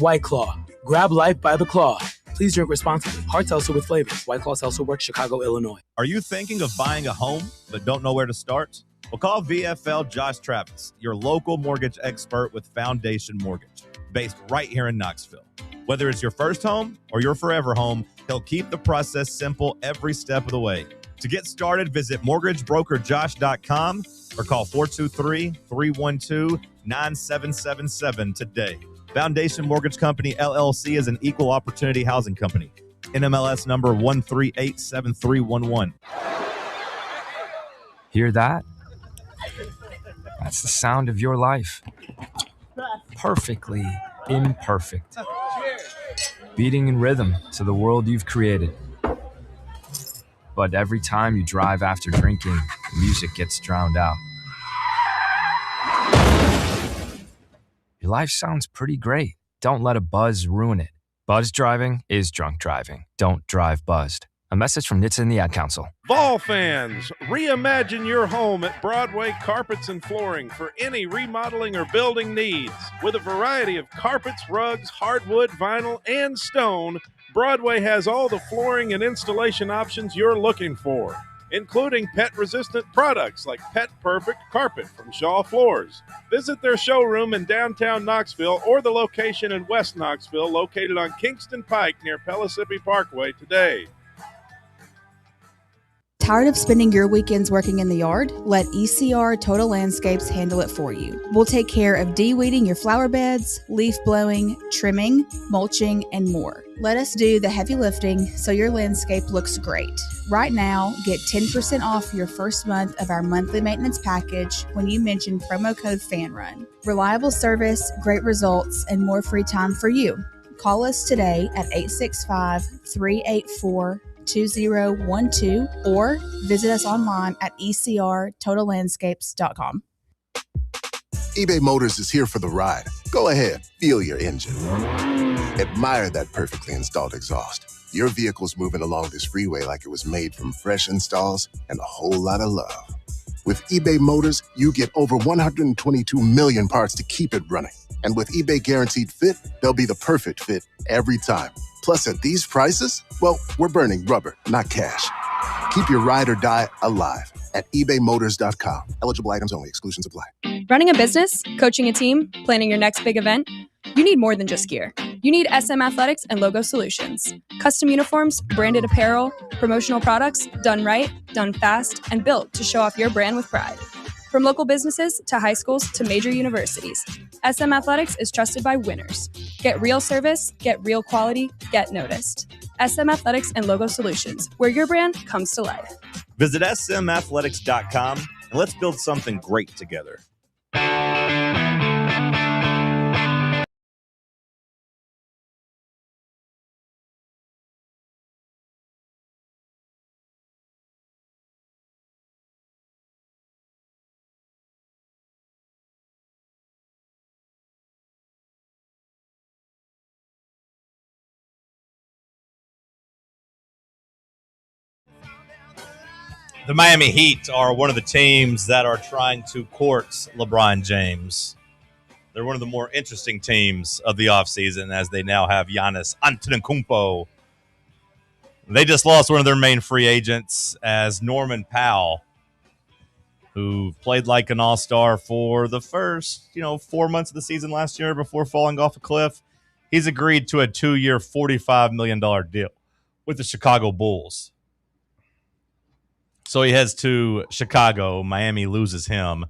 S18: White Claw. Grab life by the claw. Please drink responsibly. Hard seltzer with flavors. White Claw Seltzer Works, Chicago, Illinois.
S3: Are you thinking of buying a home but don't know where to start? Well, call VFL Josh Travis, your local mortgage expert with Foundation Mortgage, based right here in Knoxville. Whether it's your first home or your forever home, he'll keep the process simple every step of the way. To get started, visit mortgagebrokerjosh.com or call 423-312-9777 today. Foundation Mortgage Company, LLC is an equal opportunity housing company. NMLS number 1387311.
S12: Hear that? That's the sound of your life. Perfectly imperfect. Beating in rhythm to the world you've created. But every time you drive after drinking, the music gets drowned out. Your life sounds pretty great. Don't let a buzz ruin it. Buzz driving is drunk driving. Don't drive buzzed. A message from NHTSA and the Ad Council.
S13: Vol fans, reimagine your home at Broadway Carpets and Flooring for any remodeling or building needs. With a variety of carpets, rugs, hardwood, vinyl, and stone, Broadway has all the flooring and installation options you're looking for, including pet-resistant products like Pet Perfect Carpet from Shaw Floors. Visit their showroom in downtown Knoxville or the location in West Knoxville located on Kingston Pike near Pellissippi Parkway today.
S9: Tired of spending your weekends working in the yard? Let ECR Total Landscapes handle it for you. We'll take care of de-weeding your flower beds, leaf blowing, trimming, mulching, and more. Let us do the heavy lifting so your landscape looks great. Right now, get 10% off your first month of our monthly maintenance package when you mention promo code FANRUN. Reliable service, great results, and more free time for you. Call us today at 865-384-2012 or visit us online at ecrtotallandscapes.com.
S17: eBay Motors is here for the ride. Go ahead, feel your engine. Admire that perfectly installed exhaust. Your vehicle's moving along this freeway like it was made from fresh installs and a whole lot of love. With eBay Motors, you get over 122 million parts to keep it running. And with eBay Guaranteed Fit, they'll be the perfect fit every time. Plus, at these prices, well, we're burning rubber, not cash. Keep your ride or die alive at ebaymotors.com. Eligible items only. Exclusions apply.
S2: Running a business, coaching a team, planning your next big event, you need more than just gear. You need SM Athletics and Logo Solutions. Custom uniforms, branded apparel, promotional products, done right, done fast, and built to show off your brand with pride. From local businesses to high schools to major universities, SM Athletics is trusted by winners. Get real service, get real quality, get noticed. SM Athletics and Logo Solutions, where your brand comes to life.
S3: Visit smathletics.com and let's build something great together. The Miami Heat are one of the teams that are trying to court LeBron James. They're one of the more interesting teams of the offseason as they now have Giannis Antetokounmpo. They just lost one of their main free agents as Norman Powell, who played like an all-star for the first, 4 months of the season last year before falling off a cliff. He's agreed to a 2-year, $45 million deal with the Chicago Bulls. So he heads to Chicago. Miami loses him.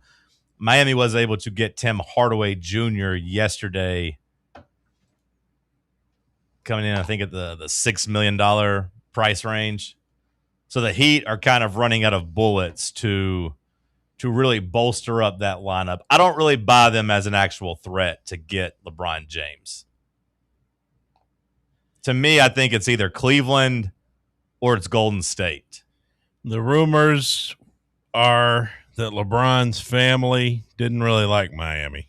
S3: Miami was able to get Tim Hardaway Jr. yesterday, coming in, I think, at the $6 million price range. So the Heat are kind of running out of bullets to really bolster up that lineup. I don't really buy them as an actual threat to get LeBron James. To me, I think it's either Cleveland or it's Golden State.
S13: The rumors are that LeBron's family didn't really like Miami.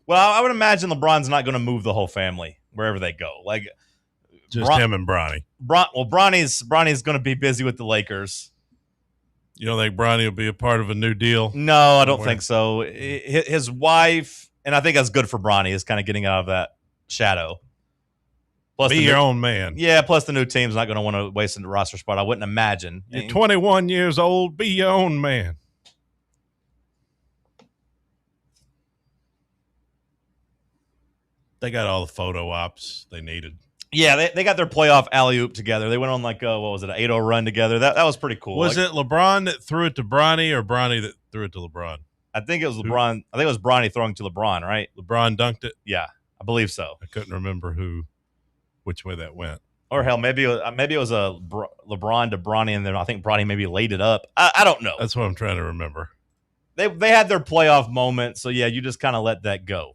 S3: Well, I would imagine LeBron's not going to move the whole family wherever they go. Like
S13: just him and Bronny.
S3: Bronny's going to be busy with the Lakers.
S13: You don't think Bronny will be a part of a new deal?
S3: No, I don't think so. His wife, and I think that's good for Bronny, is kind of getting out of that shadow. Plus
S13: be your own man.
S3: Yeah, plus the new team's not going to want to waste a roster spot, I wouldn't imagine.
S13: You're 21 years old. Be your own man. They got all the photo ops they needed.
S3: Yeah, they got their playoff alley-oop together. They went on like, an 8-0 run together. That was pretty cool.
S13: Was it LeBron that threw it to Bronny or Bronny that threw it to LeBron?
S3: I think it was LeBron. I think it was Bronny throwing to LeBron, right?
S13: LeBron dunked it?
S3: Yeah, I believe so.
S13: I couldn't remember which way that went.
S3: Or hell, maybe it was a LeBron to Bronny, and then I think Bronny maybe laid it up. I don't know.
S13: That's what I'm trying to remember.
S3: They had their playoff moment, so yeah, you just kind of let that go.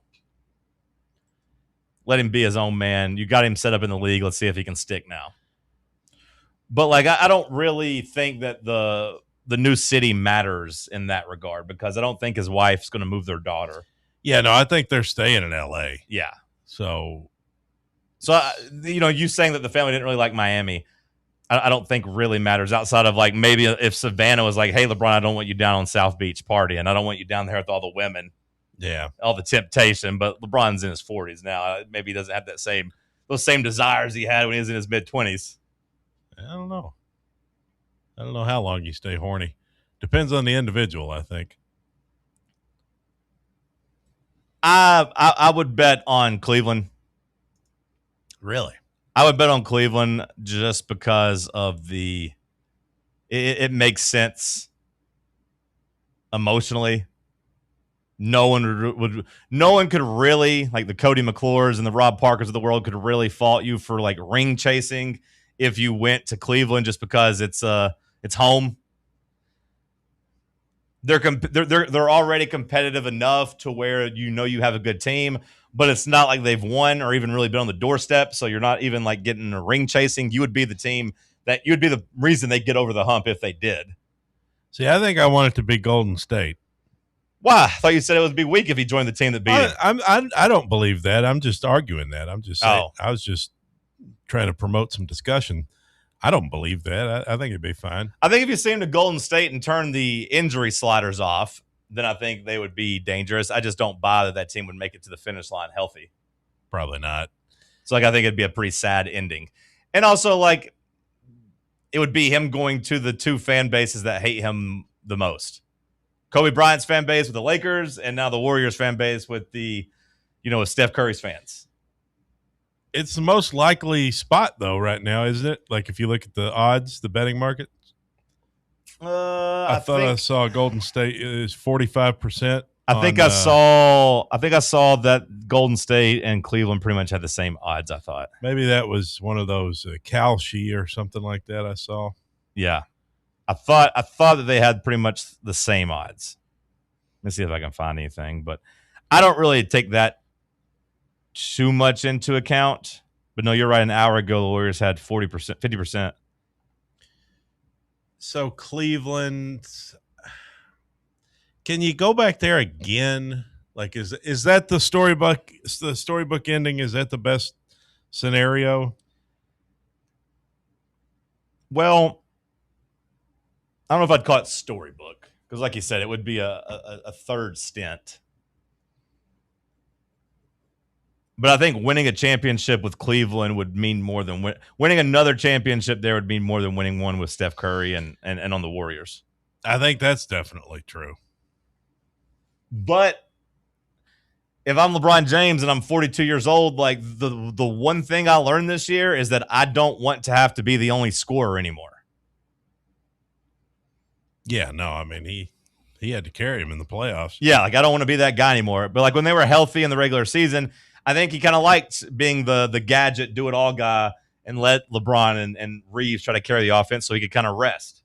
S3: Let him be his own man. You got him set up in the league. Let's see if he can stick now. But I don't really think that the new city matters in that regard because I don't think his wife's going to move their daughter.
S13: Yeah, no, I think they're staying in L.A.
S3: Yeah.
S13: So
S3: you saying that the family didn't really like Miami, I don't think really matters outside of maybe if Savannah was like, hey, LeBron, I don't want you down on South Beach partying. I don't want you down there with all the women.
S13: Yeah.
S3: All the temptation. But LeBron's in his 40s now. Maybe he doesn't have those same desires he had when he was in his mid-20s.
S13: I don't know. I don't know how long you stay horny. Depends on the individual, I think.
S3: I would bet on Cleveland.
S13: Really?
S3: I would bet on Cleveland just because of it makes sense emotionally. No one could really, like the Cody McClures and the Rob Parkers of the world, could really fault you for ring chasing if you went to Cleveland just because it's home. They're already competitive enough to where you have a good team, but it's not like they've won or even really been on the doorstep. So you're not even getting a ring chasing. You would be the team you would be the reason they get over the hump if they did.
S13: See, I think I want it to be Golden State.
S3: Why? I thought you said it would be weak if he joined the team that beat him.
S13: I don't believe that. I'm just arguing that. I'm just saying. I was just trying to promote some discussion. I don't believe that. I think it'd be fine.
S3: I think if you seem to Golden State and turn the injury sliders off, then I think they would be dangerous. I just don't buy that team would make it to the finish line healthy.
S13: Probably not.
S3: So I think it'd be a pretty sad ending. And also it would be him going to the two fan bases that hate him the most.
S21: Kobe Bryant's fan base with the Lakers, and now the Warriors fan base with with Steph Curry's fans.
S13: It's the most likely spot, though, right now, isn't it? Like, if you look at the odds, the betting market. I thought I saw Golden State is 45%.
S21: I think I saw that Golden State and Cleveland pretty much had the same odds. I thought
S13: maybe that was one of those Kalshi or something like that. I saw.
S21: Yeah, I thought that they had pretty much the same odds. Let me see if I can find anything, but I don't really take that too much into account. But no, you're right. An hour ago, the Warriors had 40%, 50%.
S13: So Cleveland, can you go back there again? Like, is that the storybook? The storybook ending, is that the best scenario?
S21: Well, I don't know if I'd call it storybook because, like you said, it would be a third stint. But I think winning a championship with Cleveland would mean more than winning another championship there would mean more than winning one with Steph Curry and on the Warriors.
S13: I think that's definitely true.
S21: But if I'm LeBron James and I'm 42 years old, like the one thing I learned this year is that I don't want to have to be the only scorer anymore.
S13: Yeah, no, I mean he had to carry him in the playoffs.
S21: Yeah, like I don't want to be that guy anymore. But like when they were healthy in the regular season, I think he kind of liked being the gadget, do-it-all guy and let LeBron and Reeves try to carry the offense so he could kind of rest.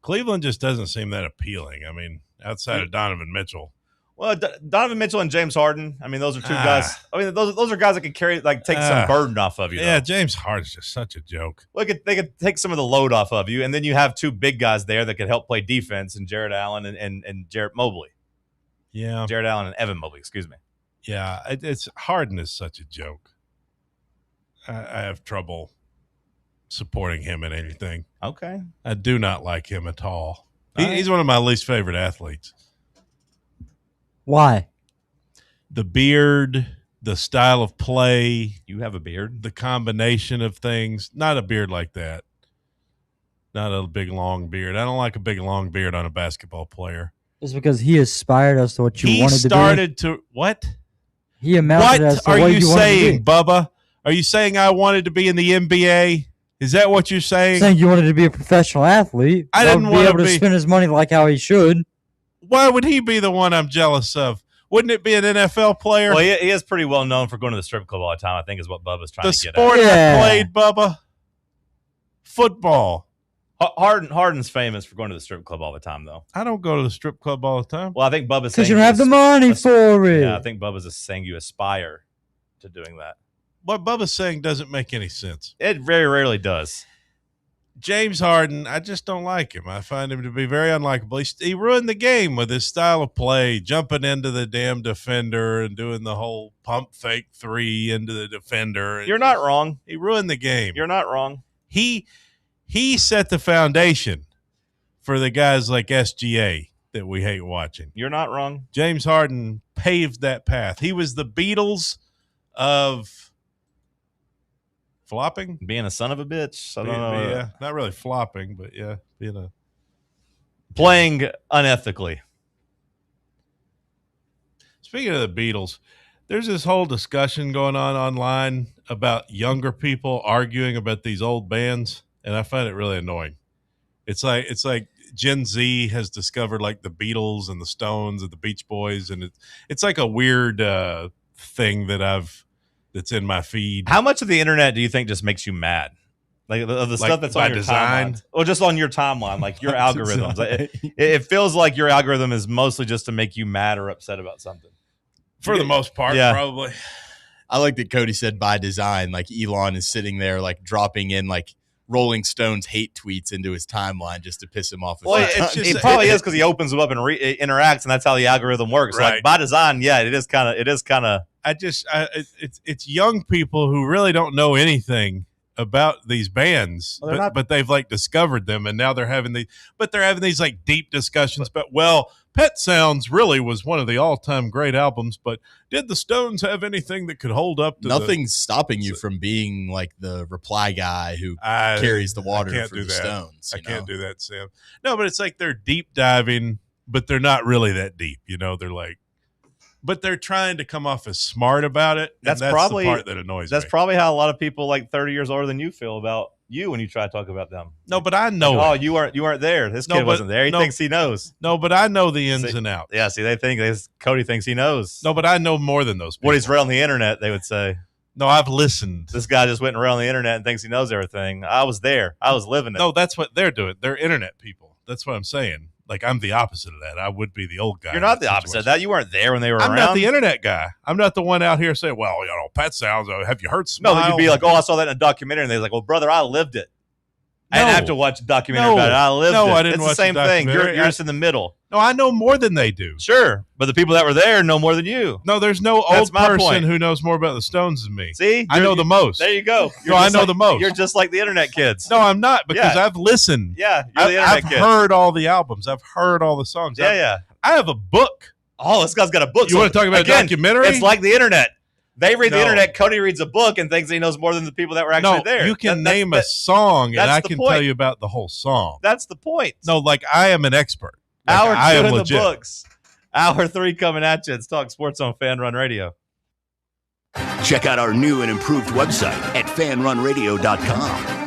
S13: Cleveland just doesn't seem that appealing. I mean, outside of Donovan Mitchell.
S21: Well, Donovan Mitchell and James Harden, I mean, those are two guys. I mean, those are guys that can carry, take some burden off of you.
S13: Yeah,
S21: though.
S13: James Harden's just such a joke.
S21: Well, they could take some of the load off of you, and then you have two big guys there that could help play defense, and Jared Allen and Jarrett Mobley.
S13: Yeah.
S21: Jared Allen and Evan Mobley, excuse me.
S13: Yeah, it's Harden is such a joke. I have trouble supporting him in anything.
S21: Okay.
S13: I do not like him at all. He's one of my least favorite athletes.
S15: Why?
S13: The beard, the style of play.
S21: You have a beard?
S13: The combination of things. Not a beard like that. Not a big, long beard. I don't like a big, long beard on a basketball player.
S15: Just because he aspired us to what you wanted to be.
S13: He started to what?
S15: He amounted us to
S13: what
S15: what
S13: are you
S15: you
S13: saying,
S15: wanted to be.
S13: Bubba? Are you saying I wanted to be in the NBA? Is that what you're saying?
S15: Saying you wanted to be a professional athlete.
S13: I didn't
S15: want to be able to spend his money like how he should.
S13: Why would he be the one I'm jealous of? Wouldn't it be an NFL player?
S21: Well, he is pretty well known for going to the strip club all the time, I think is what Bubba's trying to get at.
S13: The sport I played, Bubba? Football.
S21: Harden's famous for going to the strip club all the time, though.
S13: I don't go to the strip club all the time.
S21: Well, I think Bubba's saying
S15: Because you don't have the money for it.
S21: Yeah, I think Bubba's just saying you aspire to doing that.
S13: What Bubba's saying doesn't make any sense.
S21: It very rarely does.
S13: James Harden, I just don't like him. I find him to be very unlikable. He ruined the game with his style of play, jumping into the damn defender and doing the whole pump fake three into the defender.
S21: You're not wrong.
S13: He ruined the game.
S21: You're not wrong.
S13: He set the foundation for the guys like SGA that we hate watching.
S21: You're not wrong.
S13: James Harden paved that path. He was the Beatles of flopping?
S21: Being a son of a bitch. I don't know.
S13: Yeah, not really flopping, but yeah,
S21: playing unethically.
S13: Speaking of the Beatles, there's this whole discussion going on online about younger people arguing about these old bands, and I find it really annoying. It's like Gen Z has discovered like the Beatles and the Stones and the Beach Boys, and it's like a weird thing that's in my feed.
S21: How much of the internet do you think just makes you mad? Like the stuff that's on your timeline? Or just on your timeline, like your algorithms. It feels like your algorithm is mostly just to make you mad or upset about something.
S13: For the most part,
S21: yeah.
S13: Probably.
S14: I like that Cody said by design, like Elon is sitting there like dropping in like Rolling Stones hate tweets into his timeline just to piss him off.
S21: Well, it probably is because he opens them up and interacts, and that's how the algorithm works.
S13: Right.
S21: Like by design, yeah, it is kind of.
S13: It's young people who really don't know anything about these bands, but they've like discovered them, and now they're having these like deep discussions. But Pet Sounds really was one of the all-time great albums. But did the Stones have anything that could hold up to
S14: Nothing's stopping you from being like the reply guy who carries the water for the Stones.
S13: I can't do that, Sam. No, but it's like they're deep diving but they're not really that deep. They're like, but they're trying to come off as smart about it.
S21: That's
S13: probably the part that annoys me.
S21: That's probably how a lot of people like 30 years older than you feel about you when you try to talk about them.
S13: No, but I know.
S21: Like, you weren't there. This kid wasn't there. He thinks he knows.
S13: No, but I know the ins and outs.
S21: Yeah, they think Cody thinks he knows.
S13: No, but I know more than those people.
S21: What he's read on the internet, they would say.
S13: No, I've listened.
S21: This guy just went around the internet and thinks he knows everything. I was there. I was living it.
S13: No, that's what they're doing. They're internet people. That's what I'm saying. Like, I'm the opposite of that. I would be the old guy.
S21: You're not the opposite of that. You weren't there when they were around.
S13: I'm not the internet guy. I'm not the one out here saying, well, Pet Sounds, have you heard Smile?
S21: No, you'd be like, I saw that in a documentary. And they're like, well, brother, I lived it. I didn't have to watch a documentary about it. I lived it.
S13: I didn't watch
S21: the same thing. You're just in the middle.
S13: No, I know more than they do.
S21: Sure, but the people that were there know more than you.
S13: No, there's no old person who knows more about the Stones than me.
S21: See?
S13: I know the most.
S21: There you go.
S13: I know the most.
S21: You're just like the internet kids.
S13: No, I'm not, because I've listened.
S21: Yeah, you're the internet
S13: I've
S21: kid.
S13: heard all the albums. I've heard all the songs.
S21: Yeah.
S13: I have a book.
S21: Oh, this guy's got a book.
S13: You want to talk about a documentary?
S21: It's like the internet. They read the internet. Cody reads a book and thinks he knows more than the people that were actually there.
S13: You can name a song, and I can tell you about the whole song.
S21: That's the point.
S13: No, like I am an expert. Like,
S21: Hour 2
S13: I am
S21: in
S13: legit.
S21: the books. Hour 3 coming at you. It's Talk Sports on Fan Run Radio.
S16: Check out our new and improved website at fanrunradio.com.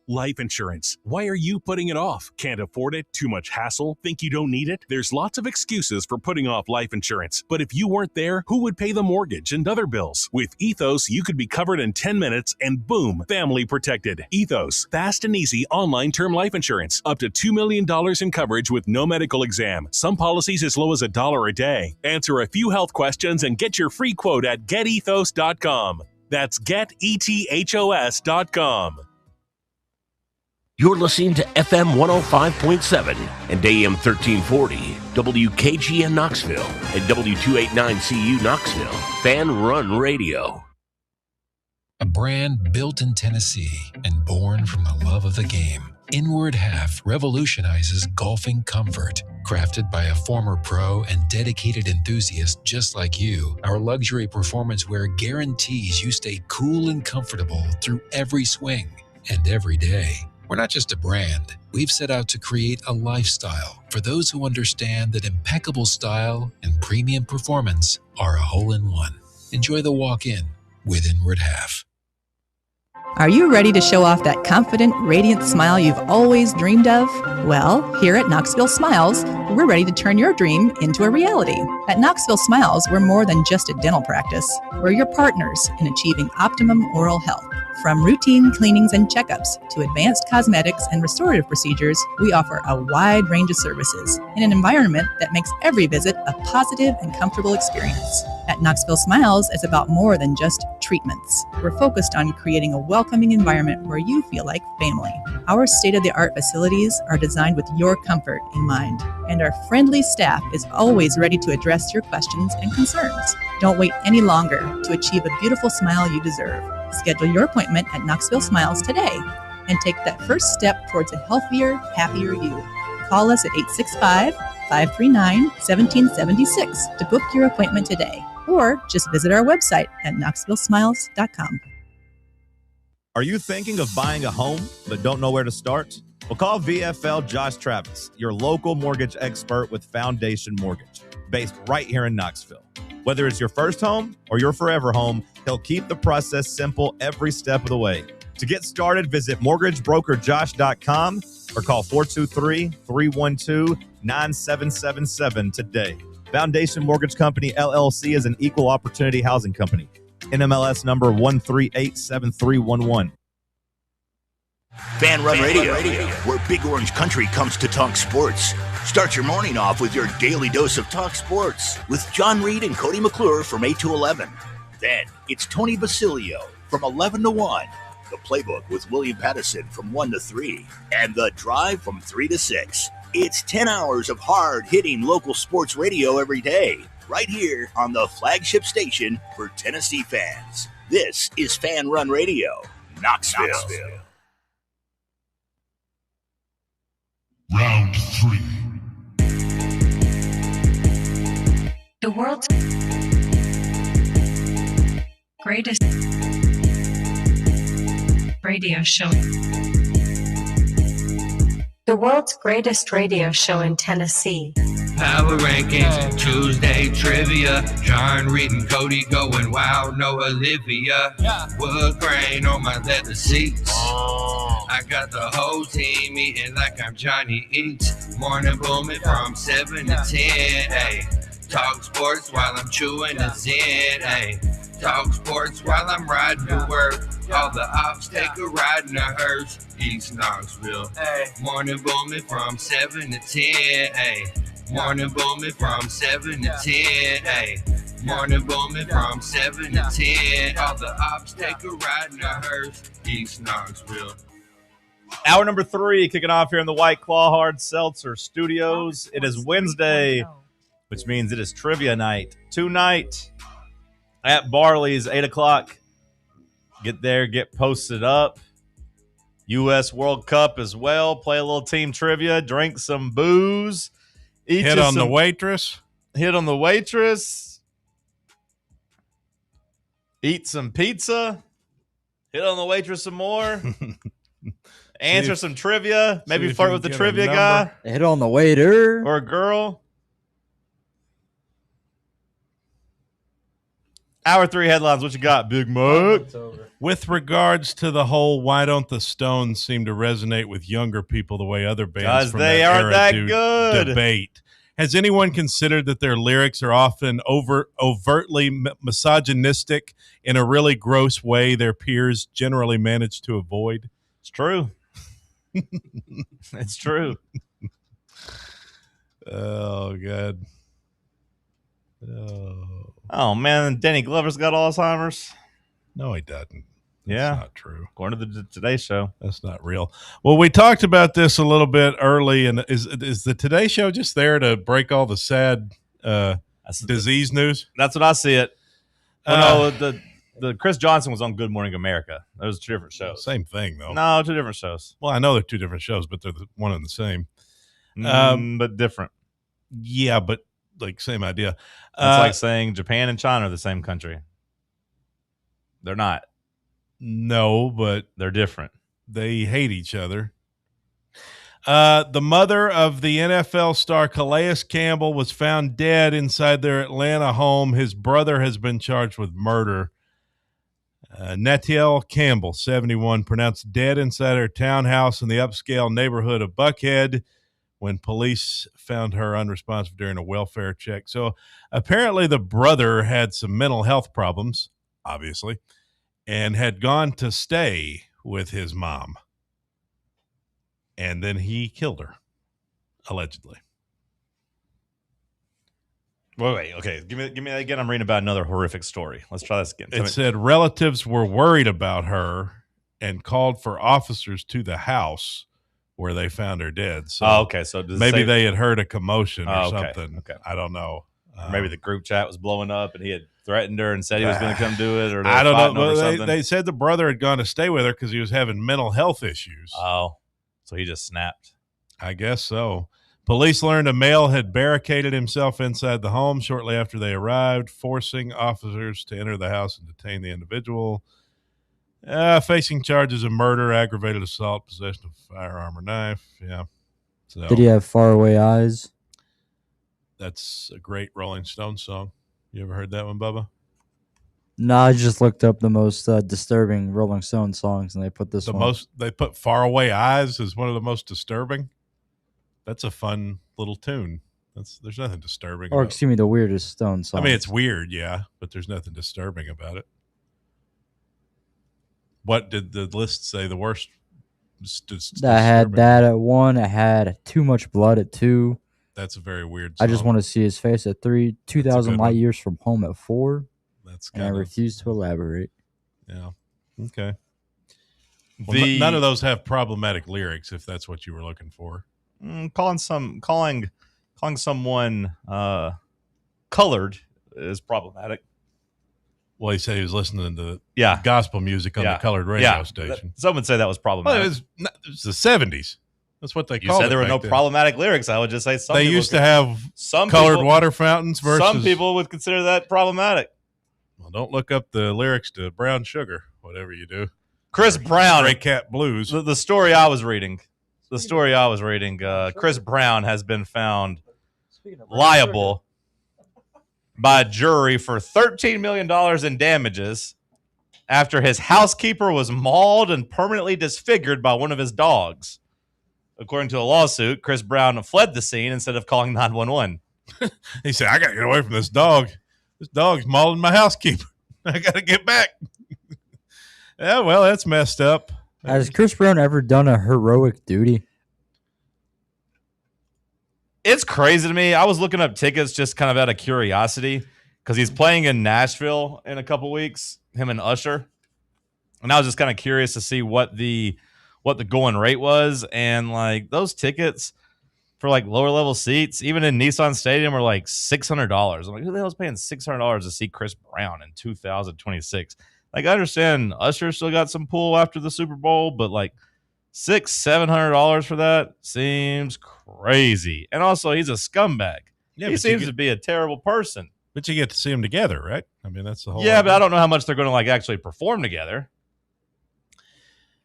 S4: Life insurance. Why are you putting it off? Can't afford it? Too much hassle? Think you don't need it? There's lots of excuses for putting off life insurance. But if you weren't there, who would pay the mortgage and other bills? With Ethos, you could be covered in 10 minutes and boom, family protected. Ethos, fast and easy online term life insurance. Up to $2 million in coverage with no medical exam. Some policies as low as $1 a day. Answer a few health questions and get your free quote at getethos.com. That's getethos.com.
S6: You're listening to FM 105.7 and AM 1340, WKGN Knoxville, and W289CU Knoxville, Fan Run Radio.
S23: A brand built in Tennessee and born from the love of the game. Inward Half revolutionizes golfing comfort. Crafted by a former pro and dedicated enthusiast just like you, our luxury performance wear guarantees you stay cool and comfortable through every swing and every day. We're not just a brand. We've set out to create a lifestyle for those who understand that impeccable style and premium performance are a hole-in-one. Enjoy the walk-in with Inward Half.
S5: Are you ready to show off that confident, radiant smile you've always dreamed of? Well, here at Knoxville Smiles, we're ready to turn your dream into a reality. At Knoxville Smiles, we're more than just a dental practice. We're your partners in achieving optimum oral health. From routine cleanings and checkups to advanced cosmetics and restorative procedures, we offer a wide range of services in an environment that makes every visit a positive and comfortable experience. At Knoxville Smiles, it's about more than just treatments. We're focused on creating a welcoming environment where you feel like family. Our state-of-the-art facilities are designed with your comfort in mind, and our friendly staff is always ready to address your questions and concerns. Don't wait any longer to achieve a beautiful smile you deserve. Schedule your appointment at Knoxville Smiles today and take that first step towards a healthier, happier you. Call us at 865-539-1776 to book your appointment today, or just visit our website at knoxvillesmiles.com.
S3: Are you thinking of buying a home but don't know where to start? Well, call VFL Josh Travis, your local mortgage expert with Foundation Mortgage, based right here in Knoxville. Whether it's your first home or your forever home, he'll keep the process simple every step of the way. To get started, visit mortgagebrokerjosh.com or call 423-312-9777 today. Foundation Mortgage Company, LLC is an equal opportunity housing company. NMLS number 1387311.
S16: Fan Run Radio, where Big Orange Country comes to talk sports. Start your morning off with your daily dose of Talk Sports with John Reed and Cody McClure from 8 to 11. Then it's Tony Basilio from 11 to 1. The Playbook with William Pattison from 1 to 3. And The Drive from 3 to 6. It's 10 hours of hard-hitting local sports radio every day, right here on the flagship station for Tennessee fans. This is Fan Run Radio, Knoxville.
S20: Round 3.
S22: The world's greatest radio show. The world's greatest radio show in Tennessee.
S1: Power Rankings, Tuesday Trivia. John Reed and Cody going wild, no Olivia. Wood grain on my leather seats. I got the whole team eating like I'm Johnny Eats. Morning booming from 7 to 10, ayy. Talk sports while I'm chewing a Zen, ayy. Talk sports while I'm riding to work. All the ops take a ride in a hearse. East Knoxville. Morning booming from 7 to 10, ayy. Morning booming from 7 to 10, ayy. Morning booming from 7 to 10. All the ops take a ride in a hearse. East Knoxville.
S3: Hour number 3 kicking off here in the White Claw Hard Seltzer Studios. It is Wednesday, which means it is trivia night. Tonight at Barley's, 8 o'clock. Get there, get posted up. U.S. World Cup as well. Play a little team trivia, drink some booze.
S13: Hit on the waitress.
S3: Hit on the waitress. Eat some pizza. Hit on the waitress some more. Answer some trivia. Maybe flirt with the trivia guy.
S15: Hit on the waiter.
S3: Or a girl. Hour 3 headlines. What you got, Big Mike?
S13: With regards to the whole why don't the Stones seem to resonate with younger people the way other bands from
S3: they
S13: that
S3: aren't
S13: era
S3: that
S13: do
S3: good.
S13: debate. Has anyone considered that their lyrics are often overtly misogynistic in a really gross way their peers generally manage to avoid?
S3: It's true. It's true.
S13: Oh, God.
S3: Oh, man. Danny Glover's got Alzheimer's.
S13: No, he doesn't.
S3: Yeah.
S13: That's not true.
S3: According to the Today Show.
S13: That's not real. Well, we talked about this a little bit early, and is the Today Show just there to break all the sad disease news?
S3: That's what I see it. Well, no, the Chris Johnson was on Good Morning America. Those are 2 different shows.
S13: Same thing, though.
S3: No, 2 different shows.
S13: Well, I know they're 2 different shows, but they're one and the same.
S3: But different.
S13: Yeah, but like same idea.
S3: It's like saying Japan and China are the same country. They're not.
S13: No, but
S3: they're different.
S13: They hate each other. The mother of the NFL star Calais Campbell was found dead inside their Atlanta home. His brother has been charged with murder. Natiel Campbell, 71, pronounced dead inside her townhouse in the upscale neighborhood of Buckhead when police found her unresponsive during a welfare check. So apparently the brother had some mental health problems, obviously, and had gone to stay with his mom. And then he killed her, allegedly.
S3: Wait. Okay. Give me that again. I'm reading about another horrific story. Let's try this again.
S13: It said relatives were worried about her and called for officers to the house where they found her dead. So
S3: okay. So
S13: maybe they had heard a commotion or
S3: okay.
S13: something.
S3: Okay.
S13: I don't know.
S3: Maybe the group chat was blowing up and he had threatened her and said he was going to come do it. Or
S13: I don't know. Well, they said the brother had gone to stay with her because he was having mental health issues.
S3: Oh, so he just snapped.
S13: I guess so. Police learned a male had barricaded himself inside the home shortly after they arrived, forcing officers to enter the house and detain the individual. Facing charges of murder, aggravated assault, possession of a firearm or knife. Yeah. So
S15: did he have faraway eyes?
S13: That's a great Rolling Stones song. You ever heard that one, Bubba?
S15: No, I just looked up the most disturbing Rolling Stones songs, and they put this one.
S13: They put "Faraway Eyes" as one of the most disturbing. That's a fun little tune. There's nothing disturbing.
S15: Or excuse me, the weirdest Stones song.
S13: I mean, it's weird, yeah, but there's nothing disturbing about it. What did the list say? The worst.
S15: I had that at 1. I had Too Much Blood at 2.
S13: That's a very weird song.
S15: I Just Want to See His Face at 3. 2,000 Light Years from Home at 4. And I refuse to elaborate.
S13: Yeah. Okay. Well, none of those have problematic lyrics, if that's what you were looking for.
S3: Calling someone colored is problematic.
S13: Well, he said he was listening to gospel music on the colored radio station.
S3: Some would say that was problematic.
S13: Well, it was the 70s. That's what they called it.
S3: You said there were no problematic lyrics. I would just say
S13: they used to have colored water fountains versus...
S3: Some people would consider that problematic.
S13: Well, don't look up the lyrics to Brown Sugar, whatever you do.
S3: Chris Brown.
S13: Gray Cat Blues.
S3: The story I was reading.
S21: the story I was reading, Chris Brown has been found liable by a jury for $13 million in damages after his housekeeper was mauled and permanently disfigured by one of his dogs. According to a lawsuit, Chris Brown fled the scene instead of calling 911.
S13: He said, I got to get away from this dog. This dog's mauling my housekeeper. I got to get back. Yeah, well, that's messed up.
S15: Has Chris Brown ever done a heroic duty?
S21: It's crazy to me. I was looking up tickets just kind of out of curiosity because he's playing in Nashville in a couple weeks, him and Usher. And I was just kind of curious to see what the going rate was. And like those tickets for like lower level seats, even in Nissan Stadium, are like $600. I'm like, who the hell is paying $600 to see Chris Brown in 2026? Like, I understand Usher still got some pull after the Super Bowl, but like $600-$700 for that seems crazy. And also, he's a scumbag.
S13: Yeah,
S21: he seems to be a terrible person.
S13: But you get to see them together, right? I mean, that's the whole.
S21: Yeah, but I don't know how much they're going to like actually perform together.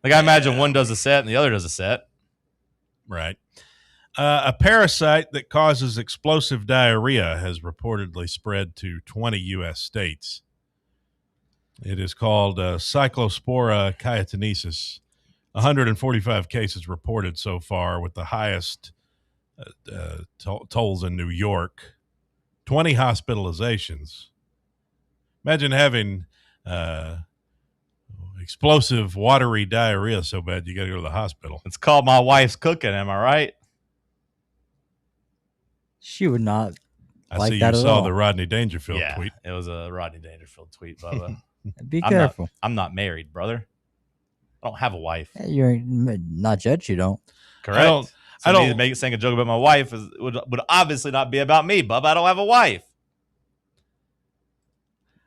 S21: Like, I imagine one does a set and the other does a set.
S13: Right. A parasite that causes explosive diarrhea has reportedly spread to 20 U.S. states. It is called Cyclospora cayetanensis. 145 cases reported so far, with the highest tolls in New York. 20 hospitalizations. Imagine having explosive, watery diarrhea so bad you got to go to the hospital.
S21: It's called my wife's cooking, am I right?
S15: She would not
S13: I
S15: like
S13: see
S15: that
S13: you
S15: at
S13: saw
S15: all.
S13: the Rodney Dangerfield
S21: Yeah,
S13: tweet.
S21: it was a Rodney Dangerfield tweet, Bubba.
S15: Be careful.
S21: I'm not married, brother. I don't have a wife.
S15: You're not yet. You don't.
S21: Correct. I don't make saying a joke about my wife would obviously not be about me, Bubba. I don't have a wife.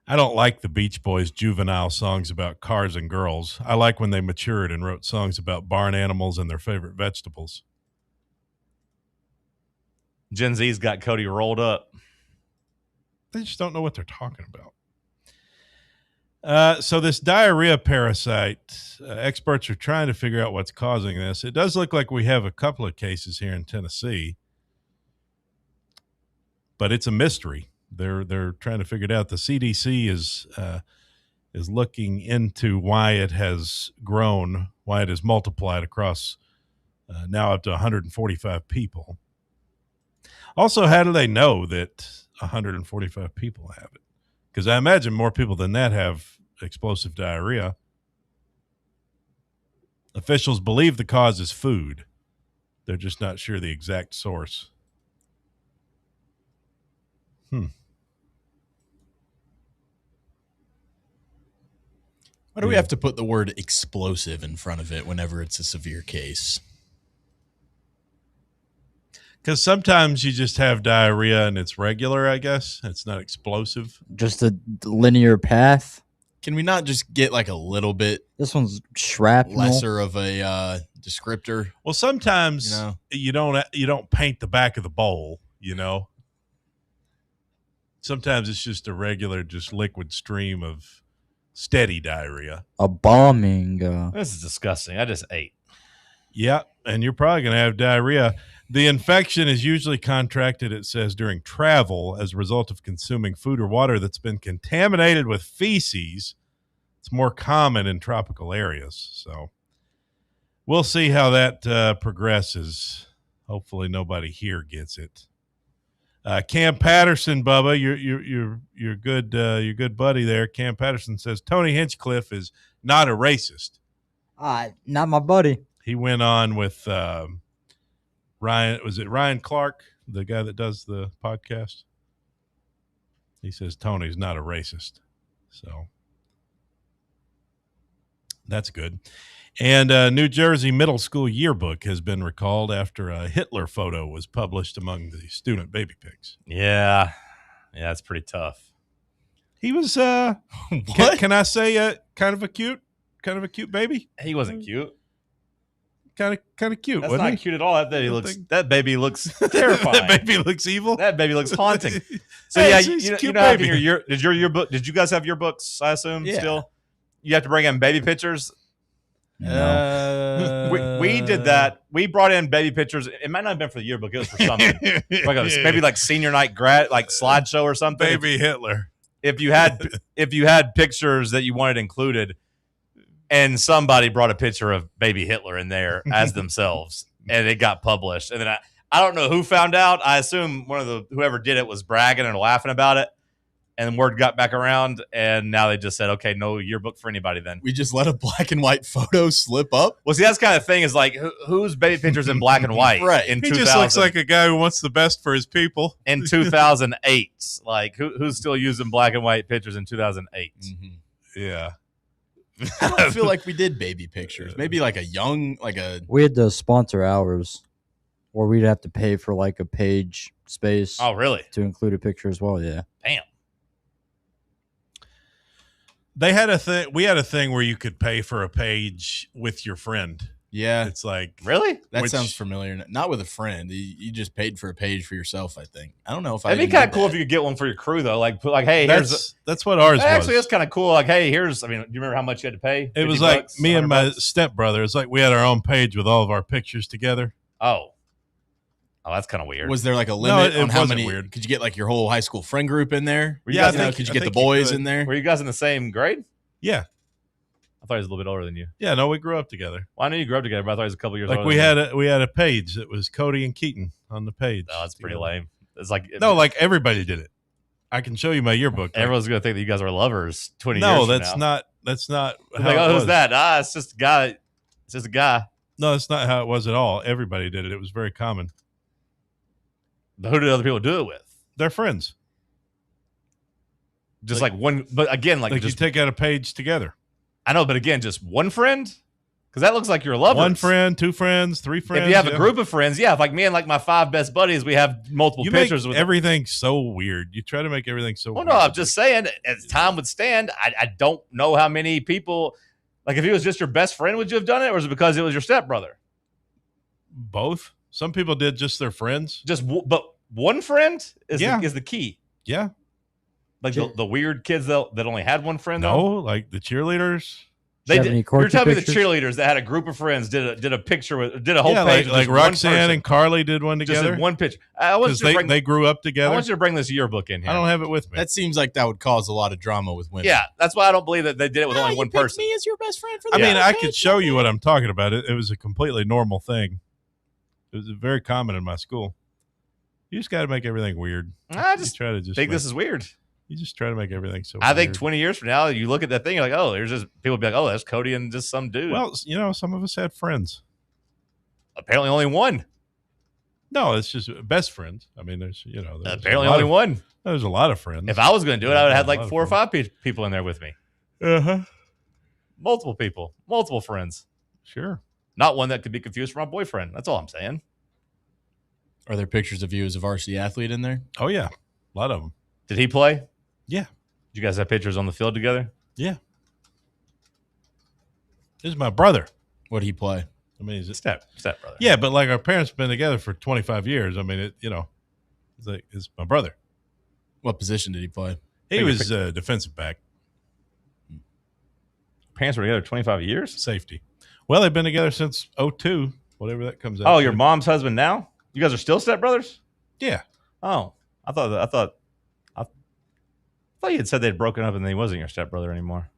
S13: I don't like the Beach Boys' juvenile songs about cars and girls. I like when they matured and wrote songs about barn animals and their favorite vegetables.
S21: Gen Z's got Cody rolled up.
S13: They just don't know what they're talking about. So this diarrhea parasite, experts are trying to figure out what's causing this. It does look like we have a couple of cases here in Tennessee, but it's a mystery. They're trying to figure it out. The CDC is looking into why it has grown, why it has multiplied across now up to 145 people. Also, how do they know that 145 people have it? Because I imagine more people than that have explosive diarrhea. Officials believe the cause is food. They're just not sure the exact source.
S14: Why do we have to put the word explosive in front of it whenever it's a severe case?
S13: Because sometimes you just have diarrhea and it's regular, I guess. It's not explosive.
S15: Just a linear path.
S14: Can we not just get like a little bit
S15: This one's shrapnel.
S14: lesser of a descriptor?
S13: Well, sometimes you don't paint the back of the bowl, you know. Sometimes it's just a regular, just liquid stream of steady diarrhea.
S15: A bombing.
S21: This is disgusting. I just ate.
S13: Yeah, and you're probably going to have diarrhea. The infection is usually contracted, it says, during travel as a result of consuming food or water that's been contaminated with feces. It's more common in tropical areas. So we'll see how that progresses. Hopefully nobody here gets it. Cam Patterson, Bubba, your good buddy there. Cam Patterson says Tony Hinchcliffe is not a racist.
S15: Not my buddy.
S13: He went on with Ryan. Was it Ryan Clark, the guy that does the podcast? He says Tony's not a racist. So that's good. And New Jersey middle school yearbook has been recalled after a Hitler photo was published among the student baby pics.
S21: Yeah, it's pretty tough.
S13: He was what? Can I say kind of a cute baby?
S21: He wasn't cute.
S13: Kind of cute.
S21: That's
S13: wasn't
S21: not
S13: he?
S21: cute at all. That baby looks terrifying.
S13: That baby looks evil.
S21: That baby looks haunting. So
S13: Hey,
S21: yeah,
S13: it's a
S21: you
S13: cute
S21: know how
S13: baby.
S21: did your yearbook? Did you guys have yearbooks? I assume
S14: Yeah.
S21: still. You have to bring in baby pictures. We did that. We brought in baby pictures. It might not have been for the yearbook. It was for something. Maybe like senior night grad, like slideshow or something.
S13: Baby Hitler.
S21: If you had pictures that you wanted included, and somebody brought a picture of baby Hitler in there as themselves, and it got published, and then I don't know who found out. I assume whoever did it was bragging and laughing about it. And word got back around, and now they just said, okay, no yearbook for anybody then.
S14: We just let a black and white photo slip up?
S21: Well, see, that's kind of thing is like, whose baby picture's in black and white?
S14: Right.
S21: In
S13: He just looks like a guy who wants the best for his people.
S21: In 2008. Like, who's still using black and white pictures in 2008?
S14: Mm-hmm.
S13: Yeah.
S14: I don't feel like we did baby pictures. Maybe like
S15: We had to sponsor ours, or we'd have to pay for like a page space.
S21: Oh, really?
S15: To include a picture as well, yeah.
S21: Damn.
S13: They had a thing. We had a thing where you could pay for a page with your friend.
S14: Yeah.
S13: It's like,
S21: really?
S14: That sounds familiar. Not with a friend. You just paid for a page for yourself, I think. I don't know if
S21: It'd be kind of cool if you could get one for your crew, though. Like, hey,
S13: that's what ours was.
S21: Actually, it's kind of cool. Like, hey, do you remember how much you had to pay?
S13: It was
S21: $50,
S13: like me and my
S21: $100?
S13: stepbrother. It's like we had our own page with all of our pictures together.
S21: Oh, that's kind of weird.
S14: Was there like a limit on how
S13: wasn't
S14: many?
S13: weird.
S14: Could you get like your whole high school friend group in there?
S21: Were you guys
S14: could you get the boys in there?
S21: Were you guys in the same grade?
S13: Yeah.
S21: I thought he was a little bit older than you.
S13: Yeah, no, we grew up together.
S21: Well, I knew you grew up together, but I thought he was a couple years older.
S13: Like we had a page that was Cody and Keaton on the page.
S21: Oh, that's pretty lame. It's like
S13: like everybody did it. I can show you my yearbook.
S21: Everyone's gonna think that you guys are lovers 20 years
S13: No,
S21: from
S13: that's
S21: now.
S13: not. That's not.
S21: Like,
S13: how it
S21: who's
S13: was.
S21: that? It's just a guy. It's just a guy.
S13: No, that's not how it was at all. Everybody did it. It was very common.
S21: But who did other people do it with?
S13: Their friends.
S21: Just like one, but again, like
S13: you
S21: just
S13: take out a page together.
S21: I know, but again, just one friend? Because that looks like you're lovers.
S13: One friend, two friends, three friends.
S21: If you have a group of friends, yeah. If like me and like my 5 best buddies, we have multiple
S13: you
S21: pictures
S13: make
S21: with
S13: everything so weird. You try to make everything so
S21: Well,
S13: weird.
S21: no, I'm just saying, as time would stand, I don't know how many people, like if he was just your best friend, would you have done it? Or is it because it was your stepbrother?
S13: Both. Some people did just their friends.
S21: But one friend is
S13: Yeah.
S21: is the key.
S13: Yeah.
S21: Like the weird kids that only had one friend.
S13: No,
S21: though?
S13: like the cheerleaders.
S21: They did. You're telling me the
S15: pictures?
S21: cheerleaders that had a group of friends did a picture with did a whole
S13: Yeah,
S21: page
S13: like
S21: with just one
S13: Roxanne
S21: person.
S13: and Carly did one
S21: Just
S13: together.
S21: in one picture. I want you to bring.
S13: They grew up together.
S21: I want you to bring this yearbook in here.
S13: I don't have it with me.
S14: That seems like that would cause a lot of drama with women.
S21: Yeah, that's why I don't believe that they did it with only one person.
S14: Me as your best friend for
S13: I mean, I could show you what I'm talking about. It was a completely normal thing. It was very common in my school. You just got to make everything weird.
S21: I just
S13: try to
S21: think this is weird.
S13: You just try to make everything so.
S21: I think
S13: weird.
S21: 20 years from now, you look at that thing, you're like, oh, there's just people be like, oh, that's Cody and just some dude.
S13: Well, some of us had friends.
S21: Apparently, only one.
S13: No, it's just best friends. I mean, there's
S21: Apparently, only one.
S13: There's a lot of friends.
S21: If I was going to do it, I would have had
S13: A
S21: like
S13: lot of
S21: 4 or 5 people in there with me. Multiple people, multiple friends.
S13: Sure.
S21: Not one that could be confused for my boyfriend. That's all I'm saying.
S14: Are there pictures of you as a varsity athlete in there?
S13: Oh yeah, a lot of them.
S21: Did he play?
S13: Yeah.
S21: Did you guys have pictures on the field together?
S13: Yeah. This is my brother.
S14: What did he play?
S13: I mean, he's a
S21: step brother.
S13: Yeah, but like our parents have been together for 25 years. I mean, it's my brother.
S14: What position did he play?
S13: He was defensive back.
S21: Parents were together 25 years?
S13: Safety. Well, they've been together since 2002, whatever that comes out.
S21: Oh,
S13: to.
S21: your mom's husband now? You guys are still stepbrothers?
S13: Yeah.
S21: Oh, I thought you had said they'd broken up and then he wasn't your stepbrother anymore.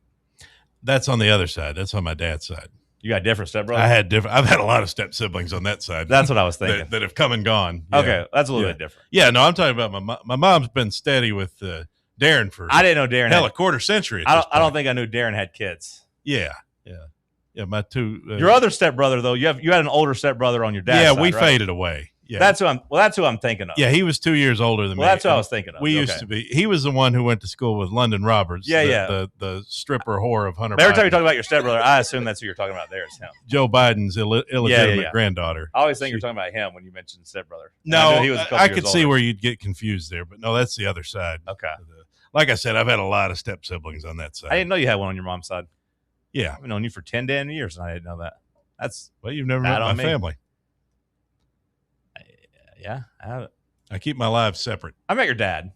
S13: That's on the other side. That's on my dad's side.
S21: You got different stepbrothers?
S13: I've had a lot of step siblings on that side.
S21: That's what I was thinking.
S13: that have come and gone. Yeah.
S21: Okay, that's a little bit different.
S13: Yeah, no, I'm talking about my mom's been steady with Darren for.
S21: I didn't know Darren.
S13: A quarter century.
S21: I don't think I knew Darren had kids.
S13: Yeah. My two.
S21: Your other stepbrother though, you had an older stepbrother on your dad's side,
S13: we
S21: right?
S13: faded away. Yeah,
S21: that's who I'm thinking of.
S13: Yeah, he was 2 years older than me.
S21: Well, that's what I was thinking of.
S13: We used to be. He was the one who went to school with London Roberts. The stripper whore of Hunter.
S21: Every
S13: Biden.
S21: time you talk about your stepbrother, I assume that's who you're talking about. There is him.
S13: Joe Biden's illegitimate granddaughter.
S21: I always think you're talking about him when you mention stepbrother.
S13: No,
S21: he was
S13: I could see where you'd get confused there, but no, that's the other side.
S21: Okay.
S13: Like I said, I've had a lot of step siblings on that side.
S21: I didn't know you had one on your mom's side.
S13: Yeah,
S21: I've known you for 10 damn years, and I didn't know that. That's
S13: you've never met my family.
S21: Yeah, I have it.
S13: I keep my lives separate.
S21: I met your dad.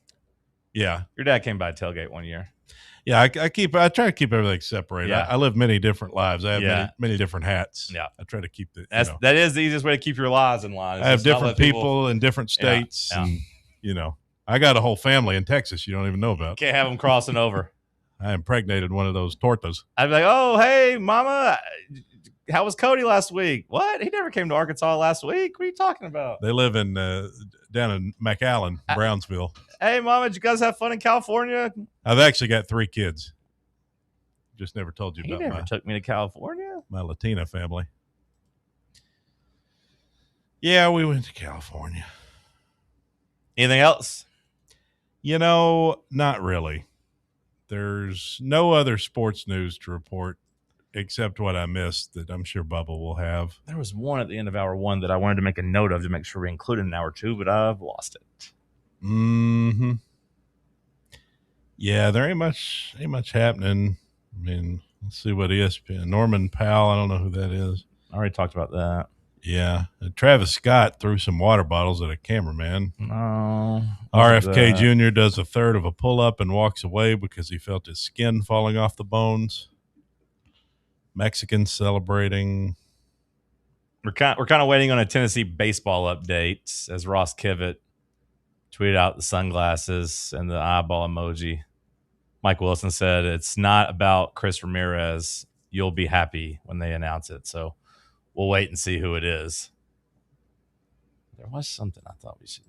S13: Yeah.
S21: Your dad came by a tailgate one year.
S13: Yeah, I try to keep everything separated.
S21: Yeah.
S13: I live many different lives. I have many different hats.
S21: Yeah.
S13: I try to keep
S21: that is the easiest way to keep your lives in line.
S13: I have different people in different states.
S21: Yeah.
S13: And, I got a whole family in Texas you don't even know about.
S21: Can't have them crossing over.
S13: I impregnated one of those tortas.
S21: I'd be like, oh, hey, mama, how was Cody last week? What? He never came to Arkansas last week. What are you talking about?
S13: They live in down in McAllen, Brownsville.
S21: Hey, mama, did you guys have fun in California?
S13: I've actually got 3 kids. Just never told you
S21: He
S13: about
S21: never took me to California.
S13: my Latina family. Yeah, we went to California.
S21: Anything else?
S13: Not really. There's no other sports news to report except what I missed that I'm sure Bubba will have.
S21: There was one at the end of hour 1 that I wanted to make a note of to make sure we included in hour 2, but I've lost it.
S13: Mm-hmm. Yeah, there ain't much happening. I mean, let's see what ESPN. Norman Powell, I don't know who that is.
S21: I already talked about that.
S13: Yeah. Travis Scott threw some water bottles at a cameraman.
S21: No.
S13: RFK Jr. does a third of a pull-up and walks away because he felt his skin falling off the bones. Mexicans celebrating.
S21: We're kind of waiting on a Tennessee baseball update as Ross Kivett tweeted out the sunglasses and the eyeball emoji. Mike Wilson said, it's not about Chris Ramirez. You'll be happy when they announce it. So we'll wait and see who it is. There was something I thought we should.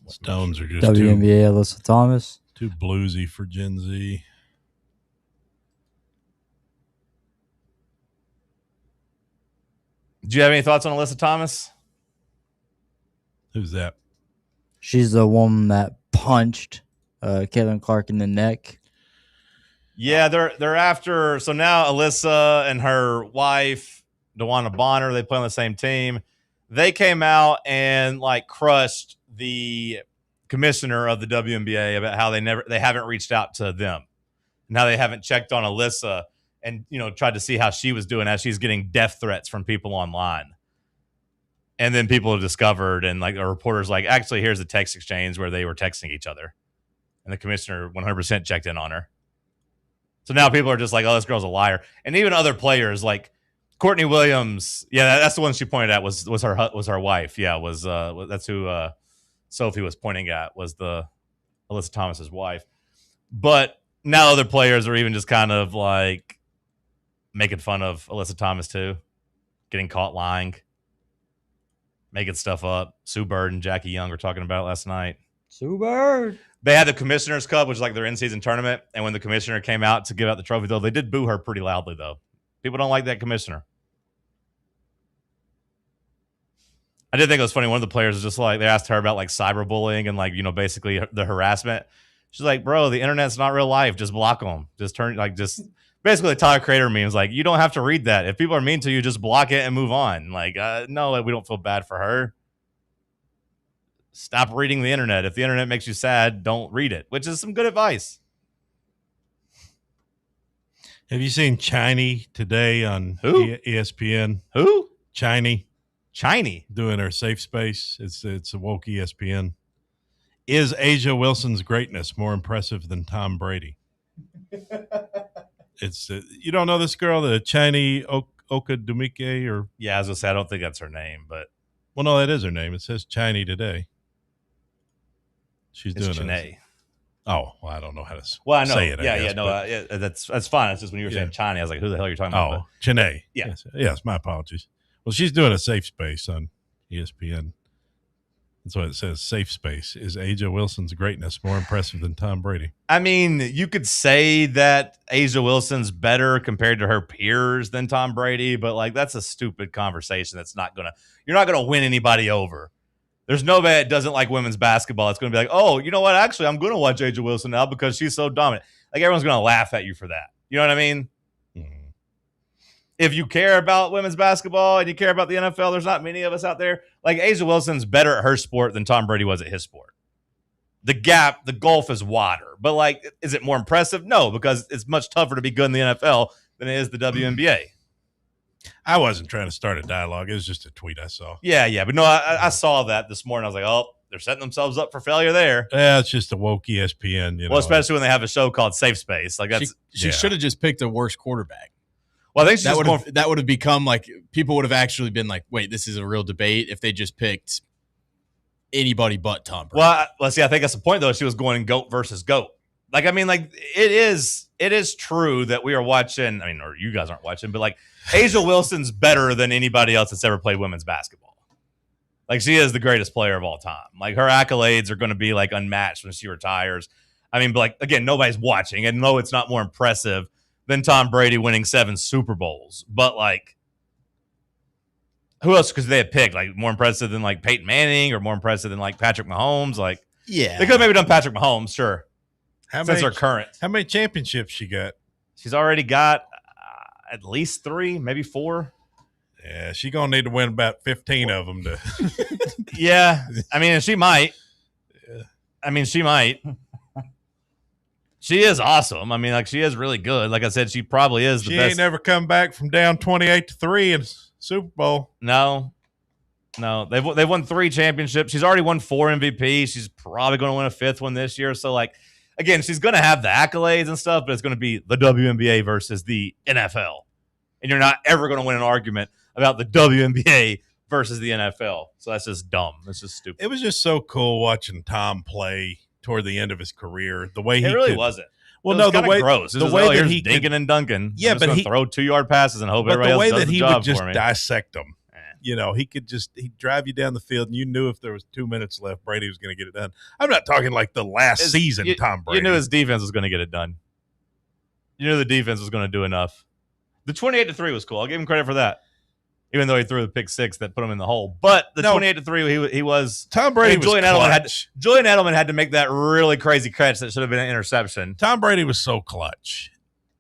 S13: Stones are just
S15: WNBA Alyssa Thomas.
S13: Too bluesy for Gen Z.
S21: Do you have any thoughts on Alyssa Thomas?
S13: Who's that?
S15: She's the woman that punched Caitlin Clark in the neck.
S21: Yeah, they're after. So now Alyssa and her wife, DeWanna Bonner, they play on the same team. They came out and crushed the commissioner of the WNBA about how they haven't reached out to them. Now they haven't checked on Alyssa and tried to see how she was doing as she's getting death threats from people online. And then people have discovered, and a reporter's actually, here's the text exchange where they were texting each other. And the commissioner 100% checked in on her. So now people are just oh, this girl's a liar. And even other players like Courtney Williams, that's the one she pointed at was her wife. Yeah, that's who Sophie was pointing at, was the Alyssa Thomas's wife. But now other players are even just kind of making fun of Alyssa Thomas too, getting caught lying, making stuff up. Sue Bird and Jackie Young were talking about it last night.
S15: Sue Bird.
S21: They had the Commissioner's Cup, which is their in-season tournament, and when the commissioner came out to give out the trophy, though, they did boo her pretty loudly, though. People don't like that commissioner. I did think it was funny. One of the players was just they asked her about cyberbullying and basically the harassment. She's like, bro, the internet's not real life. Just block them. Just turn basically the Tyler Creator memes. You don't have to read that. If people are mean to you, just block it and move on. No, we don't feel bad for her. Stop reading the internet. If the internet makes you sad, don't read it, which is some good advice.
S13: Have you seen Chiney today on
S21: Who?
S13: ESPN?
S21: Who?
S13: Chiney
S21: doing
S13: her safe space. It's a woke ESPN. Is Asia Wilson's greatness more impressive than Tom Brady? It's you don't know this girl, the Chiney Okadumike, or
S21: yeah, I was gonna say I don't think that's her name, but
S13: no, that is her name. It says Chiney today. She's doing
S21: Chennai.
S13: Oh, well, I don't know how to
S21: I know.
S13: say it.
S21: That's fine. It's just when you were saying China, I was like, who the hell are you talking about?
S13: Oh, Chennai.
S21: Yeah.
S13: Yes, my apologies. Well, she's doing a safe space on ESPN. That's what it says. Safe space. Is Asia Wilson's greatness more impressive than Tom Brady?
S21: I mean, you could say that Asia Wilson's better compared to her peers than Tom Brady, but that's a stupid conversation. You're not gonna win anybody over. There's nobody that doesn't like women's basketball. It's going to be oh, you know what? Actually, I'm going to watch Asia Wilson now because she's so dominant. Everyone's going to laugh at you for that. You know what I mean? Mm-hmm. If you care about women's basketball and you care about the NFL, there's not many of us out there. Asia Wilson's better at her sport than Tom Brady was at his sport. The gulf is wider. But, is it more impressive? No, because it's much tougher to be good in the NFL than it is the WNBA.
S13: I wasn't trying to start a dialogue. It was just a tweet I saw.
S21: Yeah. But no, I saw that this morning. I was like, oh, they're setting themselves up for failure there.
S13: Yeah, it's just a woke ESPN. You know,
S21: especially when they have a show called Safe Space. Like that's
S14: she should have just picked a worse quarterback.
S21: Well, I think
S14: that would have become like people would have actually been like, wait, this is a real debate if they just picked anybody but Tom Brady.
S21: Well, let's see. I think that's the point though. She was going GOAT versus GOAT. Like, I mean, like it is true that we are watching. I mean, or you guys aren't watching, but like A'ja Wilson's better than anybody else that's ever played women's basketball. Like she is the greatest player of all time. Like her accolades are going to be like unmatched when she retires. I mean, but like again, nobody's watching, and no, it's not more impressive than Tom Brady winning 7 Super Bowls. But like, who else could they have picked? Like more impressive than like Peyton Manning, or more impressive than like Patrick Mahomes? Like,
S14: yeah,
S21: they could have maybe done Patrick Mahomes, sure. Since her current,
S13: how many championships she got?
S21: She's already got at least 3, maybe 4.
S13: Yeah, she's gonna need to win about 15 of them to.
S21: Yeah, I mean, she might. I mean, she might. She is awesome. I mean, like she is really good. Like I said, she probably is the best.
S13: She ain't never come back from down 28-3 in Super Bowl.
S21: No, they've won 3 championships. She's already won 4 MVPs. She's probably going to win a 5th one this year. So, like, again, she's going to have the accolades and stuff, but it's going to be the WNBA versus the NFL, and you're not ever going to win an argument about the WNBA versus the NFL. So that's just dumb. That's just stupid.
S13: It was just so cool watching Tom play toward the end of his career. The way he
S21: really wasn't.
S13: Well,
S21: it was
S13: no, the way
S21: gross.
S13: The way that he
S21: dinking and dunking.
S13: Yeah, but he
S21: throw 2-yard passes and hope
S13: but
S21: everybody
S13: the way
S21: else does
S13: that
S21: the
S13: he
S21: job
S13: would just
S21: for me.
S13: dissect them. You know, he'd drive you down the field, and you knew if there was 2 minutes left, Brady was going to get it done. I'm not talking like the last season, Tom Brady.
S21: You knew his defense was going to get it done. You knew the defense was going to do enough. The 28-3 was cool. I'll give him credit for that. Even though he threw the pick 6 that put him in the hole. But the 28-3, he was
S13: Tom Brady was
S21: Julian Edelman had to make that really crazy catch that should have been an interception.
S13: Talking Brady was so clutch.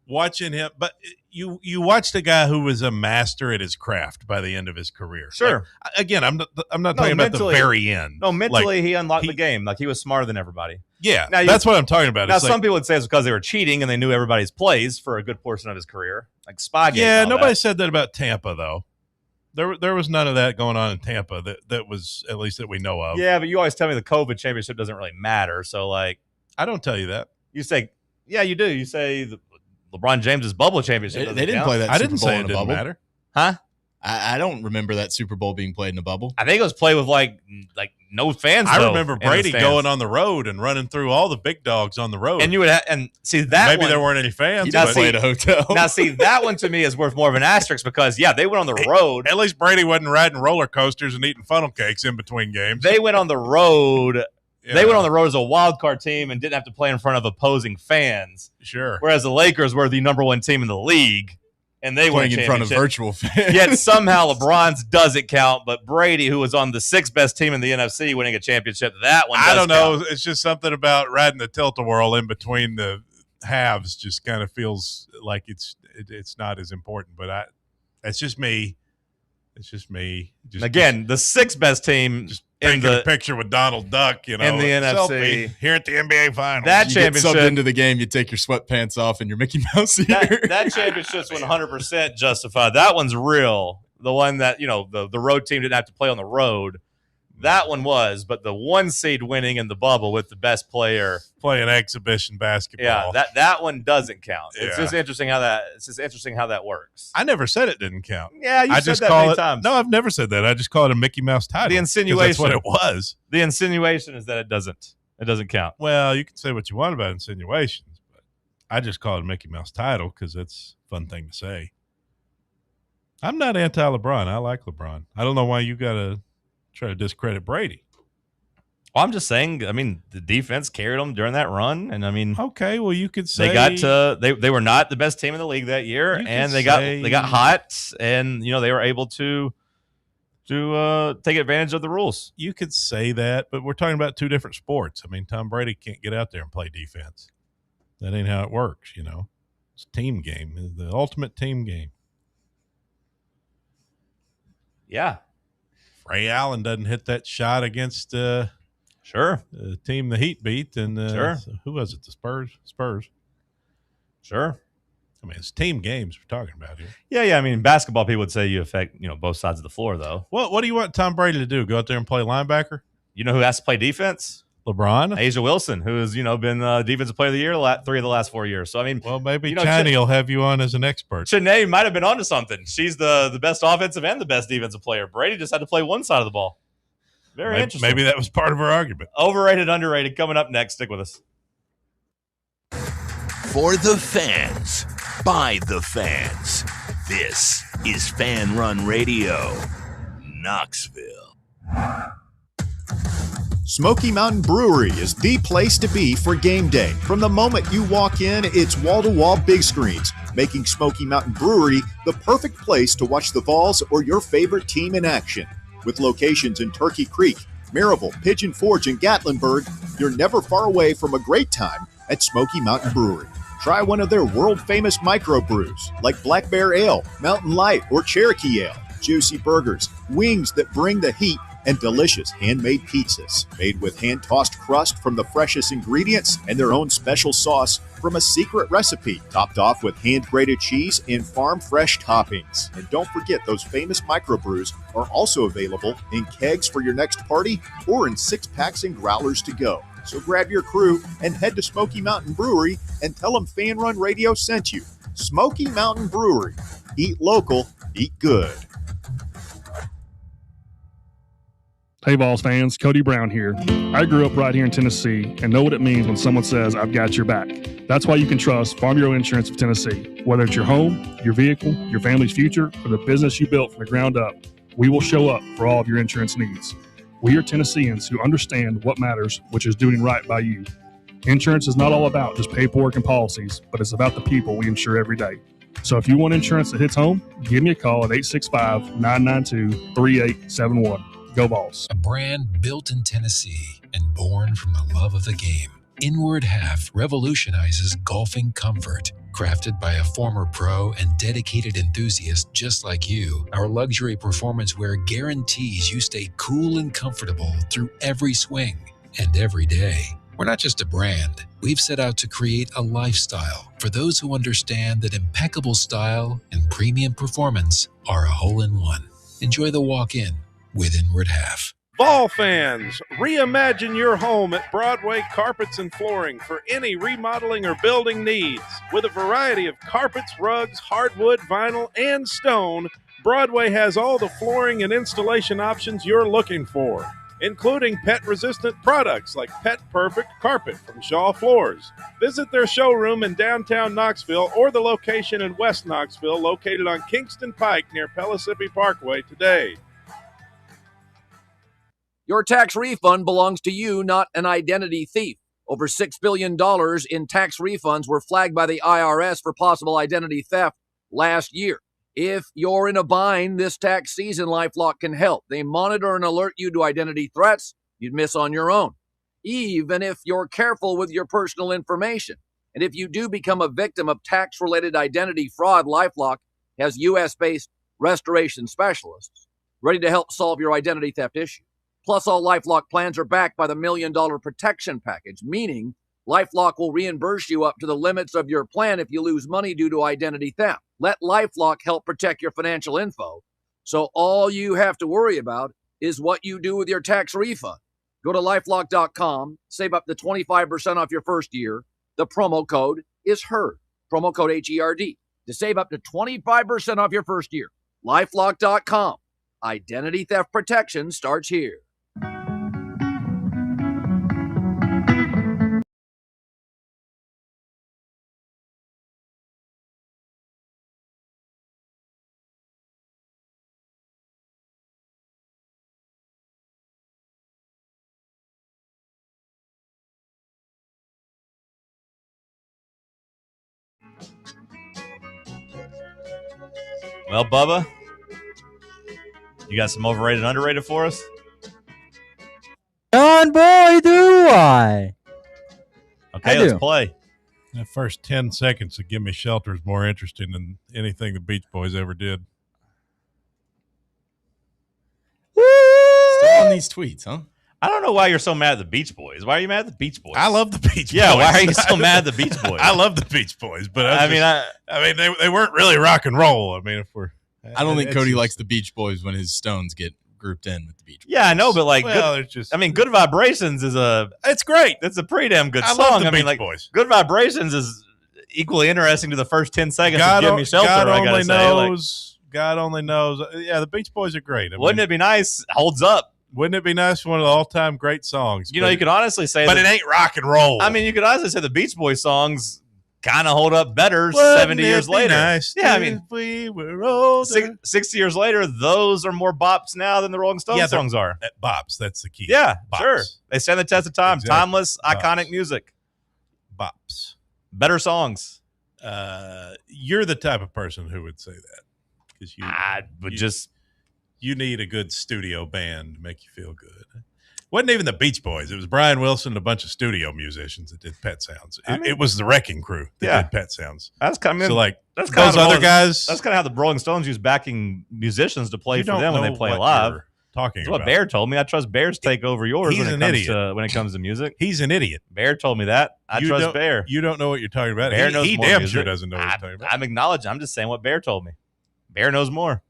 S13: Watching him, but you watched a guy who was a master at his craft by the end of his career.
S21: Sure.
S13: Like, again, I'm not talking about the very end.
S21: No, mentally he unlocked the game. Like he was smarter than everybody.
S13: Yeah, now that's what I'm talking about.
S21: Now some people would say it's because they were cheating and they knew everybody's plays for a good portion of his career, like spy games.
S13: Yeah, nobody said that about Tampa though. There was none of that going on in Tampa that was, at least that we know of.
S21: Yeah, but you always tell me the COVID championship doesn't really matter. So like,
S13: I don't tell you that.
S21: You say, yeah, you do. You say the LeBron James's bubble championship.
S14: They didn't play that.
S13: I
S14: Super
S13: didn't
S14: Bowl
S13: say
S14: in
S13: it
S14: a
S13: didn't
S14: bubble.
S13: matter.
S21: Huh?
S14: I don't remember that Super Bowl being played in a bubble.
S21: I think it was played with like no fans.
S13: I remember Brady going on the road and running through all the big dogs on the road.
S21: And you would and see that
S13: maybe
S21: one,
S13: there weren't any fans.
S21: Now,
S13: But
S21: see,
S14: at a hotel.
S21: Now see that one to me is worth more of an asterisk because they went on the road.
S13: At least Brady wasn't riding roller coasters and eating funnel cakes in between games.
S21: They went on the road. Yeah. They went on the road as a wild card team and didn't have to play in front of opposing fans.
S13: Sure.
S21: Whereas the Lakers were the number 1 team in the league. And they went
S14: in front of virtual fans.
S21: Yet somehow LeBron's doesn't count, but Brady, who was on the 6th best team in the NFC, winning a championship, that one does
S13: I don't know.
S21: count.
S13: It's just something about riding the tilt-a-whirl in between the halves just kind of feels like it's not as important. But it's just me. It's just me.
S21: Again, the 6th best team
S13: taking a picture with Donald Duck, in the
S21: NFC
S13: here at the NBA Finals.
S21: That
S14: you
S21: championship
S14: get subbed into the game, you take your sweatpants off and your Mickey Mouse ear.
S21: That championship's 100% justified. That one's real. The one that the road team didn't have to play on the road. That one was, but the 1 seed winning in the bubble with the best player
S13: playing exhibition basketball.
S21: Yeah, that one doesn't count. It's just interesting how that works.
S13: I never said it didn't count.
S21: Yeah, you
S13: I
S21: said
S13: just
S21: that
S13: call
S21: many
S13: it.
S21: times.
S13: No, I've never said that. I just call it a Mickey Mouse title.
S21: The insinuation.
S13: That's what it was.
S21: The insinuation is that it doesn't count.
S13: Well, you can say what you want about insinuations, but I just call it a Mickey Mouse title because that's a fun thing to say. I'm not anti-LeBron. I like LeBron. I don't know why you got to try to discredit Brady.
S21: Well, I'm just saying, I mean, the defense carried them during that run. And I mean,
S13: okay, well, you could say
S21: they were not the best team in the league that year, and they got hot, and they were able to take advantage of the rules.
S13: You could say that, but we're talking about 2 different sports. I mean, Tom Brady can't get out there and play defense. That ain't how it works, It's a team game, the ultimate team game.
S21: Yeah.
S13: Ray Allen doesn't hit that shot against the team the Heat beat, and who was it? The Spurs.
S21: Sure.
S13: I mean, it's team games we're talking about here.
S21: Yeah. I mean, basketball people would say you affect both sides of the floor, though.
S13: What do you want Tom Brady to do? Go out there and play linebacker?
S21: You know who has to play defense?
S13: LeBron?
S21: Asia Wilson, who has, been Defensive Player of the Year 3 of the last 4 years. So, I mean,
S13: well, maybe Chani will have you on as an expert.
S21: Chanae might have been onto something. She's the best offensive and the best defensive player. Brady just had to play one side of the ball. Very interesting.
S13: Maybe that was part of her argument.
S21: Overrated, underrated. Coming up next. Stick with us.
S16: For the fans, by the fans. This is Fan Run Radio, Knoxville.
S8: Smoky Mountain Brewery is the place to be for game day. From the moment you walk in, it's wall-to-wall big screens, making Smoky Mountain Brewery the perfect place to watch the Vols or your favorite team in action. With locations in Turkey Creek, Maryville, Pigeon Forge, and Gatlinburg, you're never far away from a great time at Smoky Mountain Brewery. Try one of their world-famous microbrews like Black Bear Ale, Mountain Light, or Cherokee Ale. Juicy burgers, wings that bring the heat, and delicious handmade pizzas made with hand-tossed crust from the freshest ingredients and their own special sauce from a secret recipe, topped off with hand-grated cheese and farm-fresh toppings. And don't forget, those famous microbrews are also available in kegs for your next party or in 6-packs and growlers to go. So grab your crew and head to Smoky Mountain Brewery and tell them Fan Run Radio sent you. Smoky Mountain Brewery. Eat local, eat good.
S10: Hey Vols fans, Cody Brown here. I grew up right here in Tennessee and know what it means when someone says, I've got your back. That's why you can trust Farm Bureau Insurance of Tennessee. Whether it's your home, your vehicle, your family's future, or the business you built from the ground up, we will show up for all of your insurance needs. We are Tennesseans who understand what matters, which is doing right by you. Insurance is not all about just paperwork and policies, but it's about the people we insure every day. So if you want insurance that hits home, give me a call at 865-992-3871. Go Vols.
S23: A brand built in Tennessee and born from the love of the game. Inward Half revolutionizes golfing comfort. Crafted by a former pro and dedicated enthusiast just like you, our luxury performance wear guarantees you stay cool and comfortable through every swing and every day. We're not just a brand. We've set out to create a lifestyle for those who understand that impeccable style and premium performance are a hole-in-one. Enjoy the walk-in with Inward Half.
S20: Vol fans, reimagine your home at Broadway Carpets and Flooring for any remodeling or building needs. With a variety of carpets, rugs, hardwood, vinyl, and stone, Broadway has all the flooring and installation options you're looking for, including pet-resistant products like Pet Perfect Carpet from Shaw Floors. Visit their showroom in downtown Knoxville or the location in West Knoxville located on Kingston Pike near Pellissippi Parkway today.
S24: Your tax refund belongs to you, not an identity thief. Over $6 billion in tax refunds were flagged by the IRS for possible identity theft last year. If you're in a bind this tax season, LifeLock can help. They monitor and alert you to identity threats you'd miss on your own, even if you're careful with your personal information. And if you do become a victim of tax-related identity fraud, LifeLock has U.S.-based restoration specialists ready to help solve your identity theft issue. Plus, all LifeLock plans are backed by the $1 Million Protection Package, meaning LifeLock will reimburse you up to the limits of your plan if you lose money due to identity theft. Let LifeLock help protect your financial info, so all you have to worry about is what you do with your tax refund. Go to LifeLock.com, save up to 25% off your first year. The promo code is HERD, promo code HERD, to save up to 25% off your first year. LifeLock.com. Identity theft protection starts here.
S21: Well, Bubba, you got some overrated, underrated for us?
S15: John, boy, do I.
S21: Okay, let's play.
S13: That first 10 seconds of Gimme Shelter is more interesting than anything the Beach Boys ever did.
S14: Still on these tweets, huh?
S21: I don't know why you're so mad at the Beach Boys. Why are you mad at the Beach Boys?
S13: I love the Beach Boys.
S21: Yeah, why are you so mad at the Beach Boys?
S13: I love the Beach Boys, but
S21: I
S13: mean, they weren't really rock and roll. I mean,
S14: I don't think Cody likes the Beach Boys when his Stones get grouped in with the Beach Boys.
S21: Yeah, I know, but like, Good Vibrations is
S13: it's great.
S21: It's a pretty damn good
S13: I
S21: song.
S13: love the
S21: I mean,
S13: Beach
S21: like,
S13: Boys.
S21: Good Vibrations is equally interesting to the first 10 seconds
S13: God,
S21: of Give Me Shelter.
S13: God
S21: I gotta
S13: only
S21: say,
S13: knows. God only knows. Yeah, the Beach Boys are great.
S21: Wouldn't it be nice? Holds up.
S13: Wouldn't it be nice? One of the all-time great songs.
S21: You know, you could honestly say,
S13: but it ain't rock and roll.
S21: I mean, you could honestly say the Beach Boys songs kind of hold up better 70 years later.
S13: Nice
S21: yeah, I mean,
S13: we were older.
S21: 60 years later, those are more bops now than the Rolling Stones songs are.
S13: Bops, that's the key.
S21: Yeah,
S13: bops.
S21: Sure. They stand the test of time.
S13: Exactly.
S21: Timeless, iconic music.
S13: Bops.
S21: Better songs.
S13: You're the type of person who would say that. Because you need a good studio band to make you feel good. Wasn't even the Beach Boys. It was Brian Wilson and a bunch of studio musicians that did Pet Sounds. It was the Wrecking Crew that did Pet Sounds.
S21: That's kind of
S13: so like
S21: that's
S13: those other guys.
S21: That's kind of how the Rolling Stones use backing musicians to play for them when they play live.
S13: Talking
S21: That's
S13: about
S21: what Bear told me. I trust Bear's take over yours
S13: He's
S21: when
S13: an
S21: it comes to music.
S13: He's an idiot.
S21: Bear told me that. I trust Bear.
S13: You don't know what you're talking about.
S21: Bear knows
S13: he
S21: more
S13: damn
S21: music.
S13: sure doesn't know what you're talking about.
S21: I'm acknowledging. I'm just saying what Bear told me. Bear knows more.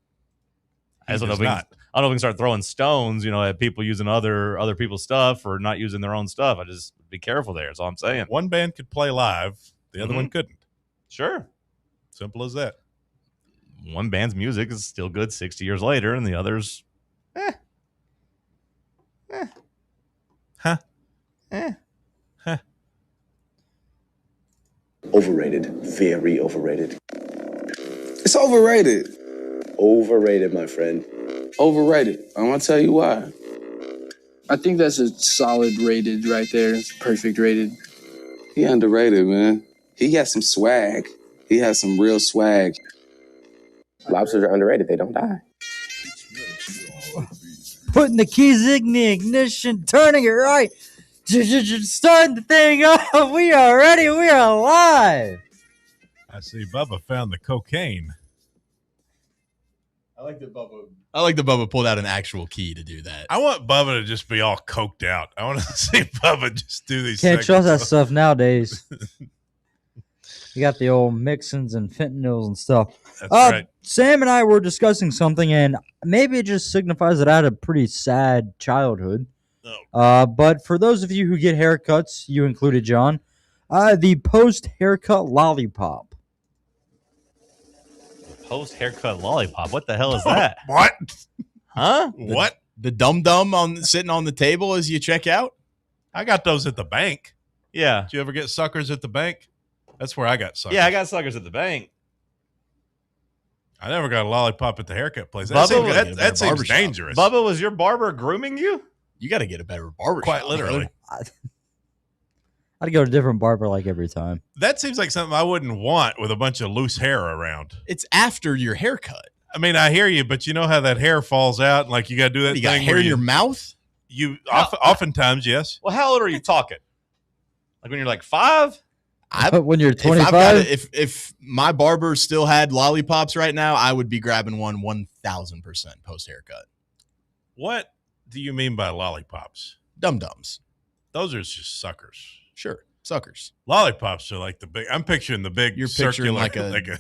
S21: I don't know if we can start throwing stones, at people using other people's stuff or not using their own stuff. I just be careful there. That's all I'm saying.
S13: One band could play live, the other one couldn't.
S21: Sure.
S13: Simple as that.
S21: One band's music is still good 60 years later, and the others,
S7: Overrated. Very overrated.
S11: It's overrated.
S7: Overrated, my friend.
S11: Overrated. I'm going to tell you why. I think that's a solid rated right there. It's perfect rated. He underrated, man. He got some swag. He has some real swag.
S7: Lobsters are underrated. They don't die.
S15: Putting the keys in the ignition, turning it right, starting the thing up. We are ready. We are live.
S13: I see Bubba found the cocaine.
S14: I like that Bubba pulled out an actual key to do that.
S13: I want Bubba to just be all coked out. I want to see Bubba just do these
S15: Can't trust that
S13: segments.
S15: stuff nowadays. You got the old mixins and fentanyls and stuff.
S13: That's right.
S15: Sam and I were discussing something, and maybe it just signifies that I had a pretty sad childhood. But for those of you who get haircuts, you included, John, the post-haircut lollipop.
S21: Post-haircut lollipop? What the hell is that?
S13: What?
S21: Huh?
S13: What?
S14: The dum-dum sitting on the table as you check out?
S13: I got those at the bank.
S21: Yeah.
S13: Did you ever get suckers at the bank? That's where I got suckers.
S21: Yeah, I got suckers at the bank.
S13: I never got a lollipop at the haircut place.
S21: Bubba,
S13: That seems dangerous.
S21: Bubba, was your barber grooming you?
S14: You got to get a better barber.
S13: Quite literally.
S15: I'd go to a different barber like every time.
S13: That seems like something I wouldn't want with a bunch of loose hair around.
S14: It's after your haircut.
S13: I mean, I hear you, but you know how that hair falls out and like you got to do that
S14: You
S13: thing
S14: got hair
S13: where
S14: in your mouth?
S13: Oftentimes, yes.
S21: Well, how old are you talking? Like when you're like 5?
S15: When you're 25?
S14: If my barber still had lollipops right now, I would be grabbing 1,000% post haircut.
S13: What do you mean by lollipops?
S14: Dum-dums.
S13: Those are just suckers.
S14: Sure, suckers.
S13: Lollipops are like the big. I'm picturing the big.
S14: You're picturing
S13: circular,
S14: like a.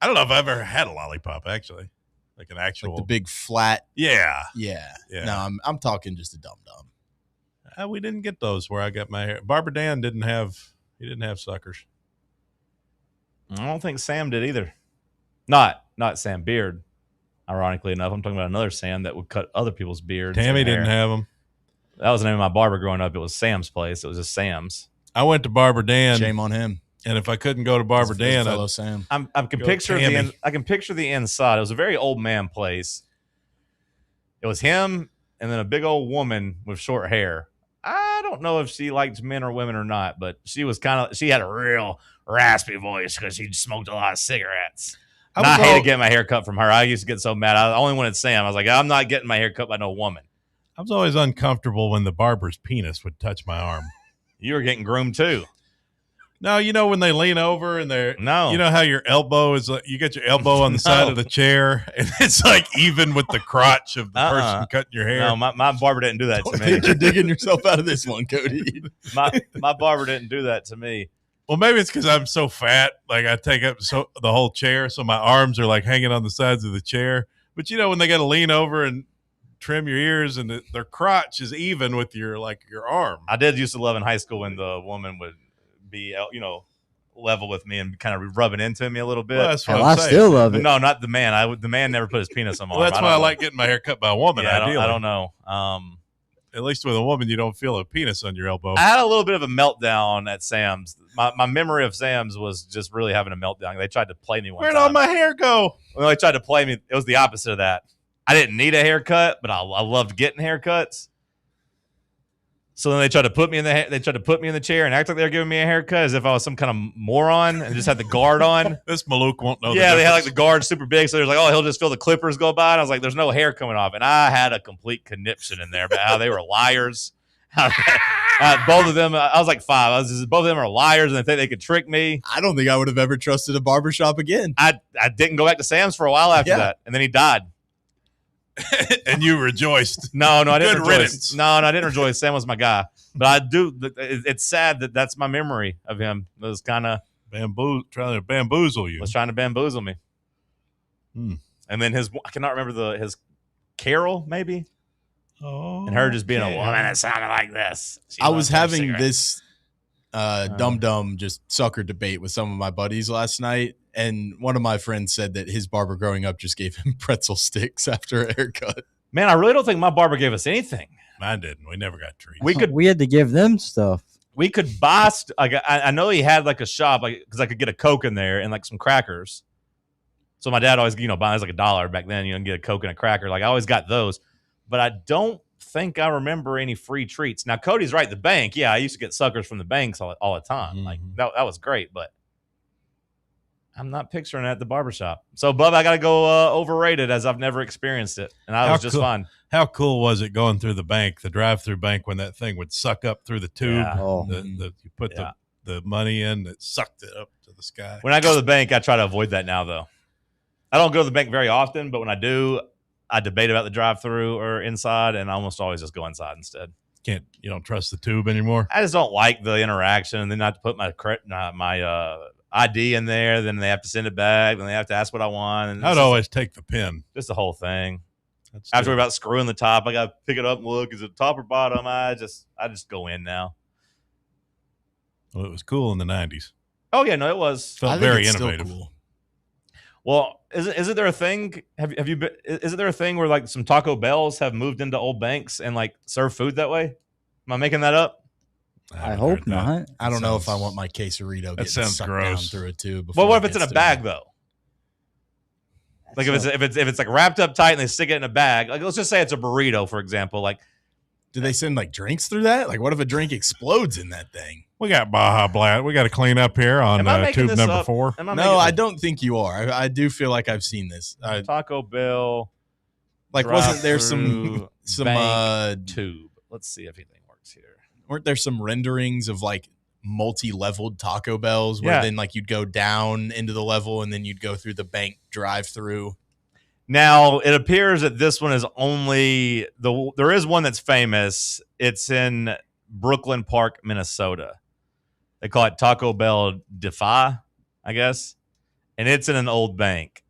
S13: I don't know if I've ever had a lollipop actually, like an actual.
S14: Like the big flat.
S13: Yeah.
S14: No, I'm talking just a dum-dum.
S13: We didn't get those where I got my hair. Barber Dan didn't have. He didn't have suckers.
S21: I don't think Sam did either. Not Sam Beard. Ironically enough, I'm talking about another Sam that would cut other people's beards.
S13: Tammy didn't have them.
S21: That was the name of my barber growing up. It was Sam's place. It was just Sam's.
S13: I went to Barber Dan.
S14: Shame on him.
S13: And if I couldn't go to Barber Dan,
S14: fellow Sam.
S21: I can picture I can picture the inside. It was a very old man place. It was him and then a big old woman with short hair. I don't know if she liked men or women or not, but she had a real raspy voice because she smoked a lot of cigarettes. I hated getting my hair cut from her. I used to get so mad. I only wanted Sam. I was like, I'm not getting my hair cut by no woman.
S13: I was always uncomfortable when the barber's penis would touch my arm.
S21: You were getting groomed too.
S13: No, when they lean over and they're you know how your elbow is like, you get your elbow on the side of the chair and it's like even with the crotch of the person cutting your hair.
S21: No, my barber didn't do that to me.
S14: You're digging yourself out of this one, Cody.
S21: my barber didn't do that to me.
S13: Well, maybe it's because I'm so fat, like I take up the whole chair, so my arms are like hanging on the sides of the chair. But when they got to lean over and trim your ears, and their crotch is even with your arm.
S21: I did used to love in high school when the woman would be, level with me and kind of rubbing into me a little bit.
S13: Well, that's what I'm saying.
S15: Still love it.
S21: No, not the man. The man never put his penis on my arm.
S13: That's why I like getting my hair cut by a woman.
S21: Yeah,
S13: ideally.
S21: I don't know.
S13: At least with a woman, you don't feel a penis on your elbow.
S21: I had a little bit of a meltdown at Sam's. My memory of Sam's was just really having a meltdown. They tried to play me one
S13: Where'd
S21: time.
S13: all my hair go?
S21: Well, they tried to play me. It was the opposite of that. I didn't need a haircut, but I loved getting haircuts. So then they tried to put me in the chair and act like they were giving me a haircut as if I was some kind of moron and just had the guard on.
S13: This Malouk won't know.
S21: Yeah, they had like the guard super big, so there's like, oh, he'll just feel the clippers go by. And I was like, there's no hair coming off, and I had a complete conniption in there about how they were liars. Both of them, I was like 5. Both of them are liars, and they think they could trick me.
S14: I don't think I would have ever trusted a barbershop again.
S21: I didn't go back to Sam's for a while after that, and then he died.
S13: And you rejoiced.
S21: No, I didn't
S13: Good
S21: rejoice.
S13: riddance.
S21: No, I didn't rejoice. Sam was my guy, but I do. It's sad that that's my memory of him. It was kind of
S13: trying to bamboozle you.
S21: Was trying to bamboozle me. And then I cannot remember his Carol maybe.
S13: Oh,
S21: and her just being a woman that sounded like this.
S14: I was having this dumb just sucker debate with some of my buddies last night, and one of my friends said that his barber growing up just gave him pretzel sticks after a haircut.
S21: Man, I really don't think my barber gave us anything.
S13: Mine didn't. We never got treats.
S15: We had to give them stuff.
S21: We could buy. I know he had like a shop, like because I could get a Coke in there and like some crackers. So my dad always, buys like $1 back then, and get a Coke and a cracker. Like I always got those, but I don't think I remember any free treats. Now Cody's right. The bank, yeah, I used to get suckers from the banks all the time.
S13: Mm-hmm.
S21: Like that was great, but I'm not picturing it at the barbershop. So, Bub, I got to go overrated as I've never experienced it, and I was just fine.
S13: How cool was it going through the bank, the drive-through bank, when that thing would suck up through the tube?
S21: Yeah.
S13: You put the money in, it sucked it up to the sky.
S21: When I go to the bank, I try to avoid that now, though. I don't go to the bank very often, but when I do, I debate about the drive-through or inside, and I almost always just go inside instead.
S13: You don't trust the tube anymore?
S21: I just don't like the interaction, and then I have to put my ID in there, then they have to send it back, then they have to ask what I want. And
S13: I'd always take the pen.
S21: Just the whole thing. I have to worry about screwing the top. I got to pick it up and look. Is it top or bottom? I just go in now.
S13: Well, it was cool in the 90s.
S21: Oh, yeah, no, it was.
S13: Felt very innovative. Cool.
S21: Well, isn't there a thing? Have you been? Isn't there a thing where like some Taco Bells have moved into old banks and like serve food that way? Am I making that up?
S15: I hope not.
S14: I don't know if I want my quesarito getting sucked down through a tube.
S21: Well, what if it's in a bag though? Like if it's like wrapped up tight and they stick it in a bag. Like let's just say it's a burrito, for example. Like,
S14: do they send like drinks through that? Like, what if a drink explodes in that thing?
S13: We got Baja Blast. We got to clean up here on tube number 4.
S14: No, I don't think you are. I do feel like I've seen this.
S21: Taco Bell.
S14: Like, wasn't there some
S21: tube? Let's see if anything works here.
S14: Weren't there some renderings of like multi-leveled Taco Bells where then like you'd go down into the level and then you'd go through the bank drive-through?
S21: Now, it appears that this one is only there is one that's famous. It's in Brooklyn Park, Minnesota. They call it Taco Bell Defy, I guess. And it's in an old bank.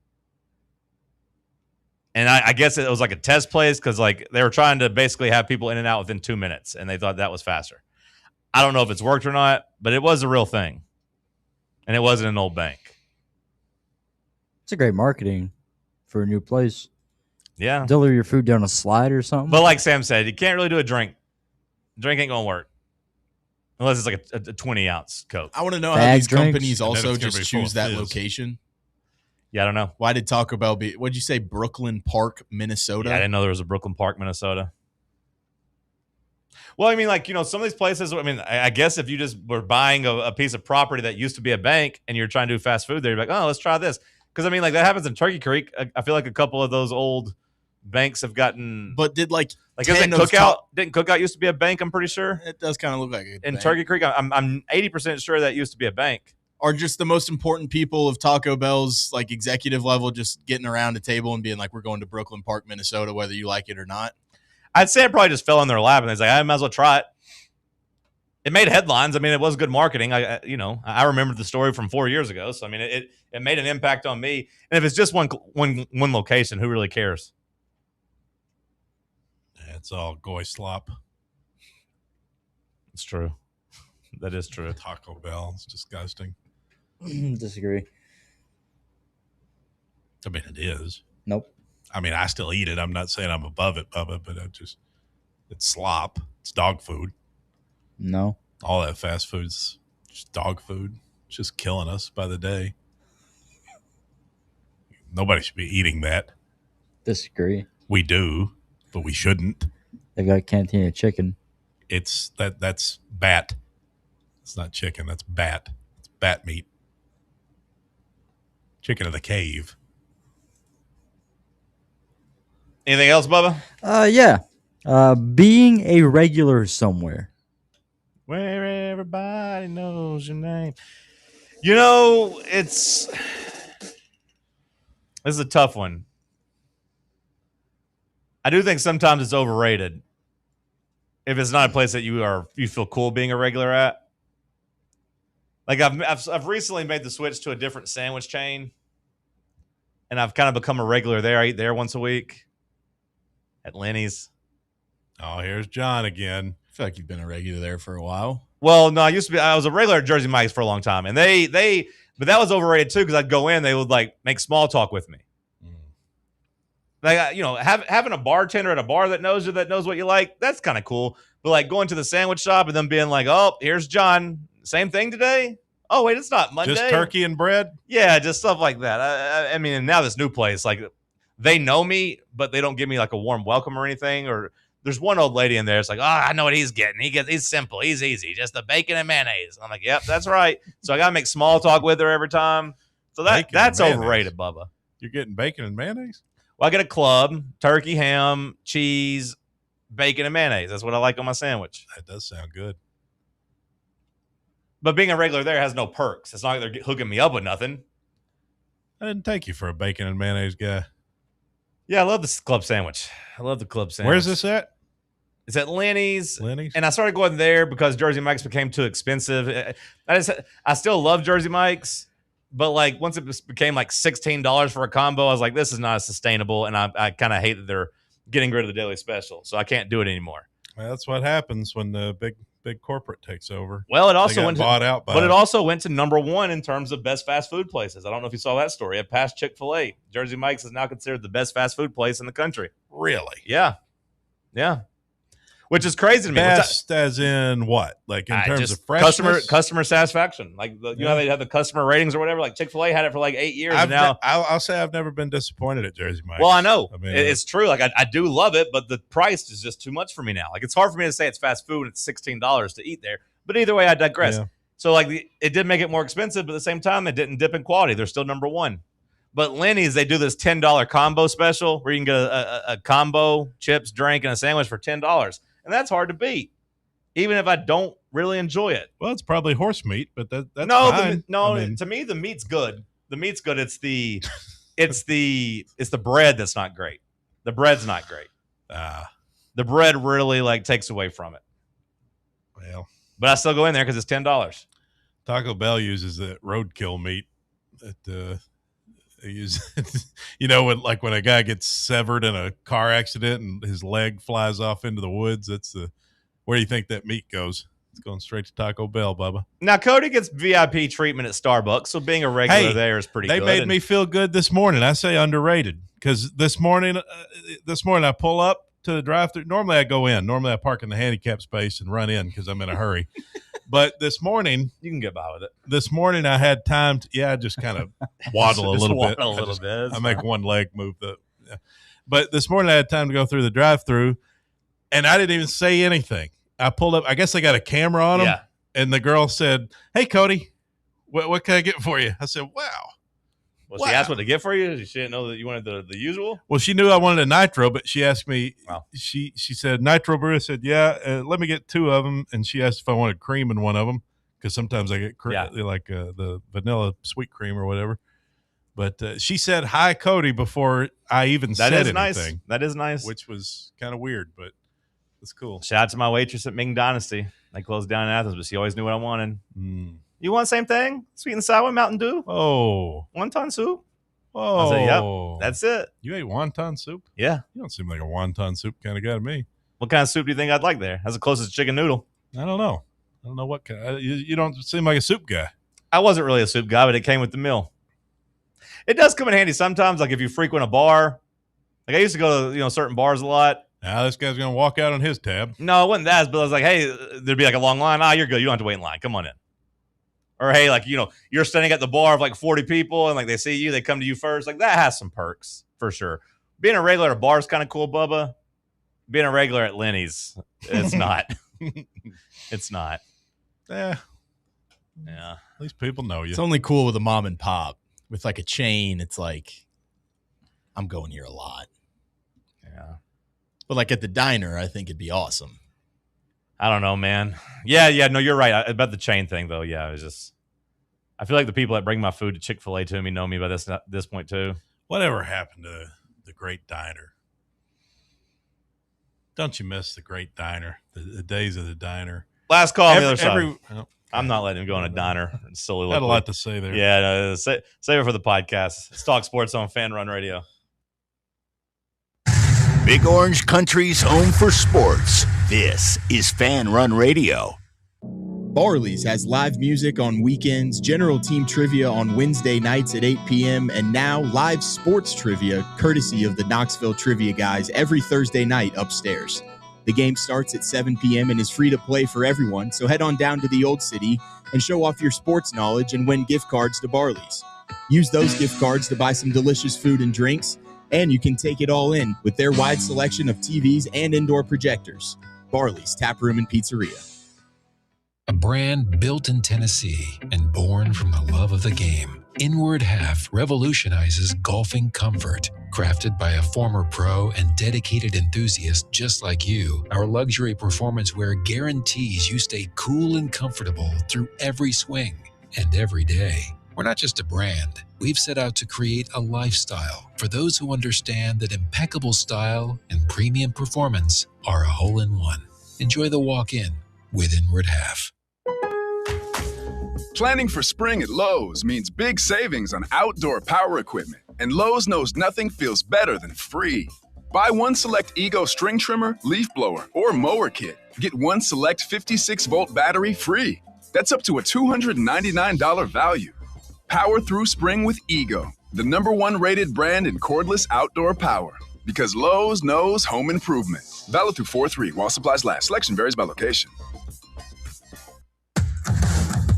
S21: And I guess it was like a test place because like they were trying to basically have people in and out within 2 minutes, and they thought that was faster. I don't know if it's worked or not, but it was a real thing. And it was in an old bank.
S15: It's a great marketing for a new place.
S21: Yeah.
S15: Deliver your food down a slide or something.
S21: But like Sam said, you can't really do a drink. Drink ain't going to work. Unless it's like a 20-ounce Coke.
S14: I want to know how these companies also just choose that location.
S21: Yeah, I don't know.
S14: Why did Taco Bell what'd you say, Brooklyn Park, Minnesota?
S21: Yeah, I didn't know there was a Brooklyn Park, Minnesota. Well, I mean, like, some of these places, I mean, I guess if you just were buying a piece of property that used to be a bank and you're trying to do fast food there, you're like, oh, let's try this. Because, I mean, like, that happens in Turkey Creek. I feel like a couple of those old banks have gotten.
S14: But did like
S21: isn't Cookout? Didn't Cookout used to be a bank? I'm pretty sure
S14: it does kind of look like it.
S21: In Turkey Creek, I'm 80% sure that used to be a bank.
S14: Are just the most important people of Taco Bell's like executive level just getting around a table and being like, we're going to Brooklyn Park, Minnesota, whether you like it or not?
S21: I'd say it probably just fell in their lap and they're like, I might as well try it. It made headlines. I mean, it was good marketing. I remembered the story from 4 years ago. So, I mean, it made an impact on me. And if it's just one location, who really cares?
S13: That's all goy slop.
S21: It's true. That is true.
S13: Taco Bell. It's disgusting.
S15: Disagree.
S13: I mean, it is.
S15: Nope.
S13: I mean, I still eat it. I'm not saying I'm above it, Bubba, but it's slop. It's dog food.
S15: No.
S13: All that fast food's just dog food. It's just killing us by the day. Nobody should be eating that.
S15: Disagree.
S13: We do, but we shouldn't.
S15: They've got Cantina chicken.
S13: That's bat. It's not chicken. That's bat. It's bat meat. Chicken of the cave.
S21: Anything else, Bubba?
S15: Yeah. Being a regular somewhere.
S21: Where everybody knows your name. You know, this is a tough one. I do think sometimes it's overrated. If it's not a place that you feel cool being a regular at. Like I've recently made the switch to a different sandwich chain, and I've kind of become a regular there. I eat there once a week at Lenny's.
S13: Oh, here's John again.
S14: I feel like you've been a regular there for a while.
S21: Well, no, I was a regular at Jersey Mike's for a long time, and but that was overrated too because I'd go in, they would like make small talk with me. Like, having a bartender at a bar that knows you, that knows what you like, that's kind of cool. But like going to the sandwich shop and then being like, oh, here's John. Same thing today? Oh, wait, it's not Monday.
S13: Just turkey and bread?
S21: Yeah, just stuff like that. I mean, and now this new place, like they know me, but they don't give me like a warm welcome or anything. Or there's one old lady in there. It's like, oh, I know what he's getting. He's simple. He's easy. Just the bacon and mayonnaise. I'm like, yep, that's right. So I got to make small talk with her every time. So that's overrated, Bubba.
S13: You're getting bacon and mayonnaise?
S21: Well, I get a club, turkey, ham, cheese, bacon, and mayonnaise. That's what I like on my sandwich.
S13: That does sound good.
S21: But being a regular there has no perks. It's not like they're hooking me up with nothing.
S13: I didn't take you for a bacon and mayonnaise guy.
S21: Yeah, I love this club sandwich. I love the club sandwich.
S13: Where's this at?
S21: It's at Lenny's.
S13: Lenny's?
S21: And I started going there because Jersey Mike's became too expensive. I still love Jersey Mike's, but like once it became like $16 for a combo, I was like, this is not sustainable. And I kind of hate that they're getting rid of the daily special. So I can't do it anymore.
S13: Well, that's what happens when the big corporate takes over.
S21: Well, it also went
S13: bought out by,
S21: but it also went to number one in terms of best fast food places. I don't know if you saw that story. It passed Chick-fil-A. Jersey Mike's is now considered the best fast food place in the country.
S13: Really?
S21: Yeah. Which is crazy to me.
S13: Best as in what? Like in terms of freshness?
S21: Customer satisfaction. Like you know how they have the customer ratings or whatever. Like Chick-fil-A had it for like 8 years.
S13: I'll say I've never been disappointed at Jersey Mike's.
S21: Well, I know.
S13: I mean,
S21: it's true. Like I do love it, but the price is just too much for me now. Like it's hard for me to say it's fast food and it's $16 to eat there. But either way, I digress.
S13: Yeah.
S21: So like it did make it more expensive, but at the same time, it didn't dip in quality. They're still number one. But Lenny's, they do this $10 combo special where you can get a combo, chips, drink, and a sandwich for $10. And that's hard to beat, even if I don't really enjoy it.
S13: Well, it's probably horse meat, but that's
S21: fine.
S13: I mean,
S21: to me, the meat's good. The meat's good. It's the bread that's not great. The bread's not great. The bread really like takes away from it.
S13: Well,
S21: but I still go in there because it's $10.
S13: Taco Bell uses the roadkill meat that they use. when a guy gets severed in a car accident and his leg flies off into the woods, where do you think that meat goes? It's going straight to Taco Bell, Bubba.
S21: Now, Cody gets VIP treatment at Starbucks, so being a regular there is pretty good.
S13: They made me feel good this morning. I say underrated because this morning I pull up to the drive-thru. Normally I go in. Normally I park in the handicap space and run in because I'm in a hurry. But this morning,
S21: you can get by with it.
S13: This morning I had time to, I just kind of waddle a little bit.
S21: I
S13: make one leg move. But this morning I had time to go through the drive-thru, and I didn't even say anything. I pulled up. I guess they got a camera on them.
S21: Yeah.
S13: And the girl said, "Hey, Cody, what can I get for you?" I said, "Wow."
S21: Well, she asked what to get for you. She didn't know that you wanted the usual.
S13: Well, she knew I wanted a nitro, but she asked me.
S21: Wow.
S13: She said nitro brew. I said, "Yeah, let me get 2 of them." And she asked if I wanted cream in one of them because sometimes I get like the vanilla sweet cream or whatever. But she said hi, Cody, before I even said anything.
S21: Nice. That is nice.
S13: Which was kind of weird, but it's cool.
S21: Shout out to my waitress at Ming Dynasty. They closed down in Athens, but she always knew what I wanted. You want the same thing? Sweet and sour Mountain Dew?
S13: Oh.
S21: Wonton soup?
S13: Oh.
S21: I said, yep, that's it.
S13: You ate wonton soup?
S21: Yeah.
S13: You don't seem like a wonton soup kind of guy to me.
S21: What kind of soup do you think I'd like there? That's the closest chicken noodle.
S13: I don't know. I don't know what kind. You don't seem like a soup guy.
S21: I wasn't really a soup guy, but it came with the meal. It does come in handy sometimes, like if you frequent a bar. Like I used to go to certain bars a lot.
S13: Now this guy's gonna walk out on his tab.
S21: No, it wasn't that. But I was like, hey, there'd be like a long line. You're good. You don't have to wait in line. Come on in. Or hey, like you're standing at the bar of like 40 people, and like they see you, they come to you first. Like that has some perks for sure. Being a regular at a bar is kind of cool, Bubba. Being a regular at Lenny's, it's not. It's not.
S13: Yeah.
S21: At
S13: least people know you.
S14: It's only cool with a mom and pop. With like a chain, it's like I'm going here a lot.
S21: Yeah.
S14: But like at the diner, I think it'd be awesome.
S21: I don't know, man. Yeah, no, you're right. About the chain thing, though. Yeah, it was just. I feel like the people that bring my food to Chick-fil-A to me know me by this point too.
S13: Whatever happened to the Great Diner? Don't you miss the Great Diner? The days of the diner.
S21: Last call on the other side. I'm not letting him go on a diner. It's silly.
S13: Had a lot to say there.
S21: Yeah, no, save it for the podcast. It's Talk Sports on Fan Run Radio.
S16: Big Orange Country's home for sports. This is Fan Run Radio.
S14: Barley's has live music on weekends, general team trivia on Wednesday nights at 8 p.m., and now live sports trivia courtesy of the Knoxville Trivia Guys every Thursday night upstairs. The game starts at 7 p.m. and is free to play for everyone, so head on down to the Old City and show off your sports knowledge and win gift cards to Barley's. Use those gift cards to buy some delicious food and drinks, and you can take it all in with their wide selection of TVs and indoor projectors. Barley's Tap Room and Pizzeria.
S23: A brand built in Tennessee and born from the love of the game. Inward Half revolutionizes golfing comfort. Crafted by a former pro and dedicated enthusiast just like you, our luxury performance wear guarantees you stay cool and comfortable through every swing and every day. We're not just a brand. We've set out to create a lifestyle for those who understand that impeccable style and premium performance are a hole-in-one. Enjoy the walk-in with Inward Half.
S9: Planning for spring at Lowe's means big savings on outdoor power equipment, and Lowe's knows nothing feels better than free. Buy one select Ego string trimmer, leaf blower, or mower kit. Get one select 56-volt battery free. That's up to a $299 value. Power through spring with Ego, the #1 rated brand in cordless outdoor power. Because Lowe's knows home improvement. Valid through 4/3 while supplies last. Selection varies by location.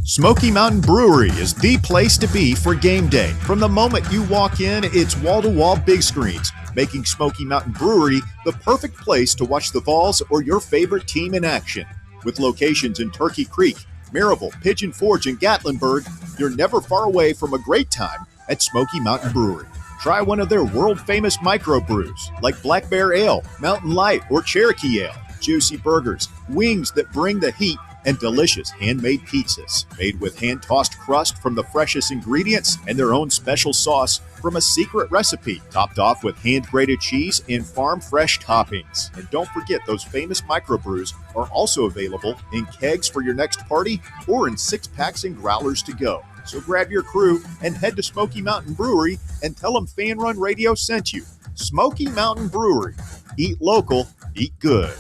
S8: Smoky Mountain Brewery is the place to be for game day. From the moment you walk in, it's wall-to-wall big screens, making Smoky Mountain Brewery the perfect place to watch the Vols or your favorite team in action. With locations in Turkey Creek, Maryville, Pigeon Forge, and Gatlinburg, you're never far away from a great time at Smoky Mountain Brewery. Try one of their world-famous microbrews like Black Bear Ale, Mountain Light, or Cherokee Ale. Juicy burgers, wings that bring the heat, and delicious handmade pizzas made with hand-tossed crust from the freshest ingredients and their own special sauce from a secret recipe, topped off with hand-grated cheese and farm-fresh toppings. And don't forget, those famous microbrews are also available in kegs for your next party or in 6-packs and growlers to go. So grab your crew and head to Smoky Mountain Brewery and tell them Fan Run Radio sent you. Smoky Mountain Brewery. Eat local, eat good.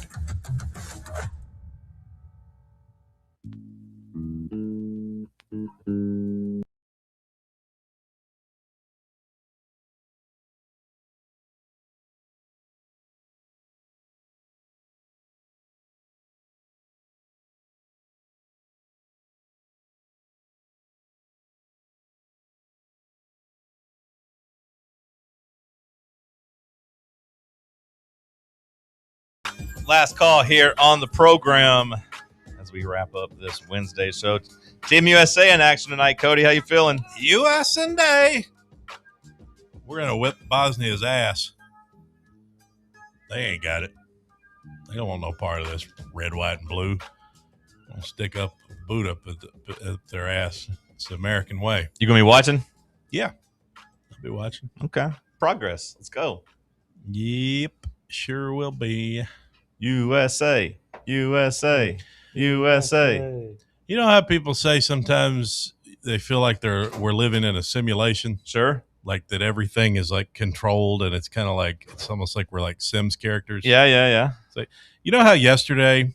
S21: Last call here on the program as we wrap up this Wednesday show. Team USA in action tonight. Cody, how you feeling?
S13: USA. We're going to whip Bosnia's ass. They ain't got it. They don't want no part of this red, white, and blue. They'll stick up a boot up at their ass. It's the American way.
S21: You going to be watching?
S13: Yeah. I'll be watching.
S21: Okay. Progress. Let's go.
S13: Yep. Sure will be.
S21: USA. USA. USA.
S13: You know how people say sometimes they feel like we're living in a simulation?
S21: Sure.
S13: like that everything is like controlled, and it's kind of like it's almost like we're like Sims characters.
S21: Yeah.
S13: It's like, you know how yesterday,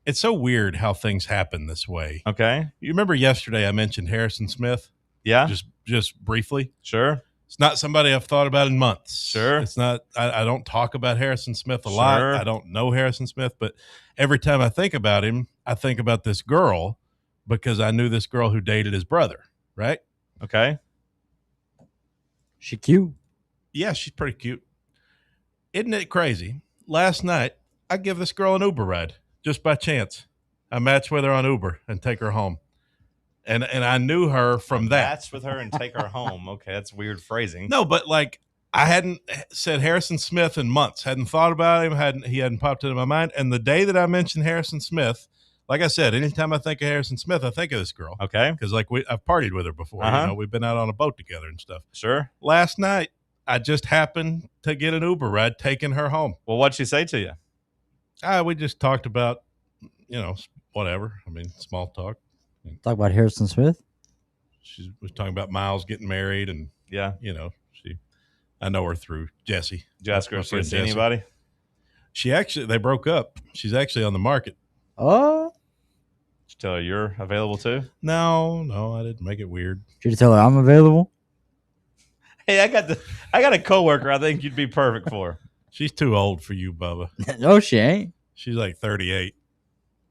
S13: it's so weird how things happen this way.
S21: Okay.
S13: You remember yesterday I mentioned Harrison Smith?
S21: Yeah.
S13: Just briefly.
S21: Sure.
S13: It's not somebody I've thought about in months.
S21: Sure.
S13: It's not. I don't talk about Harrison Smith a lot. I don't know Harrison Smith, but every time I think about him, I think about this girl because I knew this girl who dated his brother. Right.
S21: Okay.
S15: She cute.
S13: Yeah, she's pretty cute. Isn't it crazy? Last night, I give this girl an Uber ride just by chance. I matched with her on Uber and take her home. And I knew her from that.
S21: Match with her and take her home. Okay, that's weird phrasing.
S13: No, but like I hadn't said Harrison Smith in months. Hadn't thought about him. He hadn't popped into my mind. And the day that I mentioned Harrison Smith, like I said, anytime I think of Harrison Smith, I think of this girl.
S21: Okay.
S13: Because like I've partied with her before.
S21: Uh-huh.
S13: You know, we've been out on a boat together and stuff.
S21: Sure.
S13: Last night, I just happened to get an Uber ride taking her home.
S21: Well, what'd she say to you?
S13: We just talked about, whatever. I mean, small talk.
S15: Talk about Harrison Smith.
S13: She was talking about Miles getting married, and I know her through Jesse.
S21: Did you ask her
S13: My
S21: if she
S13: friend
S21: had seen
S13: Jesse.
S21: anybody?
S13: They broke up. She's actually on the market.
S15: Oh.
S21: Did you tell her you're available too?
S13: No, I didn't make it weird.
S15: Did you tell her I'm available?
S21: Hey, I got a coworker I think you'd be perfect for.
S13: She's too old for you, Bubba.
S15: No, she ain't.
S13: She's like 38.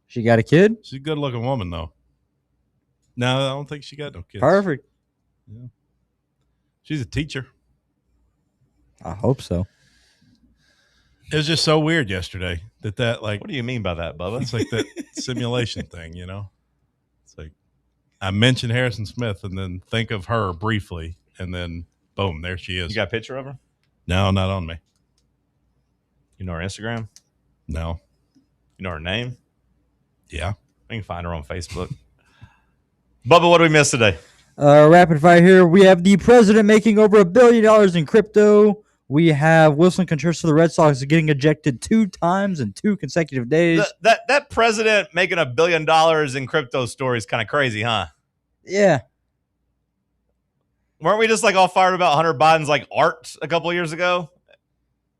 S15: She got a kid?
S13: She's a good-looking woman, though. No, I don't think she got no kids.
S15: Perfect.
S13: Yeah. She's a teacher.
S15: I hope so.
S13: It was just so weird yesterday that like.
S21: What do you mean by that, Bubba?
S13: It's like that simulation thing, It's like I mentioned Harrison Smith and then think of her briefly, and then boom, there she is.
S21: You got a picture of her?
S13: No, not on me.
S21: You know her Instagram?
S13: No.
S21: You know her name?
S13: Yeah.
S21: We can find her on Facebook. Bubba, what do we miss today?
S15: Rapid fire here. We have the president making over $1 billion in crypto. We have Wilson Contreras for the Red Sox getting ejected 2 times in 2 consecutive days.
S21: That president making $1 billion in crypto story is kind of crazy, huh?
S15: Yeah.
S21: Weren't we just like all fired about Hunter Biden's like art a couple of years ago?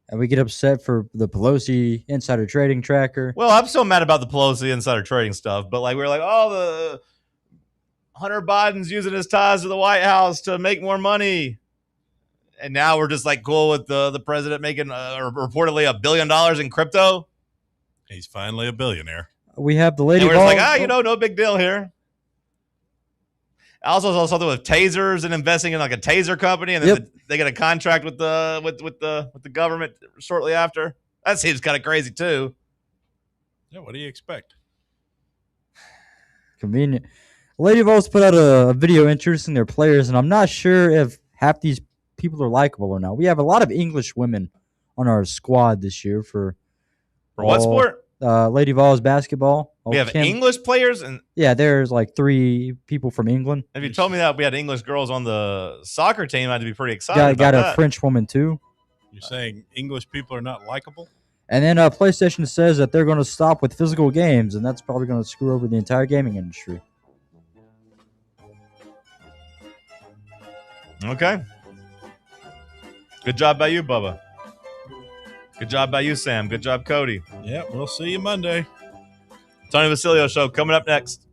S15: And we get upset for the Pelosi insider trading tracker.
S21: Well, I'm so mad about the Pelosi insider trading stuff, but like we're like, the Hunter Biden's using his ties to the White House to make more money. And now we're just like cool with the president making reportedly $1 billion in crypto.
S13: He's finally a billionaire.
S15: We have the lady.
S21: And we're just like, no big deal here. I also saw something with tasers and investing in like a taser company, and then they get a contract with the government shortly after. That seems kind of crazy too.
S13: Yeah, what do you expect?
S15: Convenient. Lady Vols put out a video introducing their players, and I'm not sure if half these people are likable or not. We have a lot of English women on our squad this year for
S21: what sport?
S15: Lady Vols basketball.
S21: We have English players, and
S15: there's like 3 people from England.
S21: If you told me that we had English girls on the soccer team, I'd be pretty excited.
S15: Got
S21: about
S15: a French woman too.
S13: You're saying English people are not likable?
S15: And then PlayStation says that they're going to stop with physical games, and that's probably going to screw over the entire gaming industry.
S21: Okay. Good job by you, Bubba. Good job by you, Sam. Good job, Cody.
S13: Yeah, we'll see you Monday.
S21: Tony Vasilio Show coming up next.